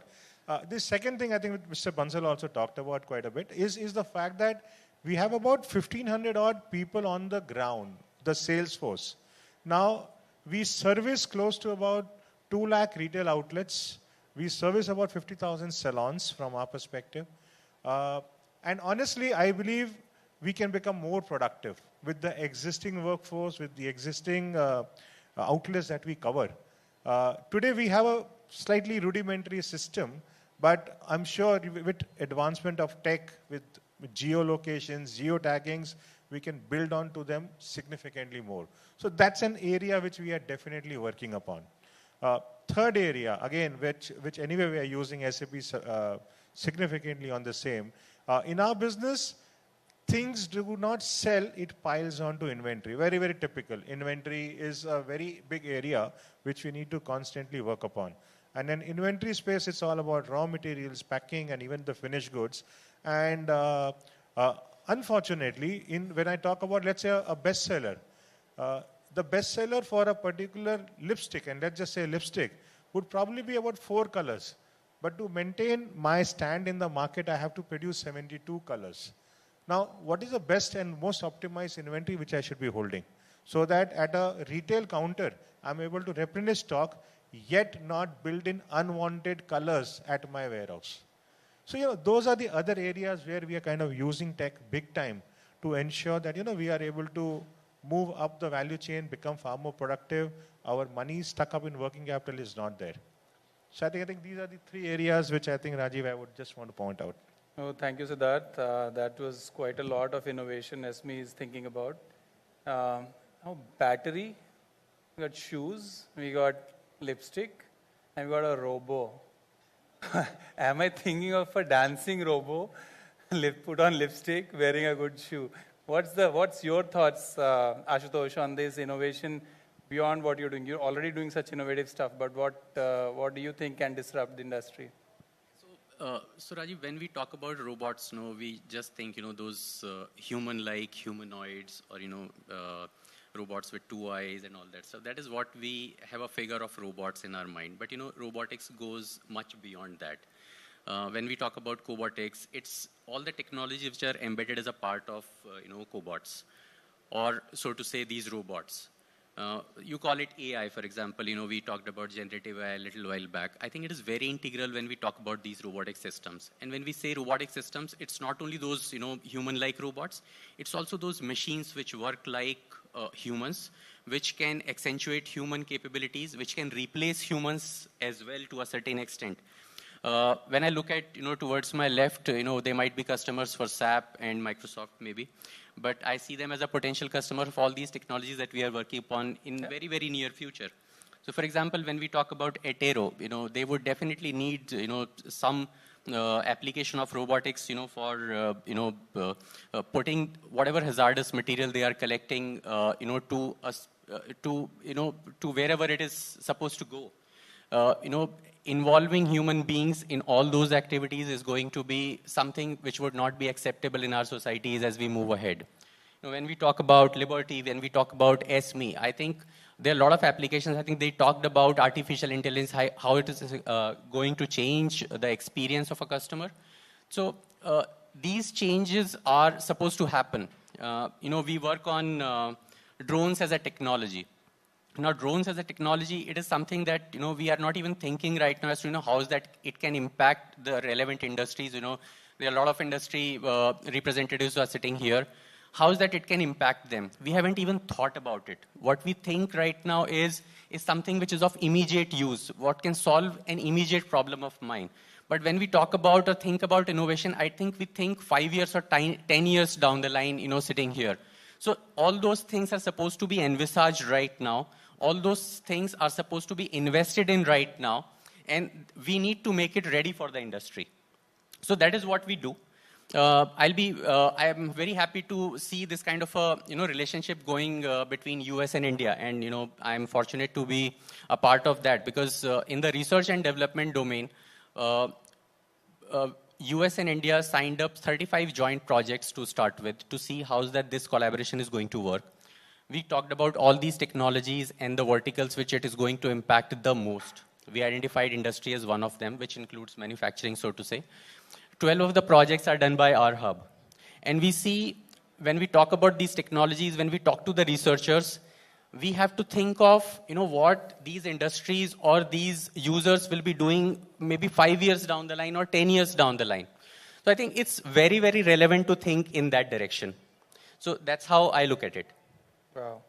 The second thing I think Mr. Bansal also talked about quite a bit is the fact that we have about 1,500 odd people on the ground, the sales force. Now, we service close to about 2 lakh retail outlets. We service about 50,000 salons from our perspective. And honestly, I believe we can become more productive with the existing workforce, with the existing outlets that we cover. Today, we have a slightly rudimentary system, but I'm sure with advancement of tech, with geolocations, geotaggings, we can build on to them significantly more. So that's an area which we are definitely working upon. Third area, again, which anyway we are using SAP significantly on the same. In our business, things do not sell, it piles onto inventory. Very, very typical. Inventory is a very big area which we need to constantly work upon. And in inventory space, it's all about raw materials, packing, and even the finished goods. And unfortunately, when I talk about, let's say, a bestseller, the bestseller for a particular lipstick, and let's just say lipstick, would probably be about 4 colors. But to maintain my stand in the market, I have to produce 72 colors. Now, what is the best and most optimized inventory which I should be holding? So that at a retail counter, I'm able to replenish stock, yet not build in unwanted colors at my warehouse. So, those are the other areas where we are kind of using tech big time to ensure that, we are able to move up the value chain, become far more productive. Our money stuck up in working capital is not there. So I think these are the 3 areas which I think, Rajiv, I would just want to point out. Oh, thank you, Siddharth. That was quite a lot of innovation SME is thinking about. Now, battery, we got shoes, we got lipstick, and we got a robo. Am I thinking of a dancing robo, put on lipstick, wearing a good shoe? What's your thoughts, Ashutosh, on this innovation beyond what you're doing? You're already doing such innovative stuff, but what do you think can disrupt the industry? So Rajiv, when we talk about robots, we just think, those human-like humanoids or, robots with 2 eyes and all that. So that is what we have a figure of robots in our mind. But, robotics goes much beyond that. When we talk about cobotics, it's all the technologies which are embedded as a part of, cobots, or so to say, these robots. You call it AI, for example. We talked about generative AI a little while back. I think it is very integral when we talk about these robotic systems. And when we say robotic systems, it's not only those, human-like robots. It's also those machines which work like humans, which can accentuate human capabilities, which can replace humans as well to a certain extent. When I look at, towards my left, they might be customers for SAP and Microsoft maybe, but I see them as a potential customer of all these technologies that we are working upon in very, very near future. So for example, when we talk about Etero, they would definitely need, some application of robotics, for, putting whatever hazardous material they are collecting, to wherever it is supposed to go. Involving human beings in all those activities is going to be something which would not be acceptable in our societies as we move ahead. When we talk about liberty, when we talk about SME, I think there are a lot of applications. I think they talked about artificial intelligence, how it is going to change the experience of a customer. So these changes are supposed to happen. We work on drones as a technology. Now, drones as a technology, it is something that, we are not even thinking right now as to, how is that it can impact the relevant industries. There are a lot of industry representatives who are sitting here. How is that it can impact them? We haven't even thought about it. What we think right now is something which is of immediate use, what can solve an immediate problem of mine. But when we talk about or think about innovation, I think we think 5 years or 10 years down the line, sitting here. So all those things are supposed to be envisaged right now. All those things are supposed to be invested in right now, and we need to make it ready for the industry. So that is what we do. I am very happy to see this kind of a relationship going between US and India, and I'm fortunate to be a part of that because in the research and development domain, US and India signed up 35 joint projects to start with to see how this collaboration is going to work. We talked about all these technologies and the verticals which it is going to impact the most. We identified industry as one of them, which includes manufacturing, so to say. 12 of the projects are done by our hub. And we see, when we talk about these technologies, when we talk to the researchers, we have to think of, what these industries or these users will be doing maybe 5 years down the line or 10 years down the line. So I think it's very, very relevant to think in that direction. So that's how I look at it. Wow.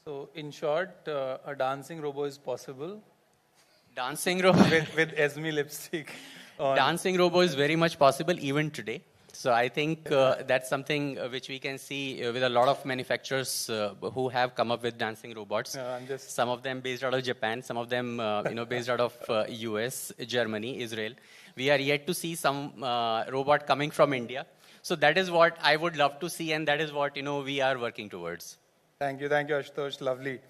So in short, a dancing robot is possible. Dancing robot with Esme lipstick on. Dancing robot is very much possible even today. So I think that's something which we can see with a lot of manufacturers who have come up with dancing robots. Some of them based out of Japan, some of them based out of US, Germany, Israel. We are yet to see some robot coming from India. So that is what I would love to see, and that is what we are working towards. Thank you, Ashutosh. Lovely.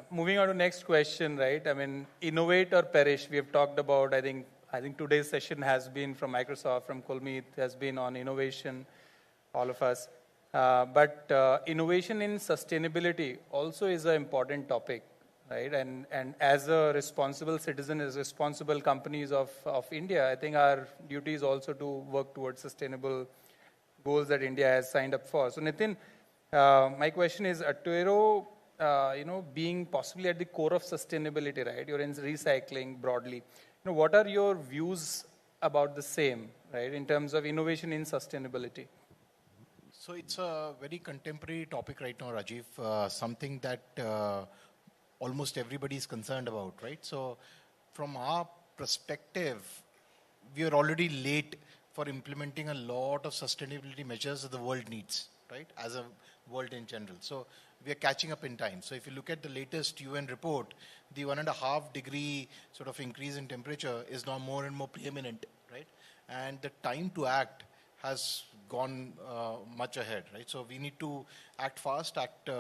Moving on to next question, right? I mean, innovate or perish. We have talked about. I think today's session has been from Microsoft, from Kulmeet, has been on innovation, all of us. But innovation in sustainability also is an important topic, right? And as a responsible citizen, as responsible companies of India, I think our duty is also to work towards sustainable goals that India has signed up for. So Nitin, my question is, Etero, being possibly at the core of sustainability, right? You're in recycling broadly. What are your views about the same, right, in terms of innovation in sustainability? So it's a very contemporary topic right now, Rajiv, something that almost everybody is concerned about, right? So from our perspective, we are already late for implementing a lot of sustainability measures that the world needs, right, as a world in general. So we are catching up in time. So if you look at the latest UN report, the 1.5 degree sort of increase in temperature is now more and more preeminent, right? And the time to act has gone much ahead, right? So we need to act fast, act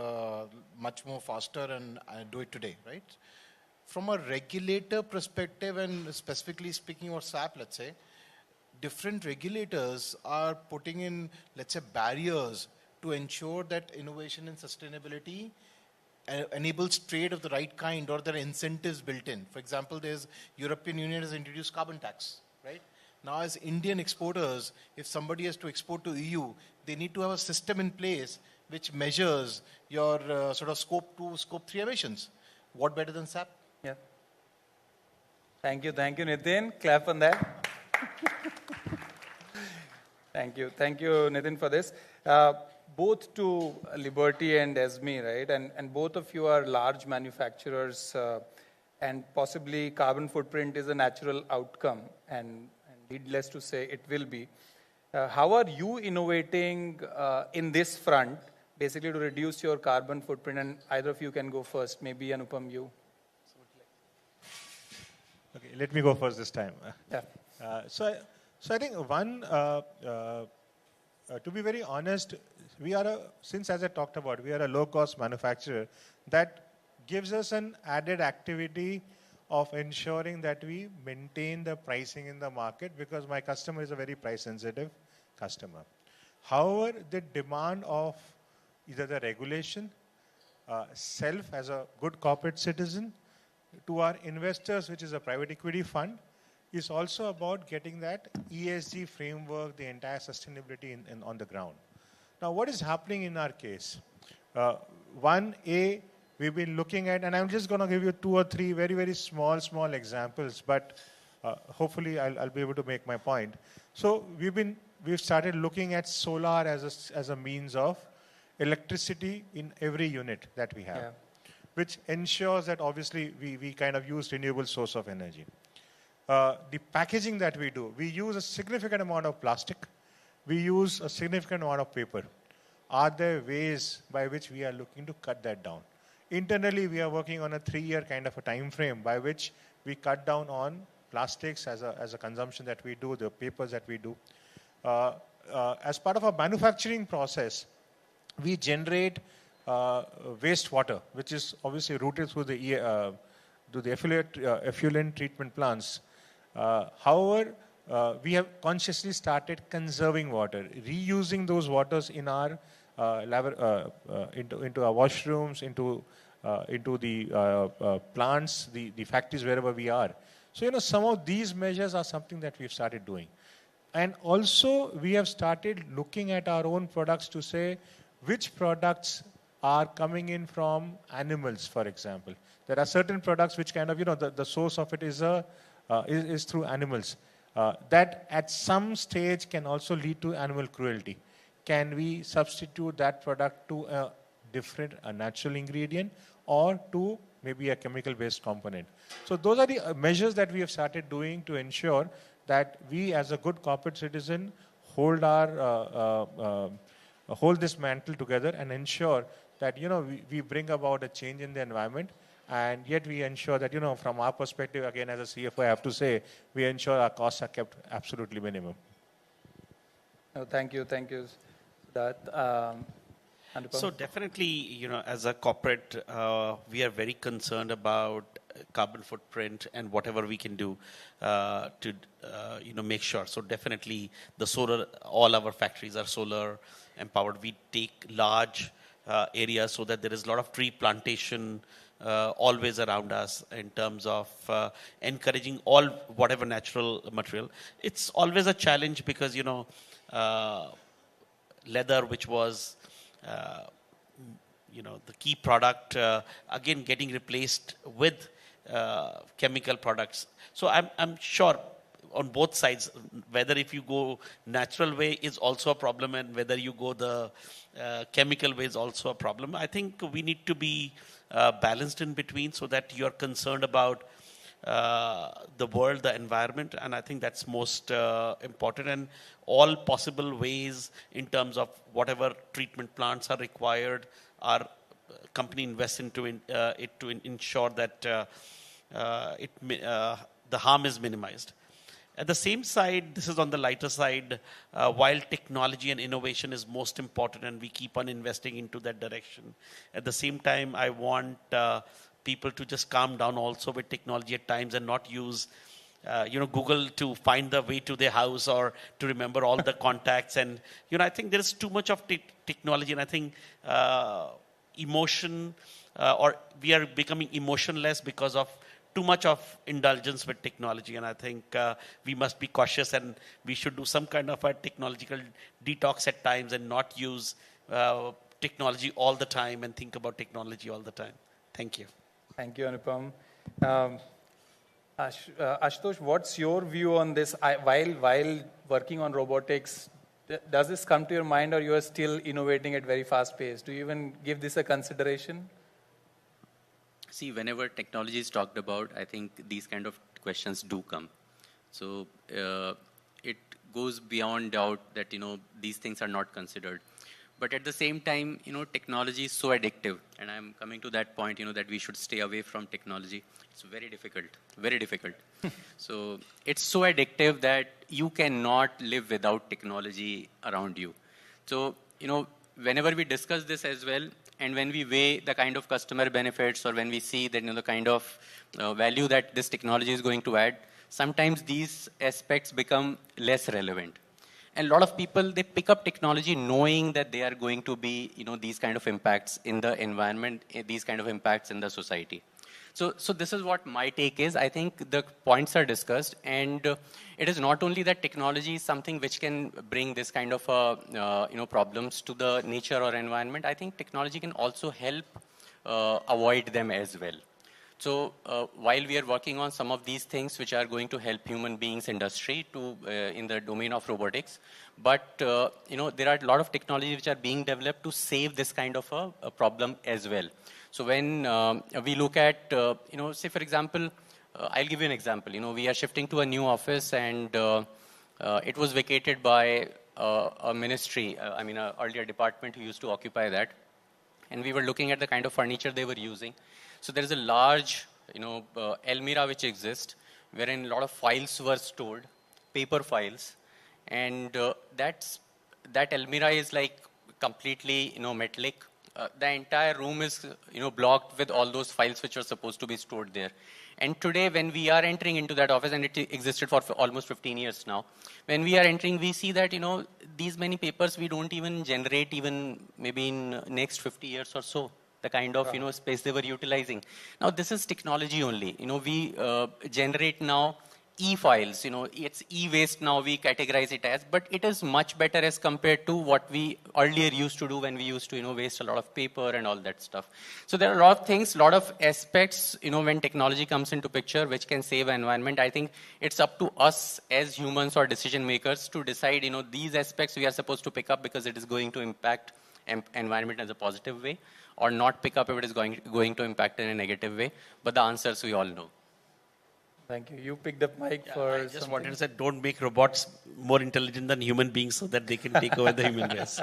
much more faster and do it today, right? from a regulator perspective, and specifically speaking of SAP, let's say, different regulators are putting in, let's say, barriers to ensure that innovation and sustainability enables trade of the right kind, or there are incentives built in. For example, there's European Union has introduced carbon tax, right? Now, as Indian exporters, if somebody has to export to EU, they need to have a system in place which measures your sort of scope 2, scope 3 emissions. What better than SAP? Yeah. Thank you, Nitin. Clap on that. Thank you, Nitin, for this. Both to Liberty and Esme, right? And both of you are large manufacturers, and possibly carbon footprint is a natural outcome, and needless to say, it will be. How are you innovating in this front, basically to reduce your carbon footprint? And either of you can go first. Maybe Anupam, you. Okay, let me go first this time. Yeah. So I think one, to be very honest, we are since as I talked about, we are a low-cost manufacturer. That gives us an added activity of ensuring that we maintain the pricing in the market, because my customer is a very price-sensitive customer. However, the demand of either the regulation, self as a good corporate citizen, to our investors, which is a private equity fund, is also about getting that ESG framework, the entire sustainability on the ground. Now, what is happening in our case? We've been looking at, and I'm just going to give you 2 or 3 very, very small examples, but hopefully I'll be able to make my point. So we've started looking at solar as a means of electricity in every unit that we have, which ensures that obviously we kind of use renewable source of energy. The packaging that we do, we use a significant amount of plastic. We use a significant amount of paper. Are there ways by which we are looking to cut that down? Internally, we are working on a 3-year kind of a time frame by which we cut down on plastics as a consumption that we do, the papers that we do. As part of our manufacturing process, we generate wastewater, which is obviously routed through the effluent treatment plants. However, we have consciously started conserving water, reusing those waters in our into our washrooms, into the plants, the factories, wherever we are. So, some of these measures are something that we've started doing. And also, we have started looking at our own products to say which products are coming in from animals, for example. There are certain products which kind of, the source of it is through animals. That at some stage can also lead to animal cruelty. Can we substitute that product to a different, a natural ingredient, or to maybe a chemical-based component? So those are the measures that we have started doing to ensure that we, as a good corporate citizen, hold this mantle together and ensure that we bring about a change in the environment. And yet we ensure that, from our perspective, again, as a CFO, I have to say, we ensure our costs are kept absolutely minimum. Thank you. So definitely, as a corporate, we are very concerned about carbon footprint and whatever we can do to, make sure. So definitely the solar, all our factories are solar empowered. We take large areas so that there is a lot of tree plantation always around us in terms of encouraging whatever natural material. It's always a challenge because, leather, which was, the key product, again, getting replaced with chemical products. So I'm sure on both sides, whether if you go natural way is also a problem, and whether you go the chemical way is also a problem. I think we need to be balanced in between, so that you're concerned about the world, the environment, and I think that's most important. And all possible ways in terms of whatever treatment plants are required, our company invests into it to ensure that the harm is minimized. At the same side, this is on the lighter side, while technology and innovation is most important and we keep on investing into that direction. At the same time, I want people to just calm down also with technology at times and not use Google to find the way to their house or to remember all the contacts. And, I think there is too much of technology, and I think emotion, or we are becoming emotionless because of too much of indulgence with technology. And I think we must be cautious, and we should do some kind of a technological detox at times and not use technology all the time and think about technology all the time. Thank you. Thank you, Anupam. Ashutosh, what's your view on this? While working on robotics, does this come to your mind, or you are still innovating at very fast pace? Do you even give this a consideration? See, whenever technology is talked about, I think these kind of questions do come. So it goes beyond doubt that, these things are not considered. But at the same time, technology is so addictive. And I'm coming to that point, that we should stay away from technology. It's very difficult, very difficult. So it's so addictive that you cannot live without technology around you. So, whenever we discuss this as well, and when we weigh the kind of customer benefits, or when we see that, the kind of value that this technology is going to add, sometimes these aspects become less relevant. And a lot of people, they pick up technology knowing that they are going to be, these kind of impacts in the environment, these kind of impacts in the society. So this is what my take is. I think the points are discussed, and it is not only that technology is something which can bring this kind of problems to the nature or environment. I think technology can also help avoid them as well. So while we are working on some of these things which are going to help human beings industry to in the domain of robotics, but there are a lot of technologies which are being developed to save this kind of a problem as well. So when we look at, say for example, I'll give you an example. We are shifting to a new office, and it was vacated by a ministry, an earlier department who used to occupy that. And we were looking at the kind of furniture they were using. So there is a large, almirah which exists, wherein a lot of files were stored, paper files, and that almirah is like completely, metallic. The entire room is, blocked with all those files which are supposed to be stored there. And today, when we are entering into that office, and it existed for almost 15 years now, when we are entering, we see that, these many papers we don't even generate even maybe in next 50 years or so. The kind of, space they were utilizing. Now, this is technology only. We generate now e-files. It's e-waste now we categorize it as, but it is much better as compared to what we earlier used to do when we used to, waste a lot of paper and all that stuff. So there are a lot of things, a lot of aspects, when technology comes into picture, which can save environment. I think it's up to us as humans or decision makers to decide, these aspects we are supposed to pick up because it is going to impact environment as a positive way, or not pick up if it is going to impact in a negative way. But the answers we all know. Thank you. You picked up mic for I just wanted to say, don't make robots more intelligent than human beings so that they can take over the human race.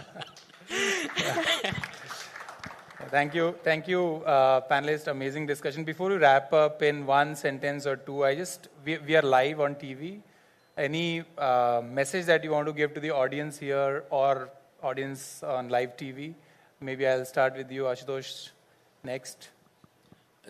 Thank you, panelists. Amazing discussion. Before we wrap up in one sentence or two, we are live on TV. Any message that you want to give to the audience here or audience on live TV? Maybe I'll start with you, Ashutosh, next.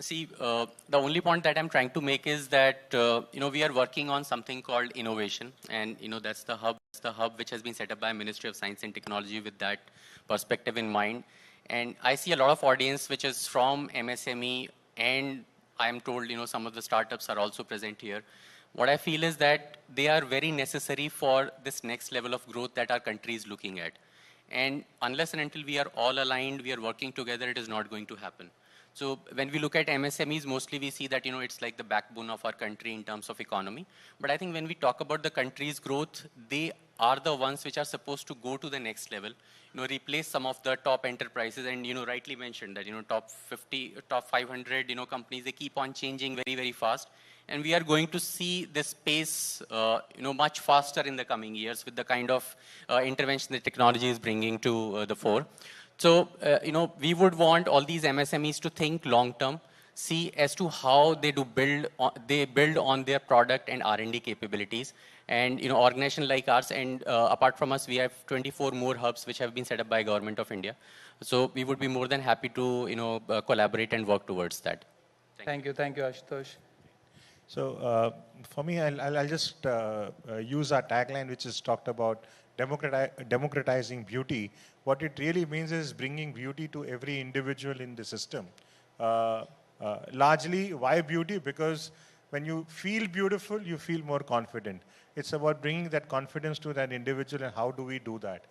See, the only point that I'm trying to make is that, we are working on something called innovation. And, that's the hub which has been set up by Ministry of Science and Technology with that perspective in mind. And I see a lot of audience which is from MSME, and I'm told, some of the startups are also present here. What I feel is that they are very necessary for this next level of growth that our country is looking at. And unless and until we are all aligned, we are working together, it is not going to happen. So when we look at MSMEs, mostly we see that, it's like the backbone of our country in terms of economy. But I think when we talk about the country's growth, they are the ones which are supposed to go to the next level, replace some of the top enterprises. And, rightly mentioned that, top 50, top 500, companies, they keep on changing very, very fast. And we are going to see this pace, much faster in the coming years with the kind of intervention that technology is bringing to the fore. So, we would want all these MSMEs to think long-term, see as to how they build on their product and R&D capabilities. And, organization like ours, and apart from us, we have 24 more hubs which have been set up by Government of India. So we would be more than happy to, collaborate and work towards that. Thank you, Ashutosh. So for me, I'll just use our tagline, which is talked about democratizing beauty. What it really means is bringing beauty to every individual in the system. Largely, why beauty? Because when you feel beautiful, you feel more confident. It's about bringing that confidence to that individual, and how do we do that?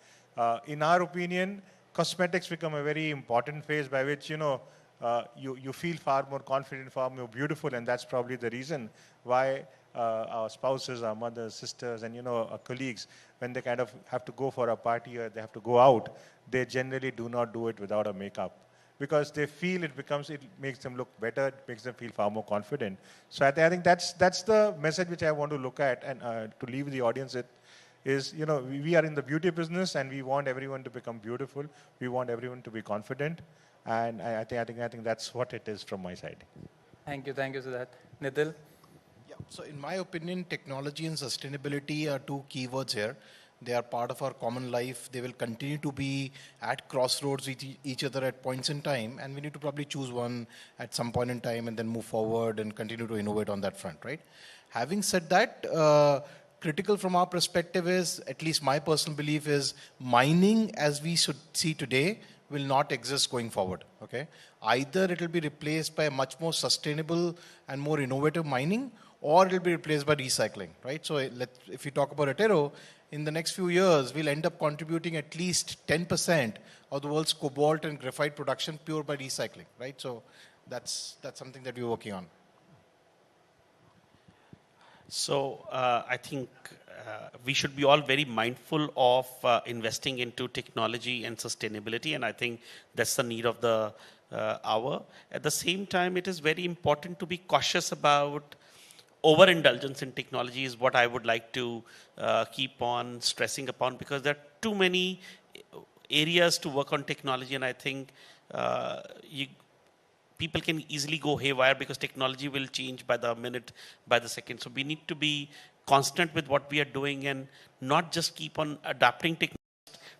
In our opinion, cosmetics become a very important phase by which, you feel far more confident, far more beautiful, and that's probably the reason why our spouses, our mothers, sisters, and our colleagues, when they kind of have to go for a party or they have to go out, they generally do not do it without a makeup, because they feel it makes them look better, it makes them feel far more confident. So I think that's the message which I want to look at and to leave the audience with. Is, we are in the beauty business, and we want everyone to become beautiful. We want everyone to be confident. And I think that's what it is from my side. Thank you, Siddharth. Nitil? Yeah. So in my opinion, technology and sustainability are two keywords here. They are part of our common life. They will continue to be at crossroads with each other at points in time, and we need to probably choose one at some point in time and then move forward and continue to innovate on that front, right? Having said that, critical from our perspective is, at least my personal belief is, mining as we should see today will not exist going forward, okay? Either it will be replaced by a much more sustainable and more innovative mining, or it will be replaced by recycling, right? So if you talk about Atero, in the next few years, we'll end up contributing at least 10% of the world's cobalt and graphite production pure by recycling, right? So that's something that we're working on. So I think we should be all very mindful of investing into technology and sustainability, and I think that's the need of the hour. At the same time, it is very important to be cautious about overindulgence in technology is what I would like to keep on stressing upon, because there are too many areas to work on technology, and I think people can easily go haywire because technology will change by the minute, by the second. So we need to be constant with what we are doing and not just keep on adapting technology,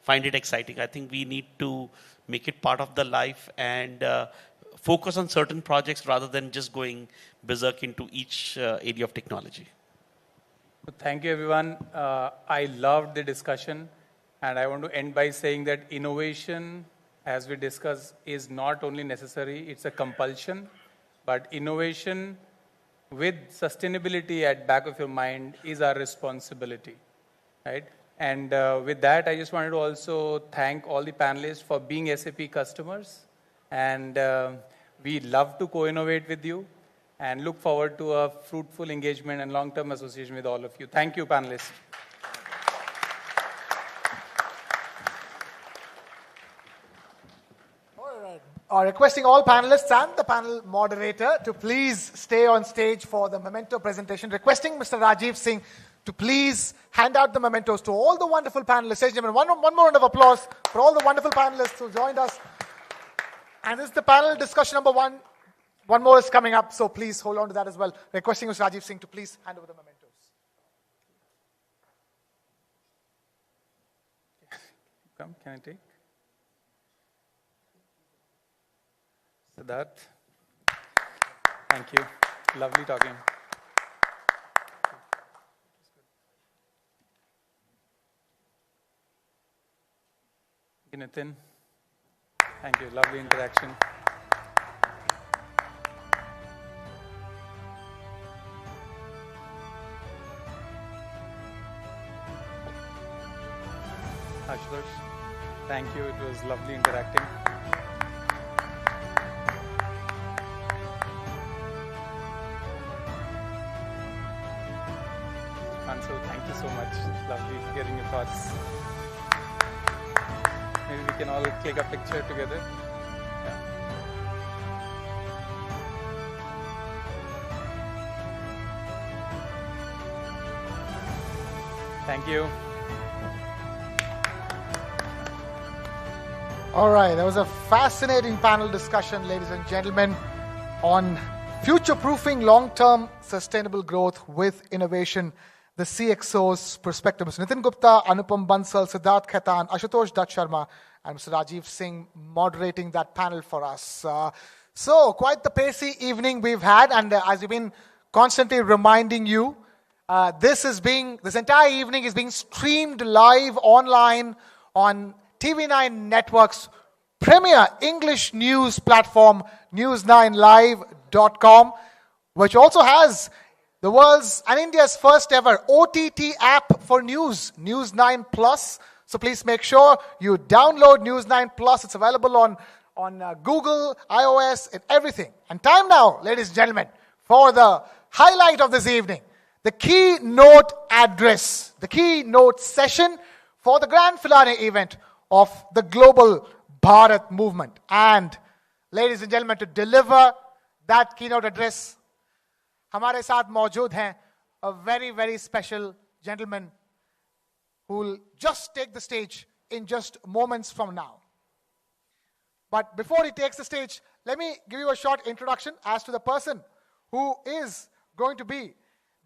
find it exciting. I think we need to make it part of the life and focus on certain projects rather than just going berserk into each area of technology. Thank you, everyone. I loved the discussion, and I want to end by saying that innovation, as we discussed, is not only necessary, it's a compulsion, but innovation with sustainability at back of your mind is our responsibility, right? And with that, I just wanted to also thank all the panelists for being SAP customers, and we love to co-innovate with you and look forward to a fruitful engagement and long-term association with all of you. Thank you, panelists. Requesting all panelists and the panel moderator to please stay on stage for the memento presentation. Requesting Mr. Rajiv Singh to please hand out the mementos to all the wonderful panelists. Ladies and gentlemen, one more round of applause for all the wonderful panelists who joined us. And this is the panel discussion number one. One more is coming up, so please hold on to that as well. Requesting Mr. Rajiv Singh to please hand over the mementos. Come, can I take? Siddharth, thank you. Lovely talking. Nitin, thank you. Lovely interaction. Ashutosh, thank you. It was lovely interacting. Ansel, thank you so much. Lovely hearing your thoughts. Maybe we can all click a picture together. Yeah. Thank you. All right, that was a fascinating panel discussion, ladies and gentlemen, on future-proofing long-term sustainable growth with innovation. The CXO's perspective. Mr. Nitin Gupta, Anupam Bansal, Siddharth Khaitan, Ashutosh Dutt Sharma, and Mr. Rajiv Singh moderating that panel for us. So, quite the pacey evening we've had, and as we've been constantly reminding you, this entire evening is being streamed live online on TV9 Network's premier English news platform, news9live.com, which also has the world's and India's first ever OTT app for news, News9 Plus. So please make sure you download News9 Plus. It's available on Google, iOS, and everything. And time now, ladies and gentlemen, for the highlight of this evening, the keynote address, the keynote session for the grand finale event of the global Bharat movement. And ladies and gentlemen, to deliver that keynote address, हमारे साथ मौजूद हैं a very, very special gentleman who will just take the stage in just moments from now. But before he takes the stage, let me give you a short introduction as to the person who is going to be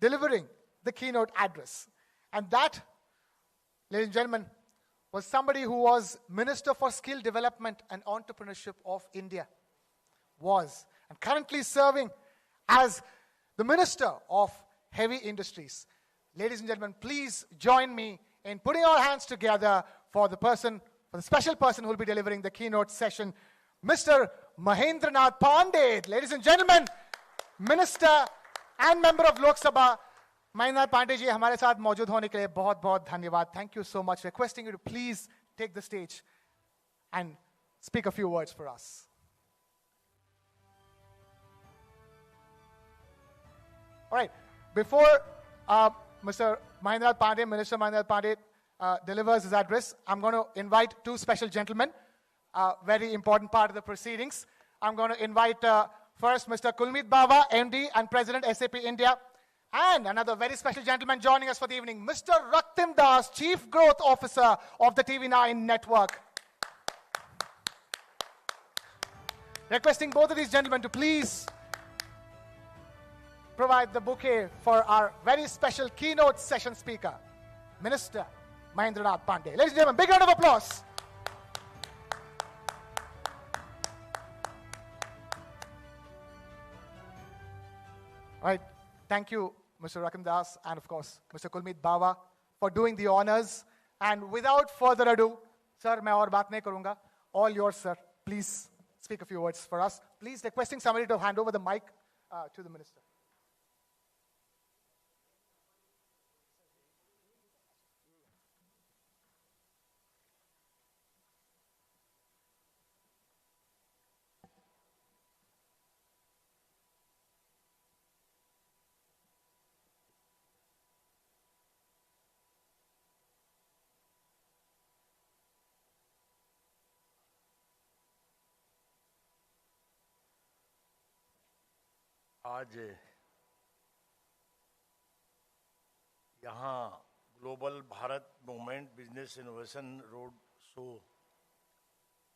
delivering the keynote address. And that, ladies and gentlemen, was somebody who was Minister for Skill Development and Entrepreneurship of India, and currently serving as the Minister of Heavy Industries. Ladies and gentlemen, please join me in putting our hands together for the special person who will be delivering the keynote session, Mr. Mahendranath Pandey. Ladies and gentlemen, Minister and Member of Lok Sabha, Mahendranath Pandey ji, हमारे साथ मौजूद होने के लिए बहुत-बहुत धन्यवाद. Thank you so much. Requesting you to please take the stage and speak a few words for us. All right. Before Mr. Mahendranath Pandey, Minister Mahendranath Pandey, delivers his address, I'm going to invite two special gentlemen, very important part of the proceedings. I'm going to invite first Mr. Kulmeet Bawa, MD and President, SAP India, and another very special gentleman joining us for the evening, Mr. Raktim Das, Chief Growth Officer of the TV9 Network. Requesting both of these gentlemen to please provide the bouquet for our very special keynote session speaker, Minister Mahendranath Pandey. Ladies and gentlemen, big round of applause. All right. Thank you, Mr. Raktim Das, and of course, Mr. Kulmeet Bawa, for doing the honors. And without further ado, sir, मैं और बात नहीं करूँगा. All yours, sir. Please speak a few words for us. Please requesting somebody to hand over the mic to the minister. आज यहाँ global Bharat movement business innovation road show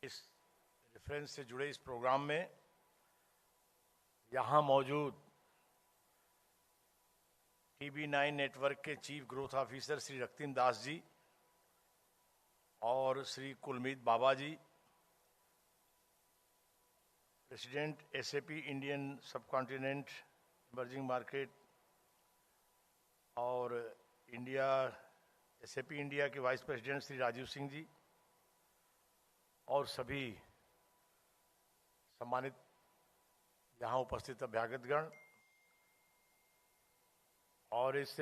इस reference से जुड़े इस प्रोग्राम में यहाँ मौजूद TV9 नेटवर्क के chief growth officer Shri रक्तिम Das ji और श्री कुलमीत बाबा जी, प्रेसिडेंट SAP इंडियन सब कॉन्टिनेंट इमर्जिंग मार्केट और SAP इंडिया के वाइस प्रेसिडेंट श्री राजीव सिंह जी और सभी सम्मानित यहाँ उपस्थित अभ्यागतगण, और इस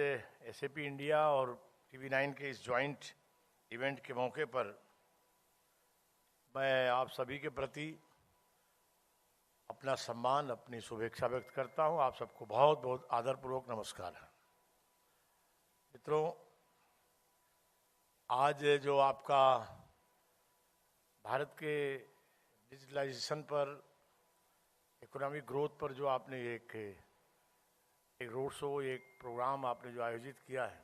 SAP इंडिया और TV9 के इस जॉइंट इवेंट के मौके पर मैं आप सभी के प्रति अपना सम्मान, अपनी शुभेच्छा व्यक्त करता हूं. आप सबको बहुत बहुत आदरपूर्वक नमस्कार है. मित्रों, आज जो आपका भारत के डिजिटलाइजेशन पर, इकोनॉमिक ग्रोथ पर जो आपने एक रोड शो, एक प्रोग्राम आपने जो आयोजित किया है,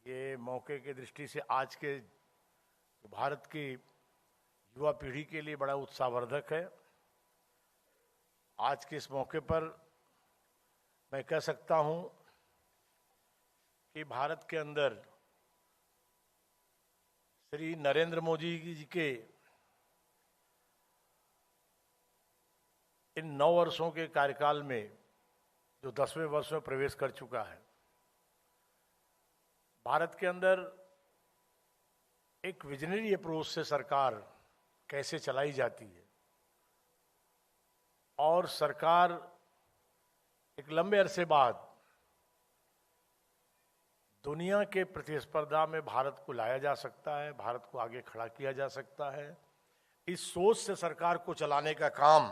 ये मौके के दृष्टि से आज के भारत की युवा पीढ़ी के लिए बड़ा उत्साहवर्धक है. आज के इस मौके पर मैं कह सकता हूं कि भारत के अंदर श्री नरेंद्र मोदी जी के इन 9 वर्षों के कार्यकाल में जो 10वें वर्ष में प्रवेश कर चुका है, भारत के अंदर एक विजनरी अप्रोच से सरकार कैसे चलाई जाती है और सरकार एक लंबे अरसे बाद दुनिया के प्रतिस्पर्धा में भारत को लाया जा सकता है, भारत को आगे खड़ा किया जा सकता है, इस सोच से सरकार को चलाने का काम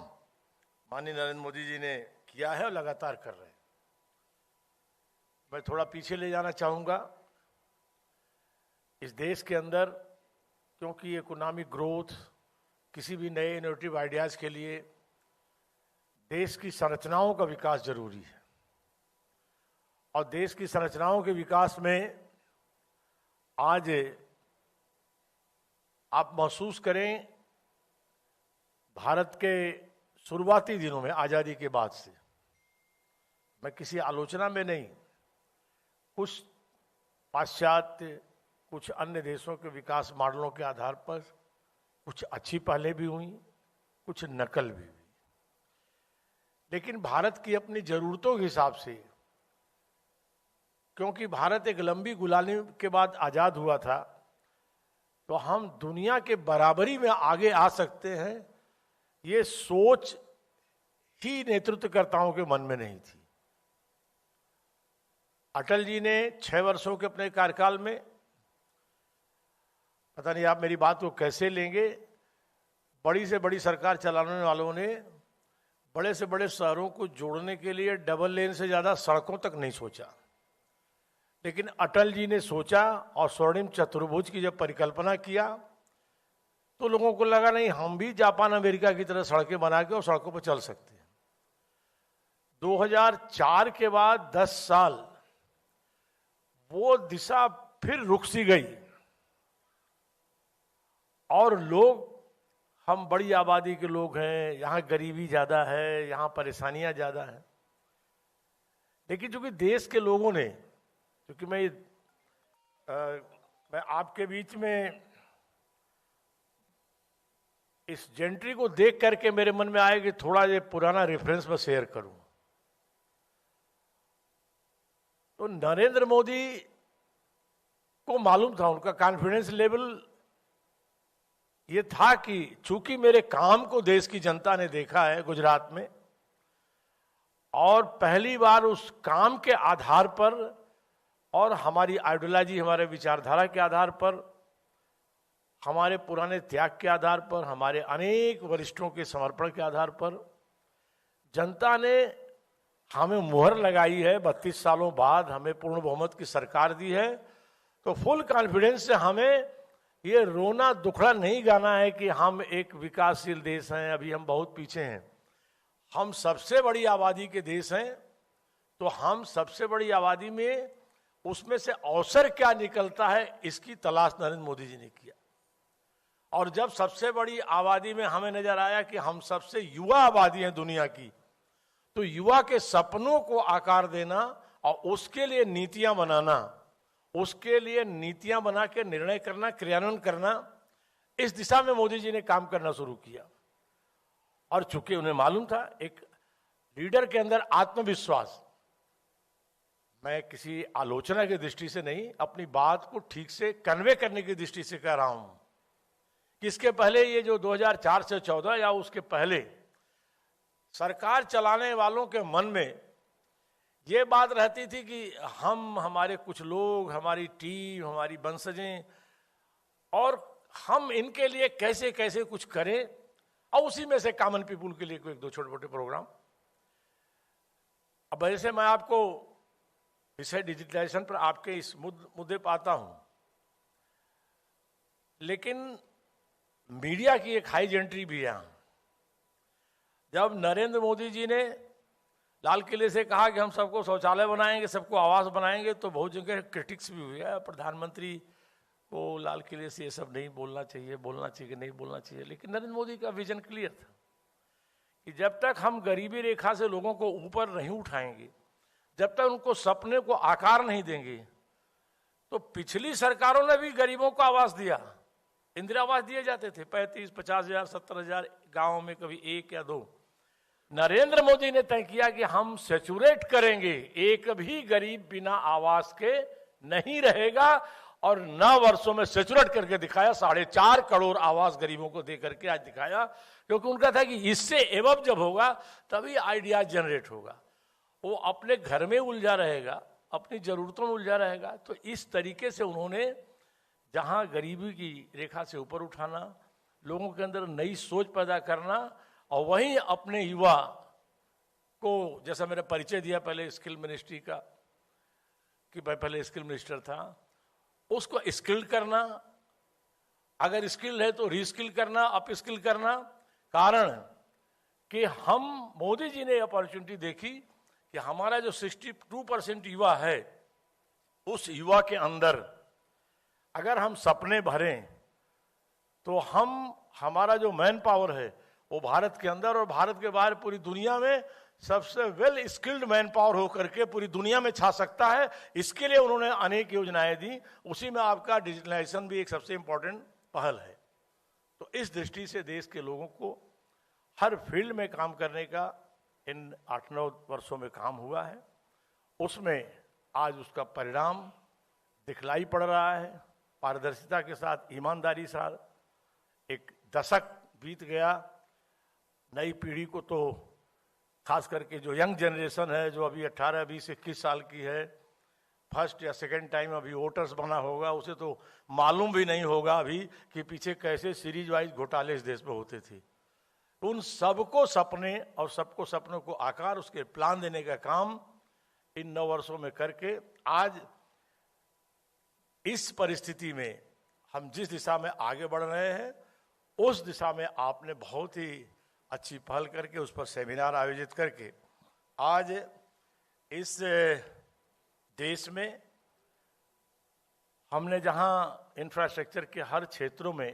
माननीय नरेंद्र मोदी जी ने किया है और लगातार कर रहे हैं। मैं थोड़ा पीछे ले जाना चाहूंगा। इस देश के अंदर क्योंकि इकोनॉमिक ग्रोथ, किसी भी नए इनोवेटिव आइडियाज के लिए देश की संरचनाओं का विकास जरूरी है और देश की संरचनाओं के विकास में आज आप महसूस करें, भारत के शुरुआती दिनों में आज़ादी के बाद से, मैं किसी आलोचना में नहीं, कुछ पाश्चात्य, कुछ अन्य देशों के विकास मॉडलों के आधार पर कुछ अच्छी पहलें भी हुई, कुछ नकल भी हुई, लेकिन भारत की अपनी जरूरतों के हिसाब से, क्योंकि भारत एक लंबी गुलामी के बाद आजाद हुआ था, तो हम दुनिया के बराबरी में आगे आ सकते हैं, ये सोच ही नेतृत्वकर्ताओं के मन में नहीं थी। अटल जी ने 6 वर्षों के अपने कार्यकाल में, पता नहीं आप मेरी बात को कैसे लेंगे, बड़ी से बड़ी सरकार चलाने वालों ने बड़े से बड़े शहरों को जोड़ने के लिए डबल लेन से ज्यादा सड़कों तक नहीं सोचा, लेकिन अटल जी ने सोचा और स्वर्णिम चतुर्भुज की जब परिकल्पना किया तो लोगों को लगा नहीं, हम भी जापान अमेरिका की तरह सड़कें बना के और सड़कों पर चल सकते हैं। 2004 के बाद 10 साल वो दिशा फिर रुक सी गई और लोग, हम बड़ी आबादी के लोग हैं, यहाँ गरीबी ज्यादा है, यहाँ परेशानियां ज्यादा हैं, लेकिन चूंकि देश के लोगों ने, क्योंकि मैं आपके बीच में इस जेंट्री को देख करके मेरे मन में आया कि थोड़ा ये पुराना रेफरेंस मैं शेयर करूं। तो नरेंद्र मोदी को मालूम था, उनका कॉन्फिडेंस लेवल ये था कि चूंकि मेरे काम को देश की जनता ने देखा है गुजरात में, और पहली बार उस काम के आधार पर और हमारी आइडियोलॉजी, हमारे विचारधारा के आधार पर, हमारे पुराने त्याग के आधार पर, हमारे अनेक वरिष्ठों के समर्पण के आधार पर जनता ने हमें मुहर लगाई है। 32 सालों बाद हमें पूर्ण बहुमत की सरकार दी है, तो फुल कॉन्फिडेंस से हमें ये रोना दुखड़ा नहीं गाना है कि हम एक विकासशील देश हैं, अभी हम बहुत पीछे हैं। हम सबसे बड़ी आबादी के देश हैं, तो हम सबसे बड़ी आबादी में उसमें से अवसर क्या निकलता है, इसकी तलाश नरेंद्र मोदी जी ने किया। और जब सबसे बड़ी आबादी में हमें नजर आया कि हम सबसे युवा आबादी हैं दुनिया की, तो युवा के सपनों को आकार देना और उसके लिए नीतियां बनाना, उसके लिए नीतियां बना के निर्णय करना, क्रियान्वयन करना, इस दिशा में मोदी जी ने काम करना शुरू किया। और चूंकि उन्हें मालूम था, एक लीडर के अंदर आत्मविश्वास, मैं किसी आलोचना की दृष्टि से नहीं, अपनी बात को ठीक से कन्वे करने की दृष्टि से कह रहा हूं कि इसके पहले ये जो 2004 से 14 या उसके पहले सरकार चलाने वालों के मन में ये बात रहती थी कि हम, हमारे कुछ लोग, हमारी टीम, हमारी वंशजें, और हम इनके लिए कैसे कैसे कुछ करें, और उसी में से कॉमन पीपुल के लिए कोई 1-2 छोटे-छोटे प्रोग्राम। अब ऐसे मैं आपको विषय डिजिटलाइजेशन पर आपके इस मुद्दे पर आता हूं, लेकिन मीडिया की एक हाई जेंट्री भी है। जब नरेंद्र मोदी जी ने लाल किले से कहा कि हम सबको शौचालय बनाएंगे, सबको आवास बनाएंगे, तो बहुत जगह क्रिटिक्स भी हुई है। प्रधानमंत्री को लाल किले से ये सब नहीं बोलना चाहिए, बोलना चाहिए नहीं बोलना चाहिए, लेकिन नरेंद्र मोदी का विजन क्लियर था कि जब तक हम गरीबी रेखा से लोगों को ऊपर नहीं उठाएंगे, जब तक उनको सपने को आकार नहीं देंगे, तो पिछली सरकारों ने भी गरीबों को आवास दिया, इंदिरा आवास दिए जाते थे, 35-50 हजार, 70 हजार, गाँव में कभी 1 या 2, नरेंद्र मोदी ने तय किया कि हम सैचुरेट करेंगे, एक भी गरीब बिना आवास के नहीं रहेगा, और 9 वर्षों में सैचुरेट करके दिखाया। 4.5 करोड़ आवास गरीबों को दे करके आज दिखाया, क्योंकि उनका था कि इससे एवं जब होगा तभी आइडिया जनरेट होगा। वो अपने घर में उलझा रहेगा, अपनी जरूरतों में उलझा रहेगा। तो इस तरीके से उन्होंने जहां गरीबी की रेखा से ऊपर उठाना, लोगों के अंदर नई सोच पैदा करना, और वहीं अपने युवा को, जैसा मैंने परिचय दिया पहले स्किल मिनिस्ट्री का, कि मैं पहले स्किल मिनिस्टर था, उसको स्किल्ड करना, अगर स्किल है तो रीस्किल करना, अप स्किल करना। कारण कि हम, मोदी जी ने अपॉर्चुनिटी देखी कि हमारा जो 62% युवा है, उस युवा के अंदर अगर हम सपने भरें तो हमारा जो मैन पावर है वो भारत के अंदर और भारत के बाहर पूरी दुनिया में सबसे वेल स्किल्ड मैन पावर होकर के पूरी दुनिया में छा सकता है। इसके लिए उन्होंने अनेक योजनाएं दी, उसी में आपका डिजिटलाइजेशन भी एक सबसे इंपॉर्टेंट पहल है। तो इस दृष्टि से देश के लोगों को हर फील्ड में काम करने का इन 8-9 वर्षों में काम हुआ है, उसमें आज उसका परिणाम दिखलाई पड़ रहा है। पारदर्शिता के साथ, ईमानदारी के साथ, एक दशक बीत गया। नई पीढ़ी को तो खास करके जो यंग जनरेशन है, जो अभी 18, 20, 21 साल की है, फर्स्ट या सेकंड टाइम अभी वोटर्स बना होगा, उसे तो मालूम भी नहीं होगा अभी कि पीछे कैसे सीरीज वाइज घोटाले इस देश में होते थे। उन सबको सपने और सबको सपनों को आकार, उसके प्लान देने का काम इन 9 वर्षों में करके आज इस परिस्थिति में हम जिस दिशा में आगे बढ़ रहे हैं, उस दिशा में आपने बहुत ही अच्छी पहल करके उस पर सेमिनार आयोजित करके आज इस देश में हमने जहां इंफ्रास्ट्रक्चर के हर क्षेत्रों में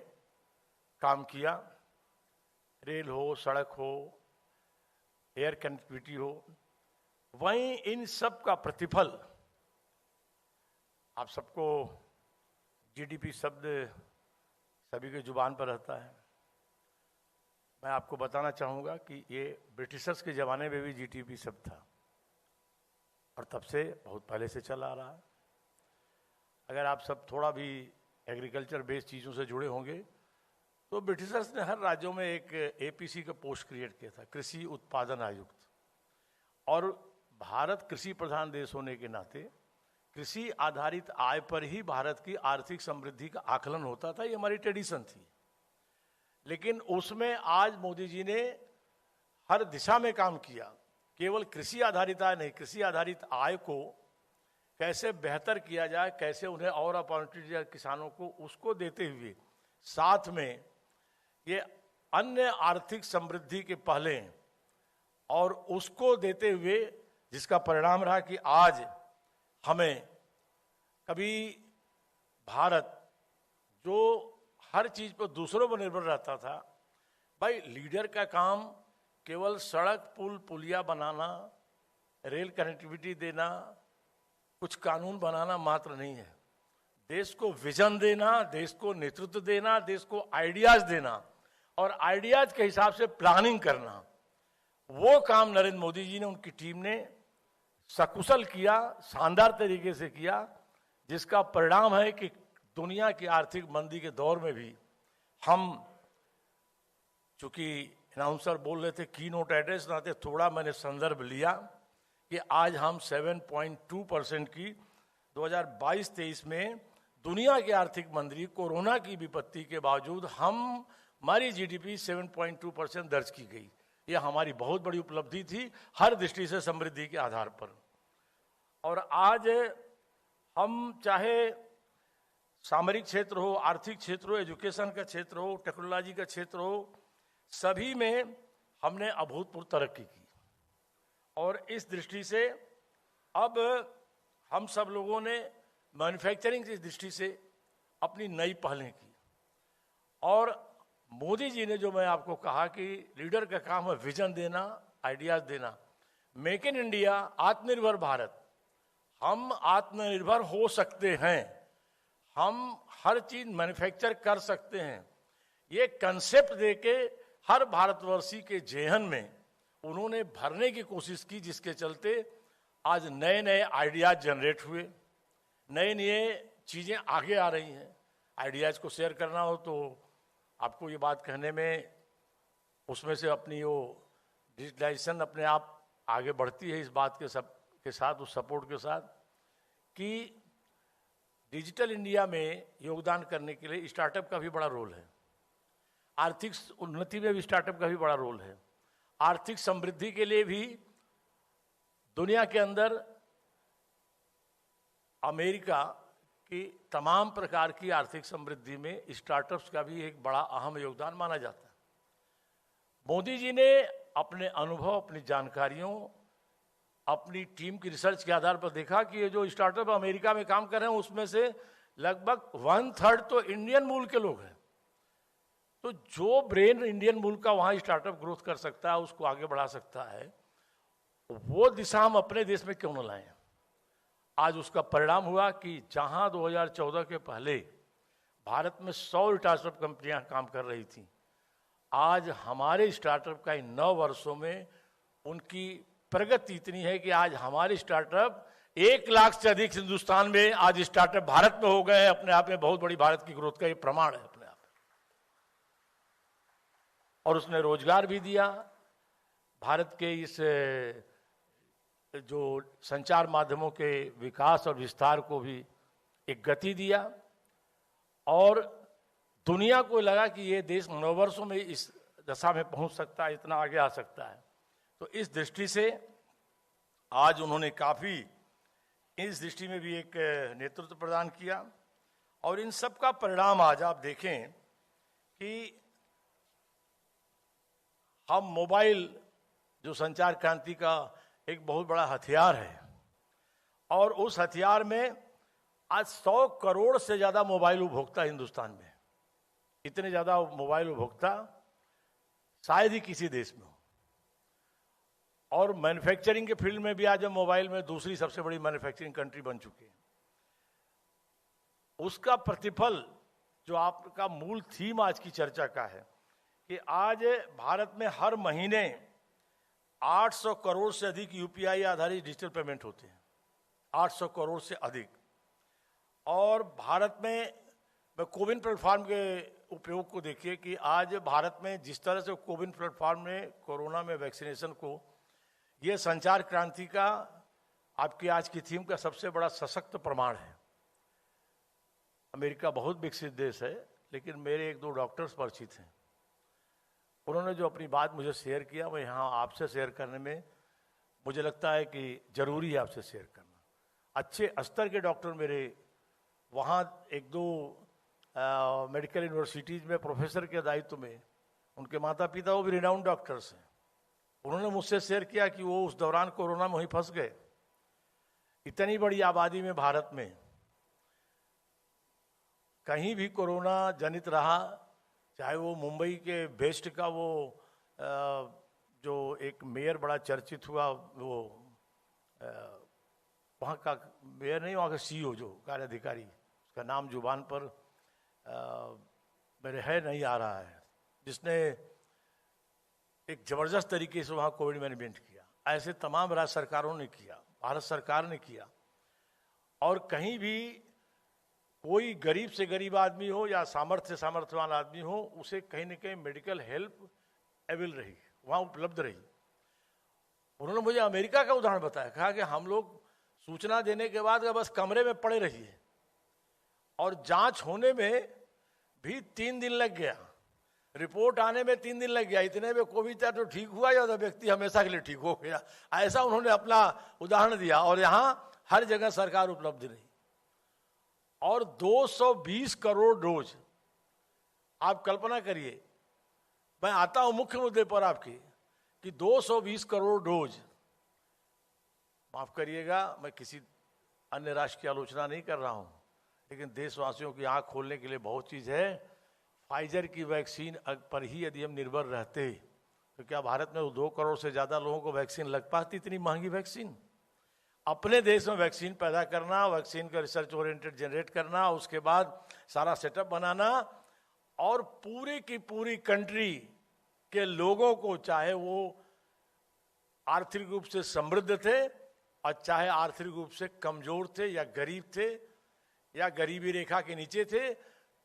काम किया, रेल हो, सड़क हो, एयर कनेक्टिविटी हो, वहीं इन सब का प्रतिफल आप सबको जीडीपी शब्द सभी के जुबान पर रहता है। मैं आपको बताना चाहूँगा कि ये ब्रिटिशर्स के ज़माने में भी जीडीपी शब्द था और तब से बहुत पहले से चला आ रहा है। अगर आप सब थोड़ा भी एग्रीकल्चर बेस्ड चीज़ों से जुड़े होंगे तो ब्रिटिशर्स ने हर राज्यों में एक एपीसी का पोस्ट क्रिएट किया था, कृषि उत्पादन आयुक्त। और भारत कृषि प्रधान देश होने के नाते कृषि आधारित आय पर ही भारत की आर्थिक समृद्धि का आकलन होता था, ये हमारी ट्रेडिशन थी। लेकिन उसमें आज मोदी जी ने हर दिशा में काम किया। केवल कृषि आधारित आय नहीं, कृषि आधारित आय को कैसे बेहतर किया जाए, कैसे उन्हें और अपॉर्चुनिटी किसानों को उसको देते हुए साथ में ये अन्य आर्थिक समृद्धि के पहले और उसको देते हुए, जिसका परिणाम रहा कि आज हमें कभी भारत जो हर चीज पर दूसरों पर निर्भर रहता था, भाई लीडर का काम केवल सड़क, पुल, पुलिया बनाना, रेल कनेक्टिविटी देना, कुछ कानून बनाना मात्र नहीं है। देश को विजन देना, देश को नेतृत्व देना, देश को आइडियाज देना और आइडियाज के हिसाब से प्लानिंग करना, वो काम नरेंद्र मोदी जी ने, उनकी टीम ने सकुशल किया, शानदार तरीके से किया, जिसका परिणाम है कि दुनिया की आर्थिक मंदी के दौर में भी हम, चूंकि अनाउंसर बोल रहे थे कीनोट एड्रेस नाते थोड़ा मैंने संदर्भ लिया कि आज हम 7.2% की 2022-23 में दुनिया की आर्थिक मंदी, कोरोना की विपत्ति के बावजूद हमारी जीडीपी 7.2% दर्ज की गई। यह हमारी बहुत बड़ी उपलब्धि थी हर दृष्टि से समृद्धि के आधार पर। और आज हम चाहे सामरिक क्षेत्र हो, आर्थिक क्षेत्र हो, एजुकेशन का क्षेत्र हो, टेक्नोलॉजी का क्षेत्र हो, सभी में हमने अभूतपूर्व तरक्की की। और इस दृष्टि से अब हम सब लोगों ने मैन्युफैक्चरिंग की दृष्टि से अपनी नई पहलें की। और मोदी जी ने जो मैं आपको कहा कि लीडर का काम है विजन देना, आइडियाज देना, मेक इन इंडिया, आत्मनिर्भर भारत, हम आत्मनिर्भर हो सकते हैं, हम हर चीज मैन्युफैक्चर कर सकते हैं, ये कंसेप्ट देके हर भारतवर्षी के जेहन में उन्होंने भरने की कोशिश की, जिसके चलते आज नए नए आइडियाज जनरेट हुए, नए नए चीज़ें आगे आ रही हैं। आइडियाज़ को शेयर करना हो तो आपको ये बात कहने में, उसमें से अपनी वो डिजिटलाइजेशन अपने आप आगे बढ़ती है इस बात के साथ, उस सपोर्ट के साथ, कि डिजिटल इंडिया में योगदान करने के लिए स्टार्टअप का भी बड़ा रोल है। आर्थिक उन्नति में भी स्टार्टअप का भी बड़ा रोल है। आर्थिक समृद्धि के लिए भी दुनिया के अंदर अमेरिका की तमाम प्रकार की आर्थिक समृद्धि में स्टार्टअप्स का भी एक बड़ा अहम योगदान माना जाता है। मोदी जी ने अपने अनुभव, अपनी जानकारियों, अपनी टीम की रिसर्च के आधार पर देखा कि ये जो स्टार्टअप अमेरिका में काम कर रहे हैं उसमें से लगभग 1/3 तो इंडियन मूल के लोग हैं। तो जो ब्रेन इंडियन मूल का वहाँ स्टार्टअप ग्रोथ कर सकता है, उसको आगे बढ़ा सकता है, वो दिशा हम अपने देश में क्यों न लाएं। आज उसका परिणाम हुआ कि जहां 2014 के पहले भारत में 100 स्टार्टअप कंपनियां काम कर रही थी, आज हमारे स्टार्टअप का इन 9 वर्षों में उनकी प्रगति इतनी है कि आज हमारे स्टार्टअप 1 लाख से अधिक हिंदुस्तान में आज स्टार्टअप भारत में हो गए हैं। अपने आप में बहुत बड़ी भारत की ग्रोथ का ये प्रमाण है अपने आप। और उसने रोजगार भी दिया, भारत के इस जो संचार माध्यमों के विकास और विस्तार को भी एक गति दिया, और दुनिया को लगा कि ये देश 9 वर्षों में इस दशा में पहुंच सकता है, इतना आगे आ सकता है। तो इस दृष्टि से आज उन्होंने काफ़ी इस दृष्टि में भी एक नेतृत्व प्रदान किया। और इन सब का परिणाम आज आप देखें कि हम मोबाइल, जो संचार क्रांति का एक बहुत बड़ा हथियार है, और उस हथियार में आज 100 करोड़ से ज़्यादा मोबाइल उपभोक्ता हिंदुस्तान में, इतने ज़्यादा मोबाइल उपभोक्ता शायद ही किसी देश में हो। और मैन्युफैक्चरिंग के फील्ड में भी आज हम मोबाइल में दूसरी सबसे बड़ी मैन्युफैक्चरिंग कंट्री बन चुके हैं। उसका प्रतिफल, जो आपका मूल थीम आज की चर्चा का है, कि आज भारत में हर महीने 800 करोड़ से अधिक यूपीआई आधारित डिजिटल पेमेंट होते हैं, 800 करोड़ से अधिक। और भारत में कोविन प्लेटफॉर्म के उपयोग को देखिए कि आज भारत में जिस तरह से कोविन प्लेटफॉर्म ने कोरोना में वैक्सीनेशन को, ये संचार क्रांति का, आपकी आज की थीम का सबसे बड़ा सशक्त प्रमाण है। अमेरिका बहुत विकसित देश है, लेकिन मेरे 1-2 डॉक्टर्स परिचित हैं, उन्होंने जो अपनी बात मुझे शेयर किया, वो यहाँ आपसे शेयर करने में मुझे लगता है कि जरूरी है आपसे शेयर करना। अच्छे स्तर के डॉक्टर मेरे वहाँ 1-2 मेडिकल यूनिवर्सिटीज़ में प्रोफेसर के दायित्व में, उनके माता पिता वो भी रिनाउंड डॉक्टर्स हैं। उन्होंने मुझसे शेयर किया कि वो उस दौरान कोरोना में वहीं फंस गए। इतनी बड़ी आबादी में भारत में कहीं भी कोरोना जनित रहा, चाहे वो मुंबई के बेस्ट का वो जो एक मेयर बड़ा चर्चित हुआ, वो वहाँ का मेयर नहीं, वहाँ का सीईओ जो कार्याधिकारी, उसका नाम जुबान पर मेरे है नहीं आ रहा है, जिसने एक जबरदस्त तरीके से वहाँ कोविड मैनेजमेंट किया। ऐसे तमाम राज्य सरकारों ने किया, भारत सरकार ने किया। और कहीं भी कोई गरीब से गरीब आदमी हो या सामर्थ्य से सामर्थ्यवान आदमी हो, उसे कहीं न कहीं मेडिकल हेल्प अवेल रही, वहाँ उपलब्ध रही। उन्होंने मुझे अमेरिका का उदाहरण बताया, कहा कि हम लोग सूचना देने के बाद बस कमरे में पड़े रहिए, और जांच होने में भी 3 दिन लग गया, रिपोर्ट आने में 3 दिन लग गया। इतने में कोविड था तो ठीक हुआ या तो व्यक्ति हमेशा के लिए ठीक हो गया। ऐसा उन्होंने अपना उदाहरण दिया। और यहाँ हर जगह सरकार उपलब्ध नहीं। और 220 करोड़ डोज, आप कल्पना करिए, मैं आता हूं मुख्य मुद्दे पर आपके, कि 220 करोड़ डोज, माफ करिएगा मैं किसी अन्य राष्ट्र की आलोचना नहीं कर रहा हूं, लेकिन देशवासियों की आंख खोलने के लिए बहुत चीज है। फाइजर की वैक्सीन पर ही यदि हम निर्भर रहते तो क्या भारत में 2 करोड़ से ज्यादा लोगों को वैक्सीन लग पाती? इतनी महंगी वैक्सीन। अपने देश में वैक्सीन पैदा करना, वैक्सीन का रिसर्च ओरिएंटेड जनरेट करना, उसके बाद सारा सेटअप बनाना, और पूरी की पूरी कंट्री के लोगों को, चाहे वो आर्थिक रूप से समृद्ध थे और चाहे आर्थिक रूप से कमजोर थे या गरीब थे या गरीबी रेखा के नीचे थे,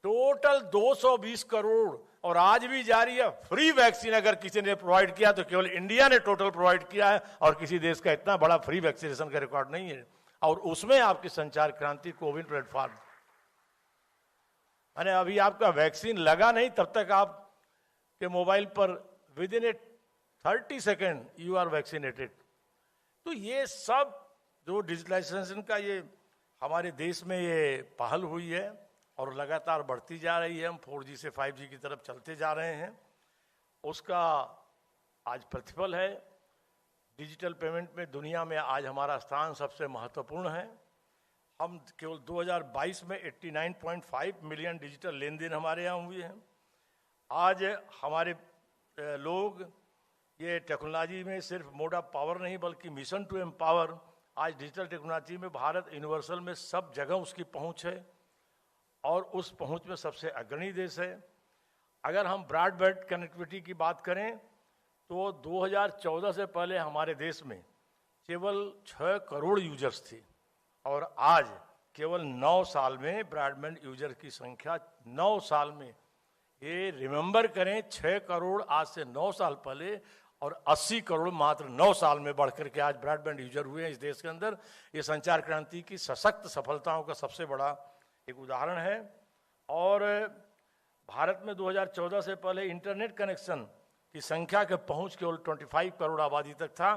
टोटल 220 करोड़ और आज भी जारी है फ्री वैक्सीन अगर किसी ने प्रोवाइड किया तो केवल इंडिया ने टोटल प्रोवाइड किया है और किसी देश का इतना बड़ा फ्री वैक्सीनेशन का रिकॉर्ड नहीं है। और उसमें आपकी संचार क्रांति कोविन प्लेटफॉर्म, माने अभी आपका वैक्सीन लगा नहीं तब तक आप के मोबाइल पर within 30 second you are vaccinated. तो ये सब जो डिजिटलाइजेशन का ये हमारे देश में ये पहल हुई है और लगातार बढ़ती जा रही है, हम 4G से 5G की तरफ चलते जा रहे हैं, उसका आज प्रतिफल है। डिजिटल पेमेंट में दुनिया में आज हमारा स्थान सबसे महत्वपूर्ण है। हम केवल 2022 में 89.5 मिलियन डिजिटल लेन देन हमारे यहाँ हुए हैं। आज हमारे लोग ये टेक्नोलॉजी में सिर्फ मोड ऑफ पावर नहीं बल्कि मिशन टू एम्पावर, आज डिजिटल टेक्नोलॉजी में भारत यूनिवर्सल में सब जगह उसकी पहुंच है और उस पहुंच में सबसे अग्रणी देश है। अगर हम ब्रॉडबैंड कनेक्टिविटी की बात करें तो 2014 से पहले हमारे देश में केवल 6 करोड़ यूजर्स थे और आज केवल 9 साल में ब्रॉडबैंड यूजर की संख्या 9 साल में, ये रिमेंबर करें 6 करोड़ आज से 9 साल पहले और 80 करोड़ मात्र 9 साल में बढ़कर के आज ब्रॉडबैंड यूजर हुए हैं इस देश के अंदर। ये संचार क्रांति की सशक्त सफलताओं का सबसे बड़ा एक उदाहरण है। और भारत में 2014 से पहले इंटरनेट कनेक्शन की संख्या के पहुंच केवल 25 करोड़ आबादी तक था,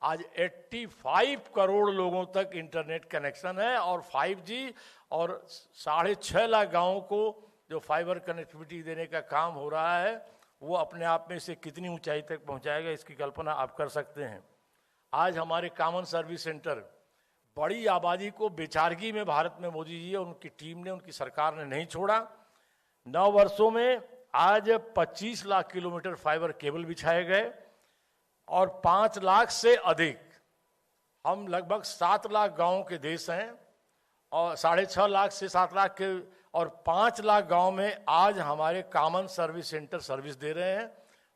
आज 85 करोड़ लोगों तक इंटरनेट कनेक्शन है और 5G और 6.5 लाख गाँवों को जो फाइबर कनेक्टिविटी देने का काम हो रहा है वो अपने आप में इसे कितनी ऊंचाई तक पहुंचाएगा इसकी कल्पना आप कर सकते हैं। आज हमारे कॉमन सर्विस सेंटर बड़ी आबादी को बेचारगी में भारत में मोदी जी और उनकी टीम ने, उनकी सरकार ने नहीं छोड़ा। 9 वर्षों में आज 25 लाख किलोमीटर फाइबर केबल बिछाए गए और 5 लाख से अधिक, हम लगभग 7 लाख गांवों के देश हैं और 6.5 लाख से 7 लाख के और 5 लाख गांव में आज हमारे कॉमन सर्विस सेंटर सर्विस दे रहे हैं।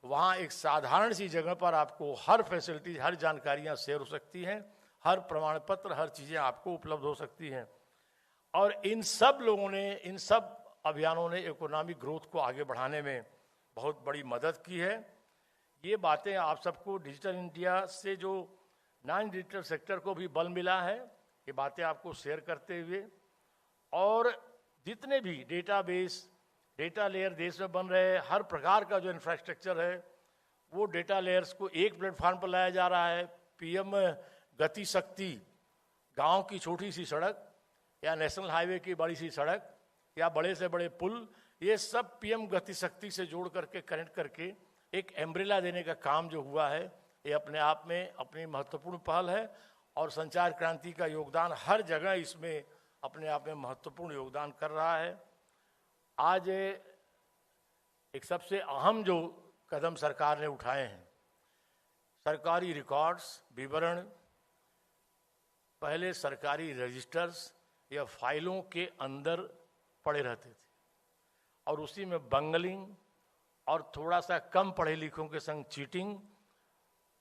वहाँ एक साधारण सी जगह पर आपको हर फैसिलिटी, हर जानकारियाँ शेयर हो सकती हैं, हर प्रमाण पत्र, हर चीज़ें आपको उपलब्ध हो सकती हैं। और इन सब लोगों ने, इन सब अभियानों ने इकोनॉमिक ग्रोथ को आगे बढ़ाने में बहुत बड़ी मदद की है। ये बातें आप सबको डिजिटल इंडिया से जो नॉन डिजिटल सेक्टर को भी बल मिला है, ये बातें आपको शेयर करते हुए, और जितने भी डेटाबेस, डेटा लेयर देश में बन रहे हैं, हर प्रकार का जो इंफ्रास्ट्रक्चर है वो डेटा लेयर्स को एक प्लेटफॉर्म पर लाया जा रहा है। पीएम गति शक्ति, गांव की छोटी सी सड़क या नेशनल हाईवे की बड़ी सी सड़क या बड़े से बड़े पुल, ये सब पीएम गति शक्ति से जोड़ करके, कनेक्ट करके एक एम्ब्रेला देने का काम जो हुआ है, ये अपने आप में अपनी महत्वपूर्ण पहल है और संचार क्रांति का योगदान हर जगह इसमें अपने आप में महत्वपूर्ण योगदान कर रहा है। आज एक सबसे अहम जो कदम सरकार ने उठाए हैं, सरकारी रिकॉर्ड्स, विवरण पहले सरकारी रजिस्टर्स या फाइलों के अंदर पड़े रहते थे और उसी में बंगलिंग और थोड़ा सा कम पढ़े लिखों के संग चीटिंग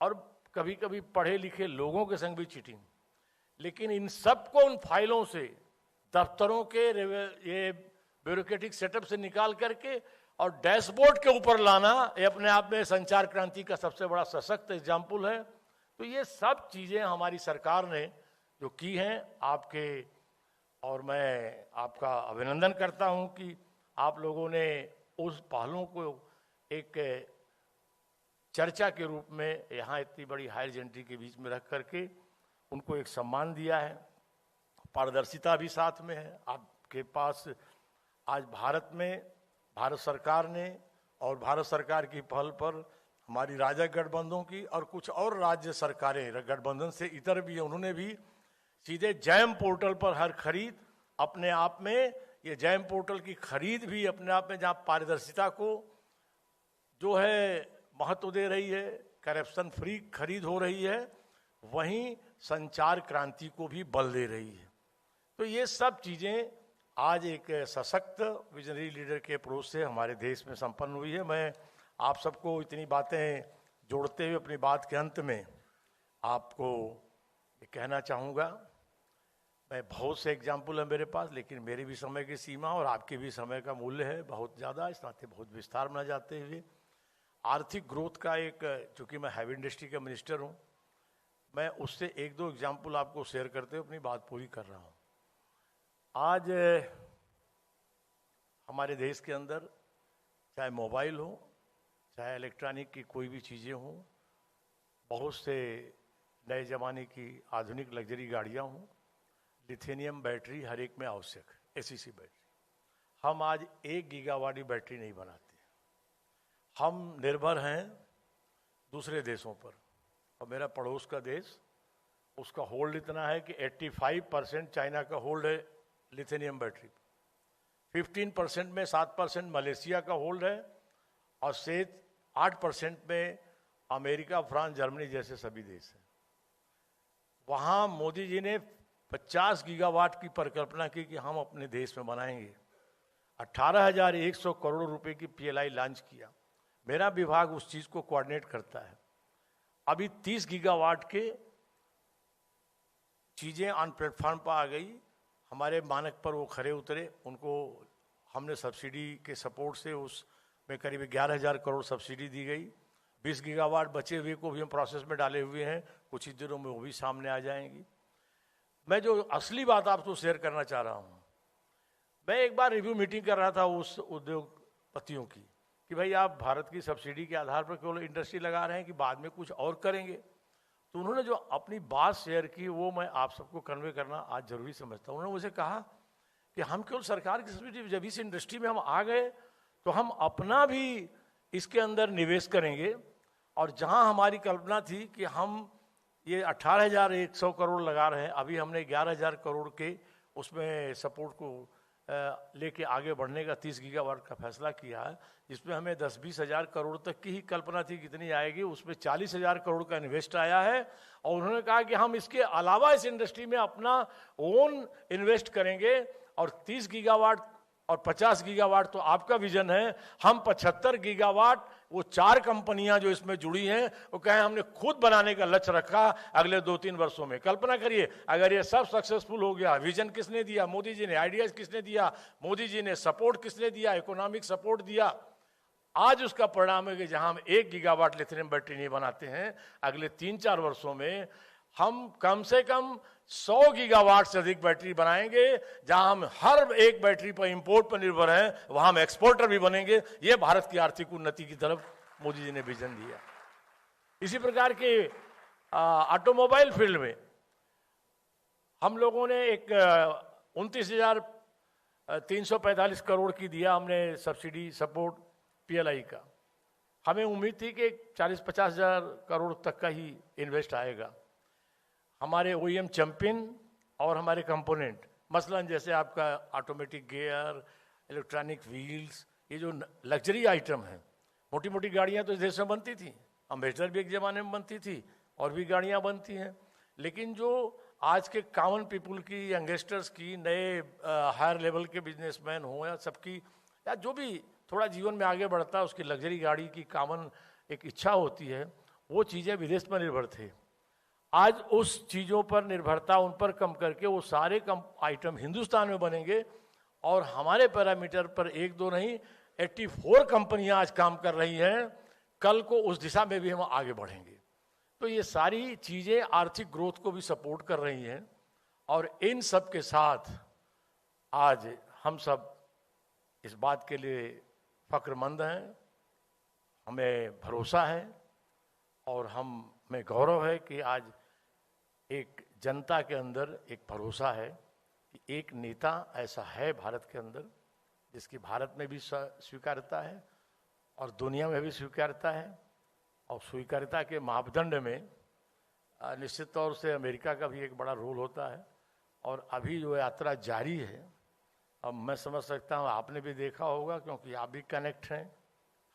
और कभी कभी पढ़े लिखे लोगों के संग भी चीटिंग। लेकिन इन सबको उन फाइलों से, दफ्तरों के ये ब्यूरोक्रेटिक सेटअप से निकाल करके और डैशबोर्ड के ऊपर लाना, ये अपने आप में संचार क्रांति का सबसे बड़ा सशक्त एग्जाम्पल है। तो ये सब चीज़ें हमारी सरकार ने जो की हैं आपके, और मैं आपका अभिनंदन करता हूं कि आप लोगों ने उस पहलों को एक चर्चा के रूप में यहाँ इतनी बड़ी हायर जेंट्री के बीच में रख करके उनको एक सम्मान दिया है। पारदर्शिता भी साथ में है आपके पास। आज भारत में भारत सरकार ने और भारत सरकार की पहल पर हमारी राज्य गठबंधनों की और कुछ और राज्य सरकारें गठबंधन से इतर भी, उन्होंने भी सीधे जैम पोर्टल पर हर खरीद अपने आप में, ये जैम पोर्टल की खरीद भी अपने आप में जहाँ पारदर्शिता को जो है महत्व दे रही है, करप्शन फ्री खरीद हो रही है, वहीं संचार क्रांति को भी बल दे रही है। तो ये सब चीज़ें आज एक सशक्त विजनरी लीडर के अप्रोच से हमारे देश में संपन्न हुई है। मैं आप सबको इतनी बातें जोड़ते हुए अपनी बात के अंत में आपको ये कहना चाहूँगा, मैं बहुत से एग्जाम्पल है मेरे पास, लेकिन मेरी भी समय की सीमा और आपके भी समय का मूल्य है बहुत ज़्यादा, इस नाते बहुत विस्तार में जाते हुए आर्थिक ग्रोथ का एक, चूँकि मैं हैवी इंडस्ट्री का मिनिस्टर हूँ, मैं उससे एक दो एग्जाम्पल आपको शेयर करते हुए अपनी बात पूरी कर रहा हूँ। आज हमारे देश के अंदर चाहे मोबाइल हो, चाहे इलेक्ट्रॉनिक की कोई भी चीज़ें हों, बहुत से नए ज़माने की आधुनिक लग्जरी गाड़ियाँ हों, लिथियम बैटरी हर एक में आवश्यक है, एसईसी बैटरी। हम आज 1 गीगावाट की बैटरी नहीं बनाते, हम निर्भर हैं दूसरे देशों पर। और मेरा पड़ोस का देश, उसका होल्ड इतना है कि 85% चाइना का होल्ड है लिथियम बैटरी, 15% में 7% मलेशिया का होल्ड है, और शेष 8% में अमेरिका, फ्रांस, जर्मनी जैसे सभी देश हैं। वहाँ मोदी जी ने 50 गीगावाट की परिकल्पना की कि हम अपने देश में बनाएंगे। 18,100 करोड़ रुपए की पीएलआई लॉन्च किया। मेरा विभाग उस चीज़ को कोऑर्डिनेट करता है। अभी 30 गीगावाट के चीज़ें ऑन प्लेटफॉर्म पर आ गई, हमारे मानक पर वो खरे उतरे, उनको हमने सब्सिडी के सपोर्ट से उसमें करीब 11,000 करोड़ सब्सिडी दी गई। 20 गीगावाट बचे हुए को भी हम प्रोसेस में डाले हुए हैं, कुछ ही दिनों में वो भी सामने आ जाएंगी। मैं जो असली बात आपको शेयर करना चाह रहा हूँ, मैं एक बार रिव्यू मीटिंग कर रहा था उस उद्योगपतियों की कि भाई आप भारत की सब्सिडी के आधार पर केवल इंडस्ट्री लगा रहे हैं कि बाद में कुछ और करेंगे। तो उन्होंने जो अपनी बात शेयर की वो मैं आप सबको कन्वे करना आज जरूरी समझता हूँ। उन्होंने मुझे कहा कि हम केवल सरकार की सब्सिडी, जब इस इंडस्ट्री में हम आ गए तो हम अपना भी इसके अंदर निवेश करेंगे, और जहां हमारी कल्पना थी कि हम ये 18,100 करोड़ लगा रहे हैं, अभी हमने 11,000 करोड़ के उसमें सपोर्ट को लेके आगे बढ़ने का 30 गीगावाट का फैसला किया है, जिसमें हमें 10-20 हज़ार करोड़ तक की ही कल्पना थी कितनी आएगी, उसमें 40,000 करोड़ का इन्वेस्ट आया है। और उन्होंने कहा कि हम इसके अलावा इस इंडस्ट्री में अपना ओन इन्वेस्ट करेंगे, और 30 गीगावाट और 50 गीगावाट तो आपका विजन है, हम 75 गीगावाट, वो 4 कंपनियां जो इसमें जुड़ी हैं वो कहें हमने खुद बनाने का लक्ष्य रखा अगले 2-3 वर्षों में। कल्पना करिए अगर ये सब सक्सेसफुल हो गया, विजन किसने दिया? मोदी जी ने। आइडियाज किसने दिया? मोदी जी ने। सपोर्ट किसने दिया? इकोनॉमिक सपोर्ट दिया। आज उसका परिणाम है कि जहां हम 1 गीगावाट लिथियम बैटरी नहीं बनाते हैं, अगले 3-4 वर्षों में हम कम से कम 100 गीगावाट से अधिक बैटरी बनाएंगे। जहां हम हर एक बैटरी पर इंपोर्ट पर निर्भर हैं, वहां हम एक्सपोर्टर भी बनेंगे। ये भारत की आर्थिक उन्नति की तरफ मोदी जी ने विजन दिया। इसी प्रकार के ऑटोमोबाइल फील्ड में हम लोगों ने एक 29,345 करोड़ की दिया हमने सब्सिडी सपोर्ट पीएलआई का। हमें उम्मीद थी कि 40-50 हज़ार करोड़ तक का ही इन्वेस्ट आएगा। हमारे ओईएम चैंपियन और हमारे कंपोनेंट, मसलन जैसे आपका ऑटोमेटिक गियर, इलेक्ट्रॉनिक व्हील्स, ये जो लग्जरी आइटम हैं, मोटी मोटी गाड़ियां तो इस देश में बनती थी, अम्बेसडर भी एक ज़माने में बनती थी, और भी गाड़ियां बनती हैं, लेकिन जो आज के कॉमन पीपल की, यंगस्टर्स की, नए हायर लेवल के बिजनेसमैन हों या सबकी, या जो भी थोड़ा जीवन में आगे बढ़ता है, उसकी लग्जरी गाड़ी की कॉमन एक इच्छा होती है, वो चीज़ें विदेश में निर्भर थे। आज उस चीज़ों पर निर्भरता उन पर कम करके वो सारे आइटम हिंदुस्तान में बनेंगे, और हमारे पैरामीटर पर 1-2 नहीं 84 कंपनियां आज काम कर रही हैं। कल को उस दिशा में भी हम आगे बढ़ेंगे। तो ये सारी चीज़ें आर्थिक ग्रोथ को भी सपोर्ट कर रही हैं, और इन सब के साथ आज हम सब इस बात के लिए फख्रमंद हैं, हमें भरोसा है और हमें गौरव है कि आज एक जनता के अंदर एक भरोसा है कि एक नेता ऐसा है भारत के अंदर जिसकी भारत में भी स्वीकार्यता है और दुनिया में भी स्वीकार्यता है। और स्वीकार्यता के मापदंड में निश्चित तौर से अमेरिका का भी एक बड़ा रोल होता है। और अभी जो यात्रा जारी है, अब मैं समझ सकता हूँ आपने भी देखा होगा, क्योंकि आप भी कनेक्ट हैं,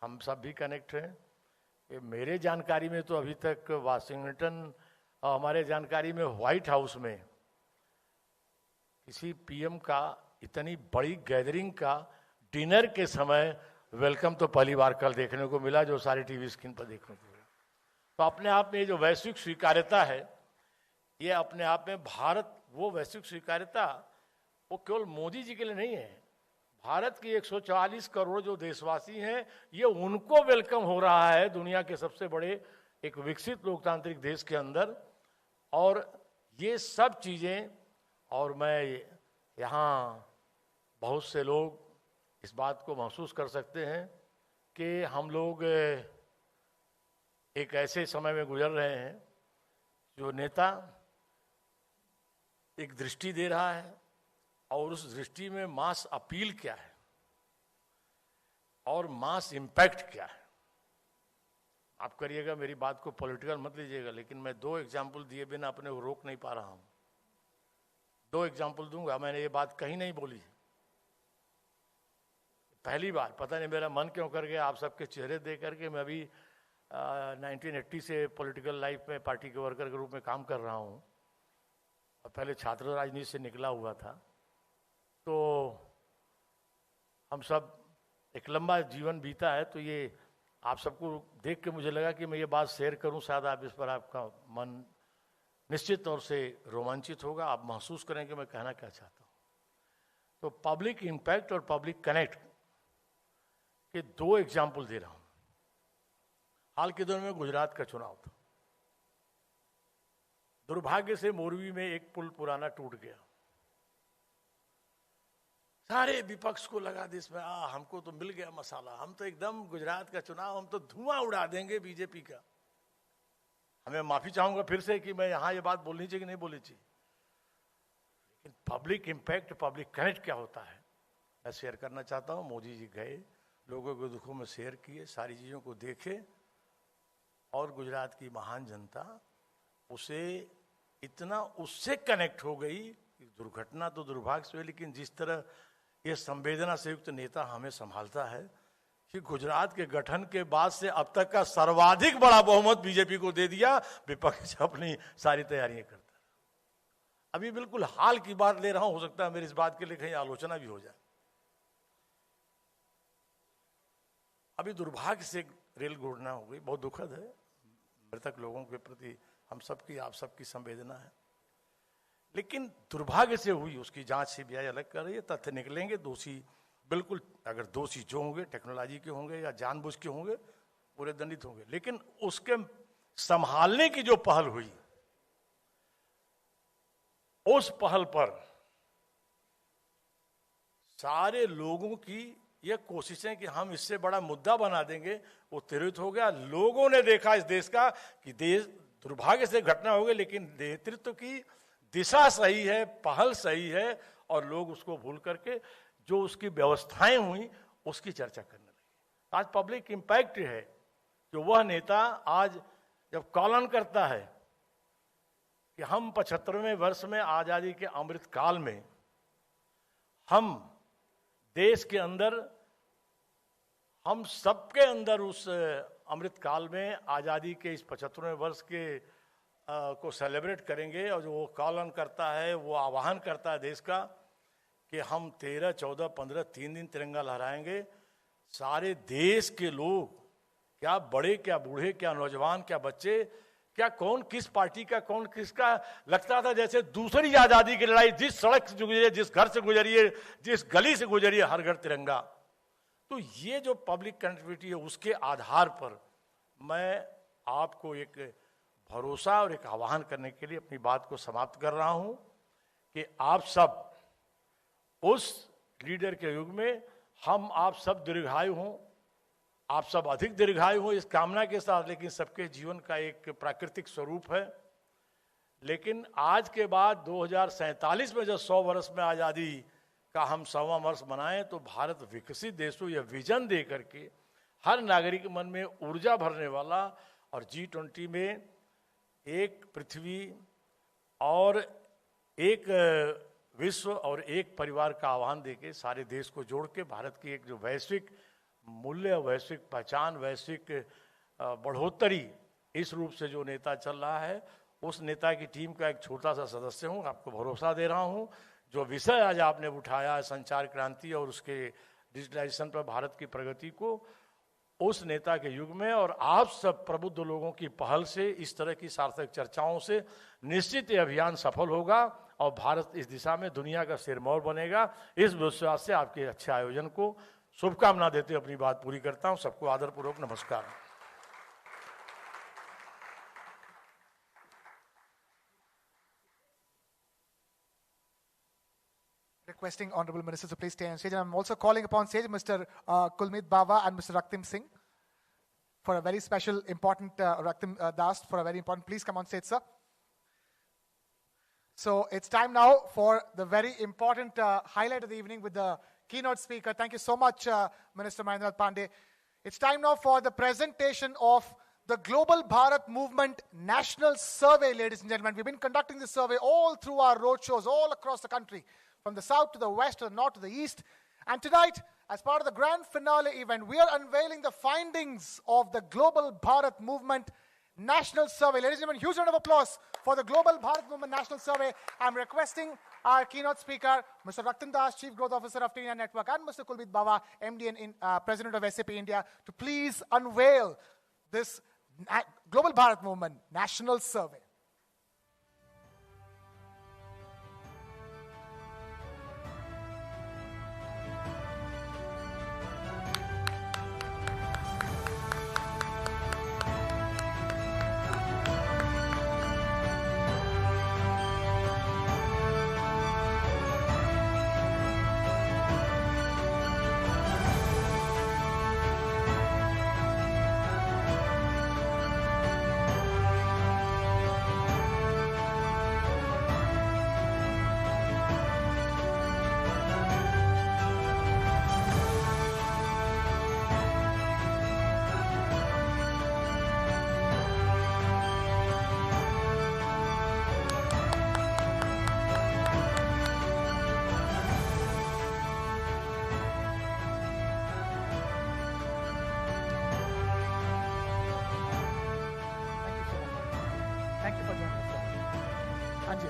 हम सब भी कनेक्ट हैं। मेरे जानकारी में तो अभी तक वाशिंगटन, हमारे जानकारी में व्हाइट हाउस में किसी पीएम का इतनी बड़ी गैदरिंग का डिनर के समय वेलकम तो पहली बार कल देखने को मिला, जो सारे टीवी स्क्रीन पर देखने को मिला। तो अपने आप में ये जो वैश्विक स्वीकार्यता है, ये अपने आप में भारत, वो वैश्विक स्वीकार्यता वो केवल मोदी जी के लिए नहीं है, भारत की 140 करोड़ जो देशवासी हैं, ये उनको वेलकम हो रहा है दुनिया के सबसे बड़े एक विकसित लोकतांत्रिक देश के अंदर। और ये सब चीज़ें, और मैं यहाँ बहुत से लोग इस बात को महसूस कर सकते हैं कि हम लोग एक ऐसे समय में गुजर रहे हैं जो नेता एक दृष्टि दे रहा है, और उस दृष्टि में मास अपील क्या है और मास इम्पैक्ट क्या है। आप करिएगा, मेरी बात को पॉलिटिकल मत लीजिएगा, लेकिन मैं 2 एग्जाम्पल दिए बिना अपने को रोक नहीं पा रहा हूं। 2 एग्जाम्पल दूंगा, मैंने ये बात कहीं नहीं बोली, पहली बार। पता नहीं मेरा मन क्यों कर गया आप सबके चेहरे देख करके। मैं अभी 1980 से पॉलिटिकल लाइफ में पार्टी के वर्कर के रूप में काम कर रहा हूँ, और पहले छात्र राजनीति से निकला हुआ था। तो हम सब एक लंबा जीवन बीता है, तो ये आप सबको देख के मुझे लगा कि मैं ये बात शेयर करूं, शायद आप इस पर आपका मन निश्चित तौर से रोमांचित होगा, आप महसूस करें कि मैं कहना क्या चाहता हूं। तो पब्लिक इम्पैक्ट और पब्लिक कनेक्ट के 2 एग्जाम्पल दे रहा हूं। हाल के दिनों में गुजरात का चुनाव था, दुर्भाग्य से मोरबी में एक पुल पुराना टूट गया। सारे विपक्ष को लगा देश में हमको तो मिल गया मसाला, हम तो एकदम गुजरात का चुनाव, हम तो धुआं उड़ा देंगे बीजेपी का। हमें माफी चाहूंगा फिर से कि मैं यहां ये बात बोलनी चाहिए कि नहीं बोलनी चाहिए, लेकिन पब्लिक इम्पैक्ट, पब्लिक कनेक्ट क्या होता है, मैं शेयर करना चाहता हूं। मोदी जी गए, लोगों के दुखों में शेयर किए, सारी चीजों को देखे, और गुजरात की महान जनता उसे इतना उससे कनेक्ट हो गई। दुर्घटना तो दुर्भाग्य से हुई, लेकिन जिस तरह ये संवेदना से युक्त नेता हमें संभालता है कि गुजरात के गठन के बाद से अब तक का सर्वाधिक बड़ा बहुमत बीजेपी को दे दिया, विपक्ष अपनी सारी तैयारियां करता है। अभी बिल्कुल हाल की बात ले रहा हूं, हो सकता है मेरी इस बात के लिए कहीं आलोचना भी हो जाए। अभी दुर्भाग्य से रेल दुर्घटना हो गई, बहुत दुखद है, मृतक लोगों के प्रति हम सबकी, आप सबकी संवेदना है, लेकिन दुर्भाग्य से हुई, उसकी जांच सीबीआई अलग कर रही है, तथ्य निकलेंगे, दोषी बिल्कुल, अगर दोषी जो होंगे टेक्नोलॉजी के होंगे या जानबूझ के होंगे, पूरे दंडित होंगे। लेकिन उसके संभालने की जो पहल हुई, उस पहल पर सारे लोगों की ये कोशिशें कि हम इससे बड़ा मुद्दा बना देंगे, वो तिरमित हो गया। लोगों ने देखा इस देश का कि देश दुर्भाग्य से घटना हो गई, लेकिन नेतृत्व की दिशा सही है, पहल सही है, और लोग उसको भूल करके जो उसकी व्यवस्थाएं हुई उसकी चर्चा करने लगे। आज पब्लिक इम्पैक्ट है कि वह नेता आज जब कॉलन करता है कि हम 75वें वर्ष में आजादी के अमृत काल में हम देश के अंदर, हम सबके अंदर उस अमृत काल में आजादी के इस 75वें वर्ष के को सेलिब्रेट करेंगे, और जो वो कॉलन करता है, वो आह्वान करता है देश का कि हम 13, 14, 15 3 दिन तिरंगा लहराएंगे। सारे देश के लोग, क्या बड़े, क्या बूढ़े, क्या नौजवान, क्या बच्चे, क्या कौन किस पार्टी का, कौन किसका, लगता था जैसे दूसरी आजादी की लड़ाई, जिस सड़क से गुजरी है, जिस घर से गुजरी है, जिस गली से गुजरी है, हर घर तिरंगा। तो ये जो पब्लिक कनेक्टिविटी है, उसके आधार पर मैं आपको एक भरोसा और एक आह्वान करने के लिए अपनी बात को समाप्त कर रहा हूं कि आप सब उस लीडर के युग में, हम आप सब दीर्घायु हों, आप सब अधिक दीर्घायु हों, इस कामना के साथ। लेकिन सबके जीवन का एक प्राकृतिक स्वरूप है। लेकिन आज के बाद 2047 में जब 100 वर्ष में आज़ादी का हम 100वां वर्ष मनाएं, तो भारत विकसित देश हो, यह विजन दे करके हर नागरिक के मन में ऊर्जा भरने वाला, और G20 में एक पृथ्वी और एक विश्व और एक परिवार का आह्वान देके सारे देश को जोड़ के भारत की एक जो वैश्विक मूल्य, वैश्विक पहचान, वैश्विक बढ़ोतरी, इस रूप से जो नेता चल रहा है, उस नेता की टीम का एक छोटा सा सदस्य हूं। आपको भरोसा दे रहा हूं, जो विषय आज आपने उठाया है, संचार क्रांति और उसके डिजिटलाइजेशन पर भारत की प्रगति को, उस नेता के युग में और आप सब प्रबुद्ध लोगों की पहल से, इस तरह की सार्थक चर्चाओं से निश्चित ये अभियान सफल होगा और भारत इस दिशा में दुनिया का सिरमौर बनेगा। इस विश्वास से आपके अच्छे आयोजन को शुभकामना देते हुए अपनी बात पूरी करता हूं। सबको आदरपूर्वक नमस्कार। Requesting honorable ministers to please stay on stage. And I'm also calling upon stage Mr. Kulmeet Bawa and Mr. Raktim Singh for a very special, important, Raktim Das for a very important. Please come on stage, sir. So it's time now for the very important highlight of the evening with the keynote speaker. Thank you so much, Minister Mahendranath Pandey. It's time now for the presentation of the Global Bharat Movement National Survey, ladies and gentlemen. We've been conducting this survey all through our roadshows all across the country, from the south to the west, to the north to the east. And tonight, as part of the grand finale event, we are unveiling the findings of the Global Bharat Movement National Survey. Ladies and gentlemen, huge round of applause for the Global Bharat Movement National Survey. I'm requesting our keynote speaker, Mr. Raktim Das, Chief Growth Officer of TVN Network, and Mr. Kulmeet Bawa, MD and President of SAP India, to please unveil this Global Bharat Movement National Survey.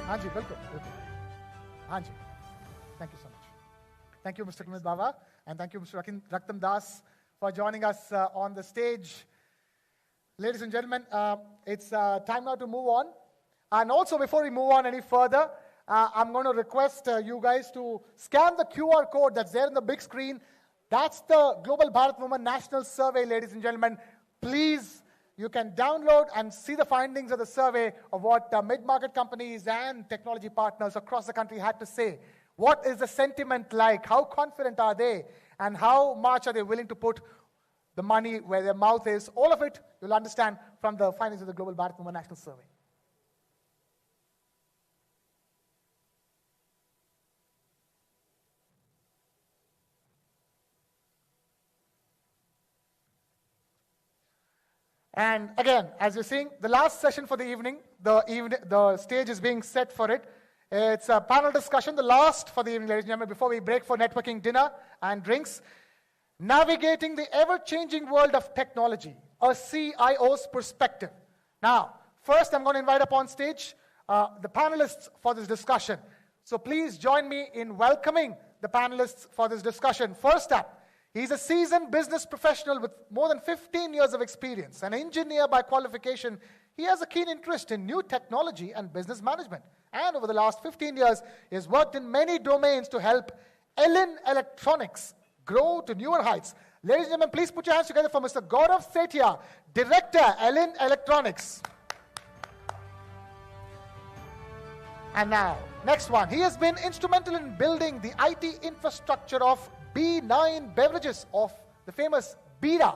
Hanji, welcome. Hanji, thank you so much. Thank you, Mr. Kulmeet Bawa, and thank you, Mr. Raktim Das, for joining us on the stage. Ladies and gentlemen, it's time now to move on. And also, before we move on any further, I'm going to request you guys to scan the QR code that's there on the big screen. That's the Global Bharat Movement National Survey, ladies and gentlemen. Please, you can download and see the findings of the survey of what mid-market companies and technology partners across the country had to say. What is the sentiment like? How confident are they? And how much are they willing to put the money where their mouth is? All of it you'll understand from the findings of the Global Bharat Movement National Survey. And again, as you're seeing, the last session for the evening, the stage is being set for it. It's a panel discussion, the last for the evening, ladies and gentlemen, before we break for networking dinner and drinks. Navigating the ever-changing world of technology, a CIO's perspective. Now, first I'm going to invite up on stage the panelists for this discussion. So please join me in welcoming the panelists for this discussion. First up, he's a seasoned business professional with more than 15 years of experience. An engineer by qualification, he has a keen interest in new technology and business management. And over the last 15 years, he has worked in many domains to help Ellen Electronics grow to newer heights. Ladies and gentlemen, please put your hands together for Mr. Gaurav Sethia, Director, Ellen Electronics. And now, next one. He has been instrumental in building the IT infrastructure of B9 Beverages of the famous Bira,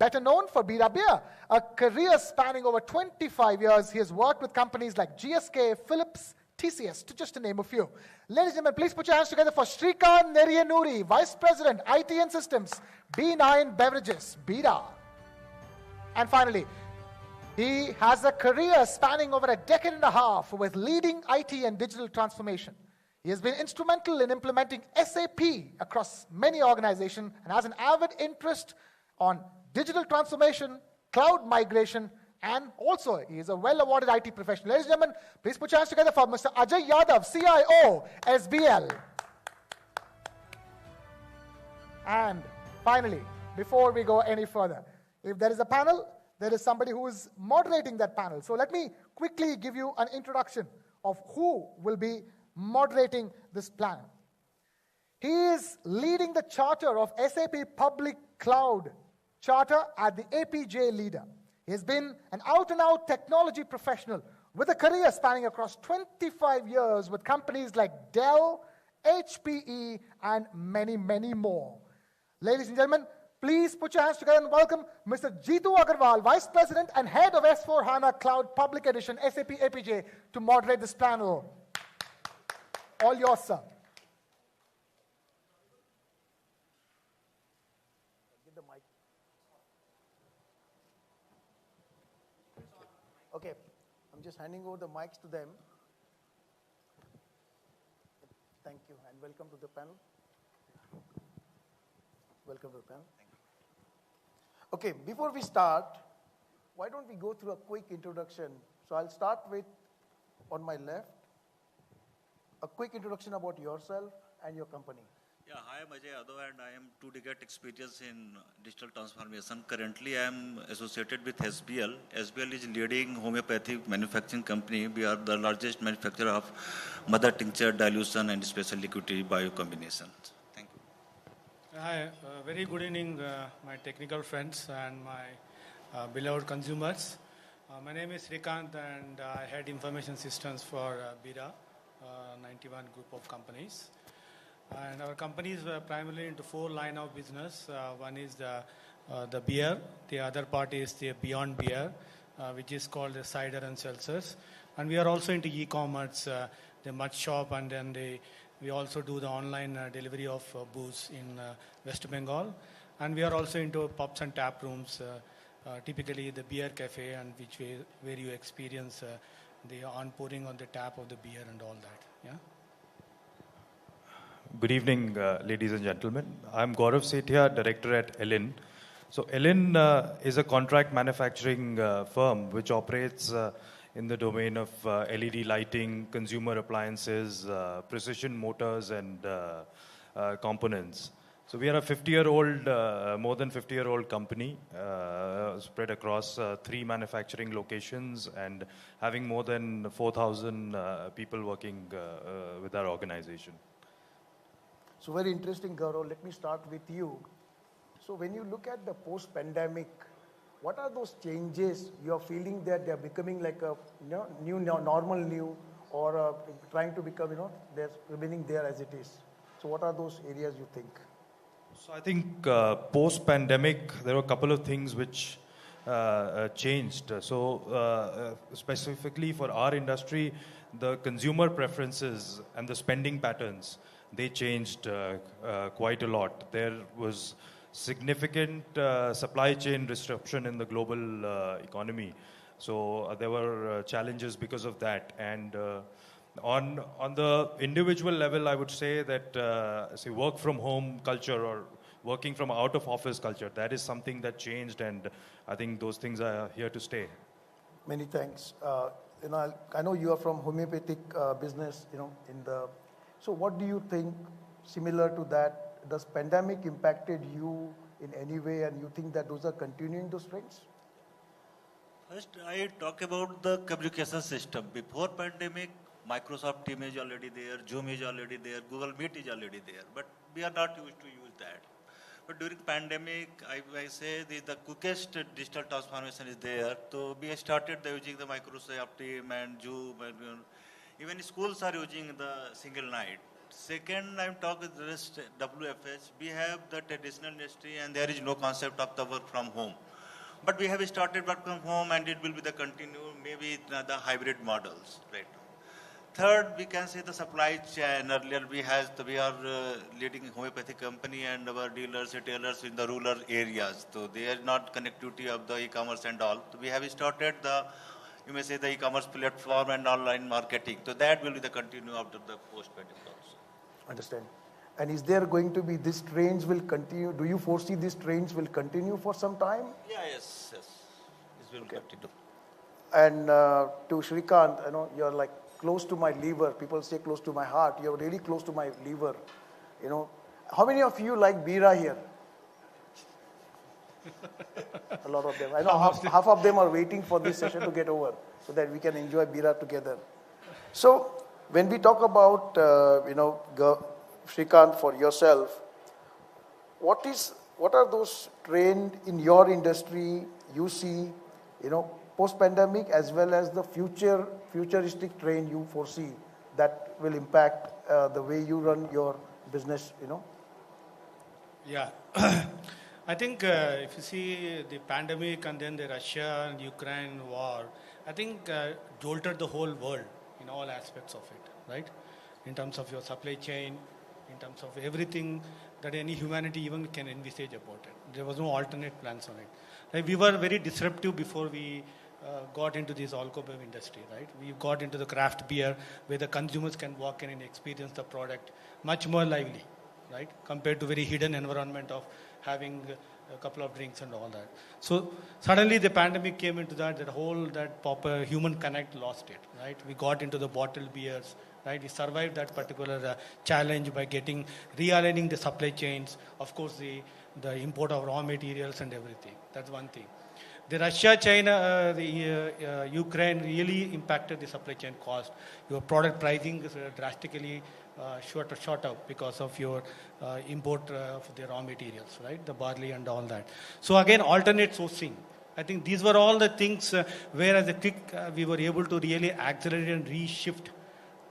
better known for Bira Beer. A career spanning over 25 years, he has worked with companies like GSK, Philips, TCS, to just to name a few. Ladies and gentlemen, please put your hands together for Shrikant Neriyanuri, Vice President, IT and Systems, B9 Beverages, Bira. And finally, he has a career spanning over a decade and a half with leading IT and digital transformation. He has been instrumental in implementing SAP across many organizations and has an avid interest on digital transformation, cloud migration, and also he is a well-awarded IT professional. Ladies and gentlemen, please put your hands together for Mr. Ajay Yadav, CIO, SBL. And finally, before we go any further. If there is a panel, there is somebody who is moderating that panel. So let me quickly give you an introduction of who will be moderating this panel. He is leading the charter of SAP Public Cloud Charter at the APJ leader. He has been an out-and-out technology professional with a career spanning across 25 years with companies like Dell, HPE, and many, many more. Ladies and gentlemen, please put your hands together and welcome Mr. Jeetu Agarwal, Vice President and Head of S4HANA Cloud Public Edition, SAP APJ, to moderate this panel. All yours, sir. Okay, I'm just handing over the mics to them. Thank you and welcome to the panel. Welcome to the panel. Okay, before we start, why don't we go through a quick introduction? So I'll start with, on my left, a quick introduction about yourself and your company. Yeah, hi, I'm Ajay Yadav and I am 2 decade experience in digital transformation. Currently, I am associated with SBL. SBL is leading homeopathic manufacturing company. We are the largest manufacturer of mother tincture, dilution and special liquidity bio combinations. Thank you. Hi, very good evening, my technical friends and my beloved consumers. My name is Srikanth and I head information systems for Bira, 91 group of companies. And our companies were primarily into 4 line of business. One is the beer, the other part is the beyond beer, which is called the cider and seltzers. And we are also into e-commerce, the mud shop, and then we also do the online delivery of booze in West Bengal. And we are also into pubs and tap rooms, typically the beer cafe, and where you experience the on-pouring on the tap of the beer and all that. Yeah. Good evening, ladies and gentlemen. I'm Gaurav Sethia, Director at Elin. So Elin is a contract manufacturing firm which operates in the domain of LED lighting, consumer appliances, precision motors and components. So we are a 50-year-old, more than 50-year-old company spread across 3 manufacturing locations and having more than 4,000 people working with our organization. So very interesting, Gaurav. Let me start with you. So when you look at the post-pandemic, what are those changes you are feeling that they are becoming like a normal new, or trying to become, they're remaining there as it is? So what are those areas you think? So I think post-pandemic, there were a couple of things which changed. So specifically for our industry, the consumer preferences and the spending patterns, they changed quite a lot. There was significant supply chain disruption in the global economy. So there were challenges because of that. And on the individual level, I would say that work from home culture or working from out of office culture, that is something that changed, and I think those things are here to stay. Many thanks. I know you are from homeopathic business, so what do you think, similar to that, does pandemic impacted you in any way, and you think that those are continuing those trends? First, I talk about the communication system. Before pandemic, Microsoft Teams is already there, Zoom is already there, Google Meet is already there, but we are not used to use that. But during pandemic, I say the quickest digital transformation is there. So we started using the Microsoft Teams and Zoom, and even schools are using the single night. Second, I'm talking this WFH. We have the traditional industry and there is no concept of the work from home. But we have started work from home and it will be the continue, maybe the hybrid models right now. Third, we can say the supply chain. Earlier we are leading a homeopathic company and our dealers, retailers in the rural areas. So they are not connectivity of the e-commerce and all. So we have started you may say the e-commerce platform and online marketing. So that will be the continue after the post-pandemic also. Understand. And is there going to be, these trends will continue? Do you foresee these trends will continue for some time? Yeah, yes. This will continue. And to Srikanth, you're like close to my liver. People say close to my heart. You're really close to my liver. How many of you like Bira here? A lot of them. I know half of them are waiting for this session to get over so that we can enjoy Bira together. So when we talk about, Shrikant, for yourself, what are those trends in your industry you see, post-pandemic, as well as the futuristic trend you foresee that will impact the way you run your business, Yeah. I think if you see the pandemic and then the Russia and Ukraine war, I think jolted the whole world in all aspects of it, right? In terms of your supply chain, in terms of everything that any humanity even can envisage about it. There was no alternate plans on it. Like, we were very disruptive before we got into this alcohol industry, right? We got into the craft beer where the consumers can walk in and experience the product much more lively, right? Compared to very hidden environment of having a couple of drinks and all that. So suddenly the pandemic came into that proper human connect lost it, right? We got into the bottled beers, right? We survived that particular challenge by realigning the supply chains. Of course, the import of raw materials and everything. That's one thing. The Russia, China, Ukraine really impacted the supply chain cost. Your product pricing is drastically short up because of your import of the raw materials, right? The barley and all that. So again, alternate sourcing. I think these were all the things where as a quick we were able to really accelerate and reshift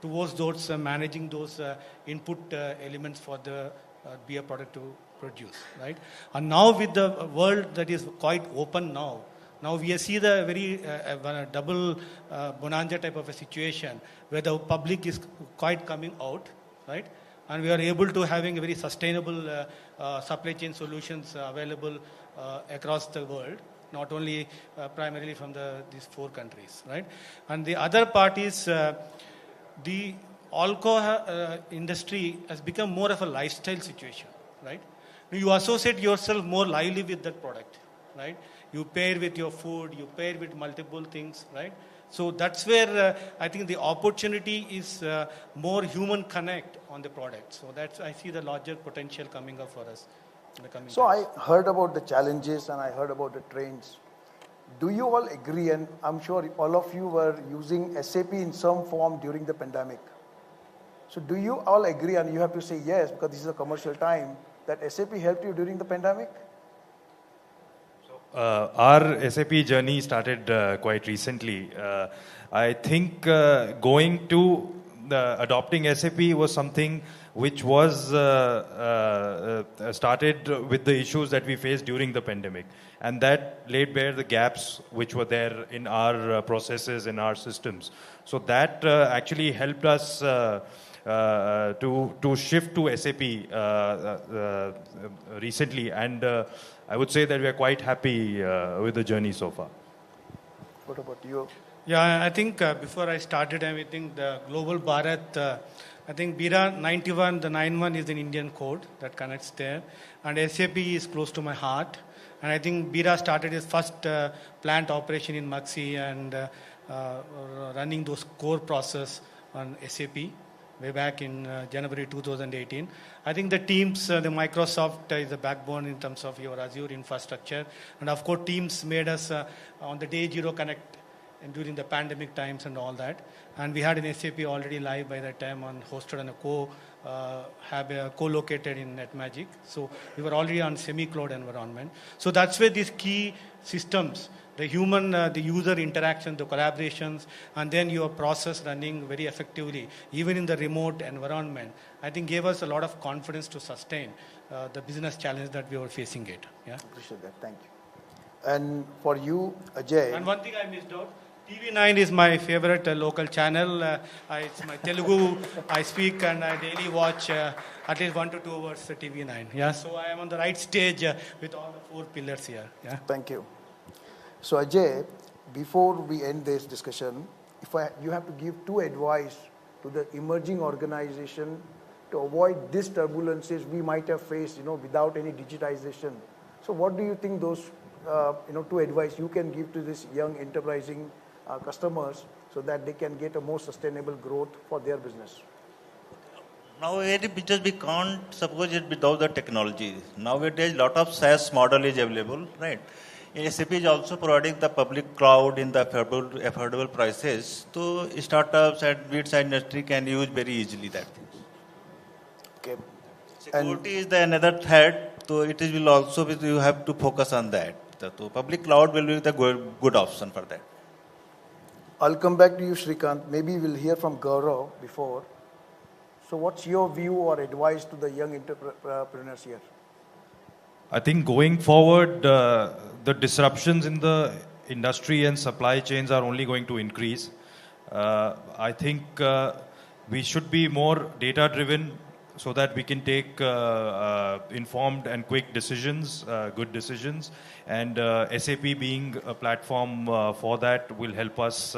towards those managing those input elements for the beer product to produce, right? And now with the world that is quite open now we see the very double bonanza type of a situation where the public is quite coming out, right? And we are able to having a very sustainable supply chain solutions available across the world, not only primarily from these 4 countries, right? And the other part is the alcohol industry has become more of a lifestyle situation, right? You associate yourself more lively with that product, right? You pair with your food, you pair with multiple things, right? So that's where I think the opportunity is more human connect on the product. So that's, I see the larger potential coming up for us in the coming So times. I heard about the challenges and I heard about the trends. Do you all agree, and I'm sure all of you were using SAP in some form during the pandemic. So do you all agree, and you have to say yes because this is a commercial time, that SAP helped you during the pandemic? Our SAP journey started quite recently. I think going to adopting SAP was something which was started with the issues that we faced during the pandemic. And that laid bare the gaps which were there in our processes, in our systems. So that actually helped us to shift to SAP recently. And I would say that we are quite happy with the journey so far. What about you? Yeah, I think before I started everything, the global Bharat, I think Bira 91, the 91 is an Indian code that connects there. And SAP is close to my heart. And I think Bira started its first plant operation in Maxi and running those core process on SAP way back in January 2018. I think the teams, the Microsoft is the backbone in terms of your Azure infrastructure. And of course, teams made us on the day zero connect and during the pandemic times and all that. And we had an SAP already live by that time and hosted on a co-located in NetMagic. So we were already on semi-cloud environment. So that's where these key systems, the human, the user interaction, the collaborations, and then your process running very effectively, even in the remote environment, I think gave us a lot of confidence to sustain the business challenge that we were facing it. Yeah. Appreciate that. Thank you. And for you, Ajay. And one thing I missed out, TV9 is my favorite local channel. It's my Telugu. I speak and I daily watch at least 1 to 2 hours TV9. Yeah, so I am on the right stage with all the 4 pillars here. Yeah. Thank you. So Ajay, before we end this discussion, you have to give 2 advice to the emerging organization to avoid these turbulences we might have faced, without any digitization. So what do you think those, 2 advice you can give to this young enterprising customers so that they can get a more sustainable growth for their business? Now, any business we can't suppose it without the technology. Nowadays, lot of SaaS model is available, right? SAP is also providing the public cloud in the affordable prices. So startups and mid-sized industry can use very easily that. Okay. Security is the another threat. So it is will also be, you have to focus on that. So public cloud will be the good option for that. I'll come back to you, Shrikant. Maybe we'll hear from Gaurav before. So what's your view or advice to the young entrepreneurs here? I think going forward, the disruptions in the industry and supply chains are only going to increase. I think we should be more data-driven so that we can take informed and quick decisions, good decisions. And SAP being a platform for that will help us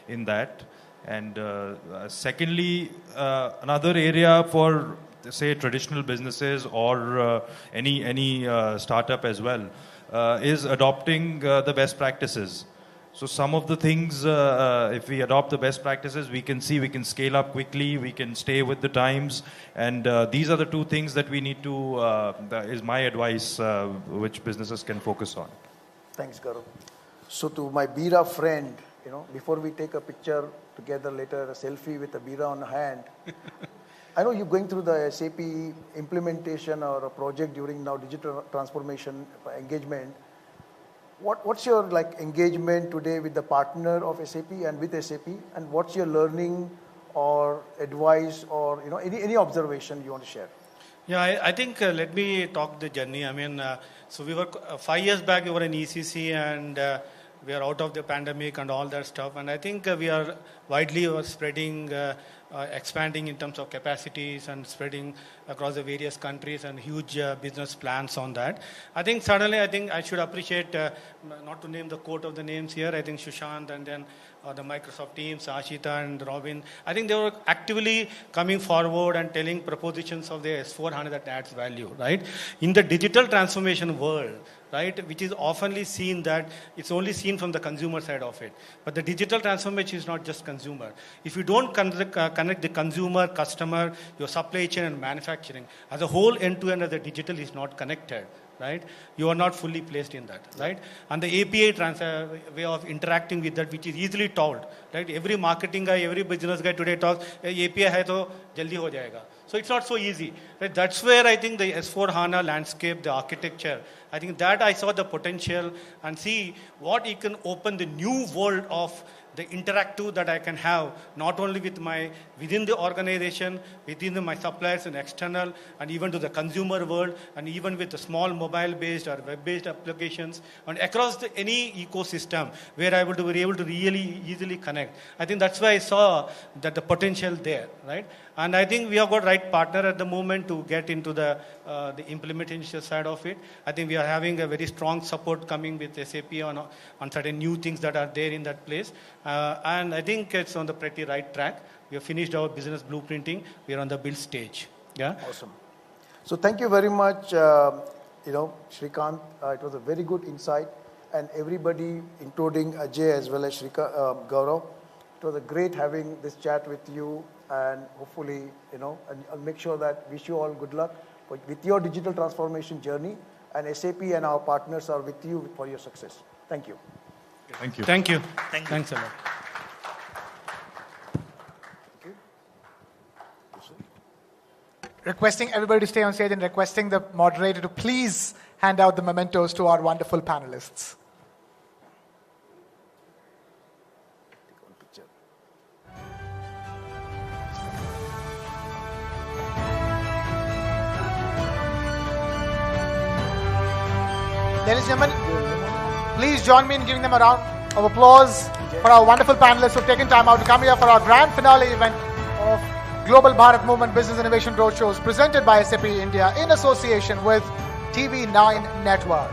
in that. And secondly, another area for, say, traditional businesses or any startup as well is adopting the best practices. So some of the things, if we adopt the best practices, we can scale up quickly, we can stay with the times. And these are the two things that we need to, is my advice, which businesses can focus on. Thanks, Gaurav. So to my Bira friend, before we take a picture together later, a selfie with a Bira on hand, I know you're going through the SAP implementation or a project during now digital transformation engagement. What's your engagement today with the partner of SAP and with SAP, and what's your learning or advice or any observation you want to share? Yeah, I think let me talk the journey. I mean, so we were 5 years back. We were in ECC and we are out of the pandemic and all that stuff. And I think we are widely spreading, expanding in terms of capacities and spreading across the various countries and huge business plans on that. I think suddenly, I should appreciate, not to name the quote of the names here, I think Sushant and then the Microsoft teams, Ashita and Robin, I think they were actively coming forward and telling propositions of the S4HANA that adds value, right? In the digital transformation world, right, which is oftenly seen that it's only seen from the consumer side of it. But the digital transformation is not just consumer. If you don't connect the consumer, customer, your supply chain and manufacturing, as a whole end-to-end as the digital is not connected, right, you are not fully placed in that, right? And the API way of interacting with that, which is easily told, right? Every marketing guy, every business guy today talks, API hai to jaldi ho jayega. So it's not so easy. Right? That's where I think the S4HANA landscape, the architecture, I think that I saw the potential and see what it can open the new world of the interactive that I can have, not only with within the organization, within my suppliers and external, and even to the consumer world, and even with the small mobile-based or web-based applications, and across any ecosystem where I will be able to really easily connect. I think that's why I saw that the potential there, right? And I think we have got right partner at the moment to get into the implementation side of it. I think we are having a very strong support coming with SAP on certain new things that are there in that place. And I think it's on the pretty right track. We have finished our business blueprinting. We are on the build stage. Yeah. Awesome. So thank you very much, Shrikant. It was a very good insight. And everybody, including Ajay as well as Gaurav, it was a great having this chat with you. And hopefully, and I'll make sure that wish you all good luck with your digital transformation journey. And SAP and our partners are with you for your success. Thank you. Thank you. Thank you. Thanks a lot. Requesting everybody to stay on stage and requesting the moderator to please hand out the mementos to our wonderful panelists. Ladies and gentlemen, please join me in giving them a round of applause for our wonderful panelists who have taken time out to come here for our grand finale event of Global Bharat Movement Business Innovation Roadshows presented by SAP India in association with TV9 Network.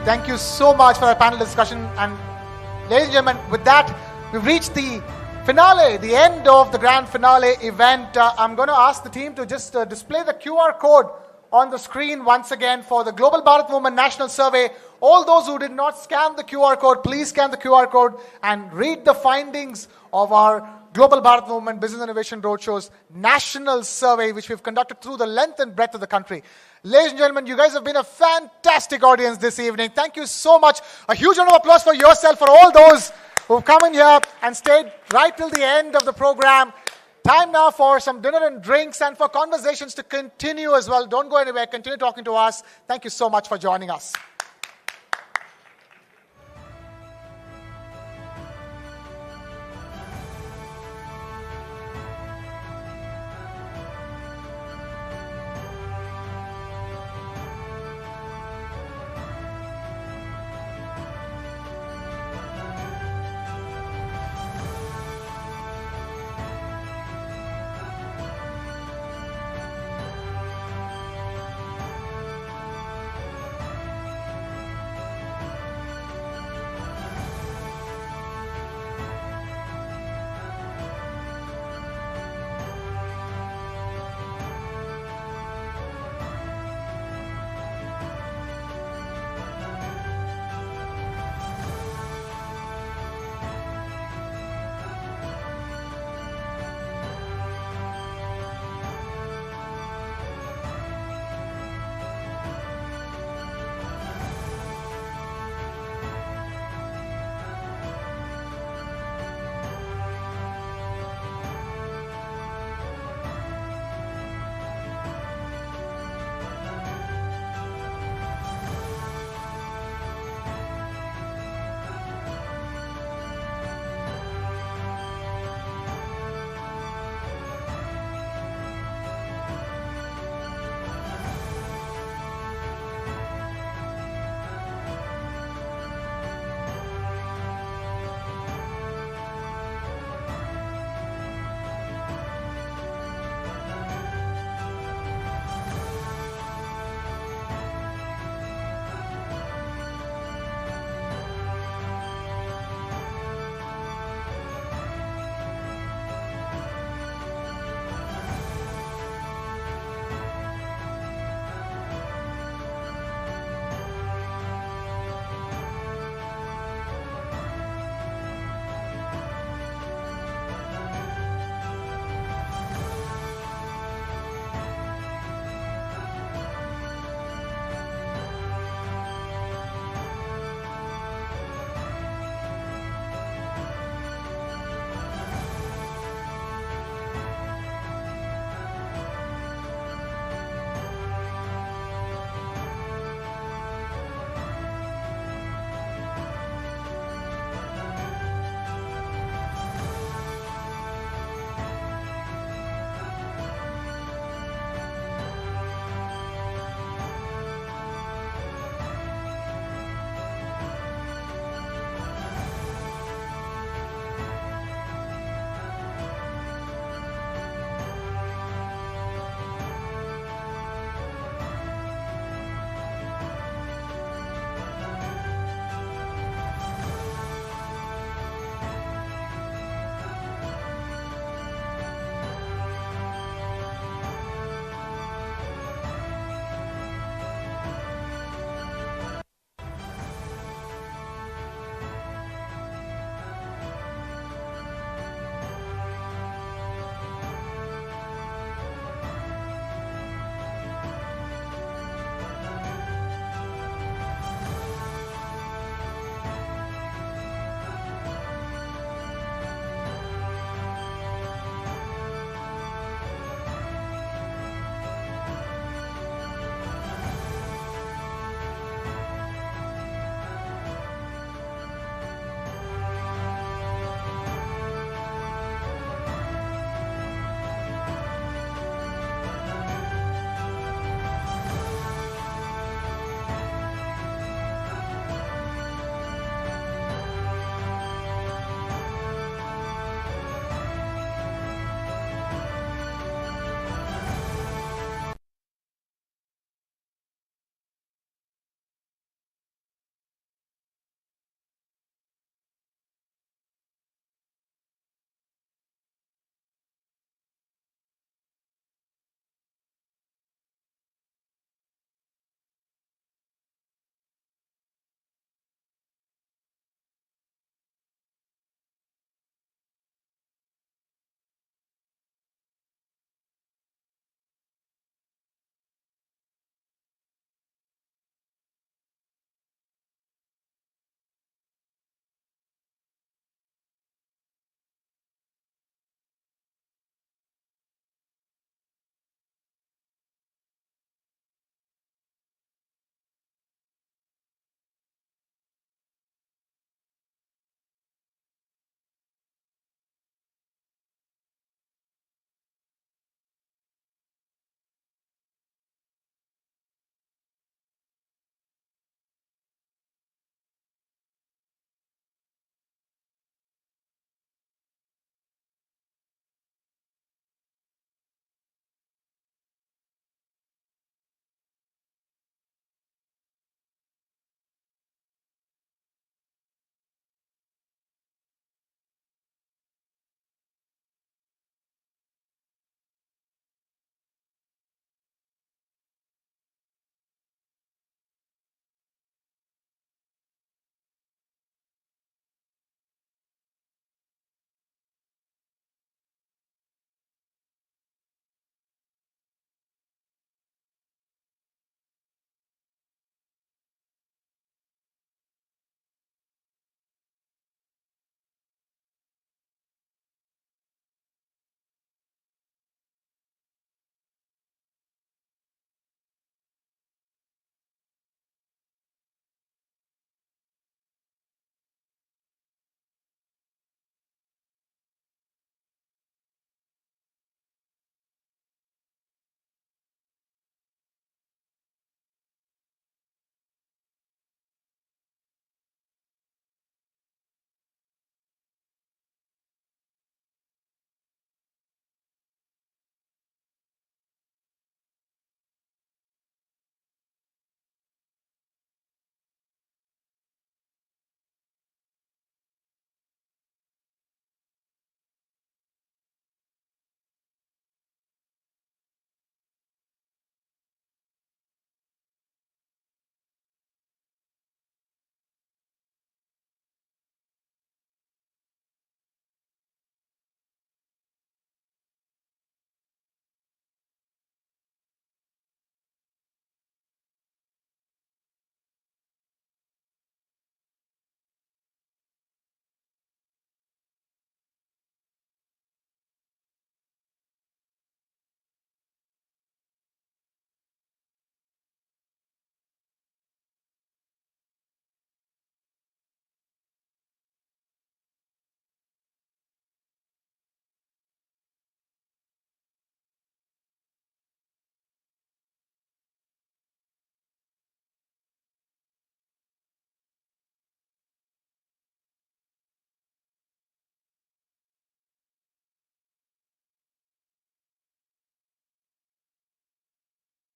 Thank you so much for our panel discussion, and Ladies and gentlemen, with that, we've reached the finale, the end of the grand finale event. I'm going to ask the team to just display the QR code on the screen once again for the Global Bharat Movement National Survey. All those who did not scan the QR code, please scan the QR code and read the findings of our Global Bharat Movement Business Innovation Roadshows National Survey, which we've conducted through the length and breadth of the country. Ladies and gentlemen, you guys have been a fantastic audience this evening. Thank you so much. A huge round of applause for yourself, for all those who've come in here and stayed right till the end of the program. Time now for some dinner and drinks and for conversations to continue as well. Don't go anywhere. Continue talking to us. Thank you so much for joining us.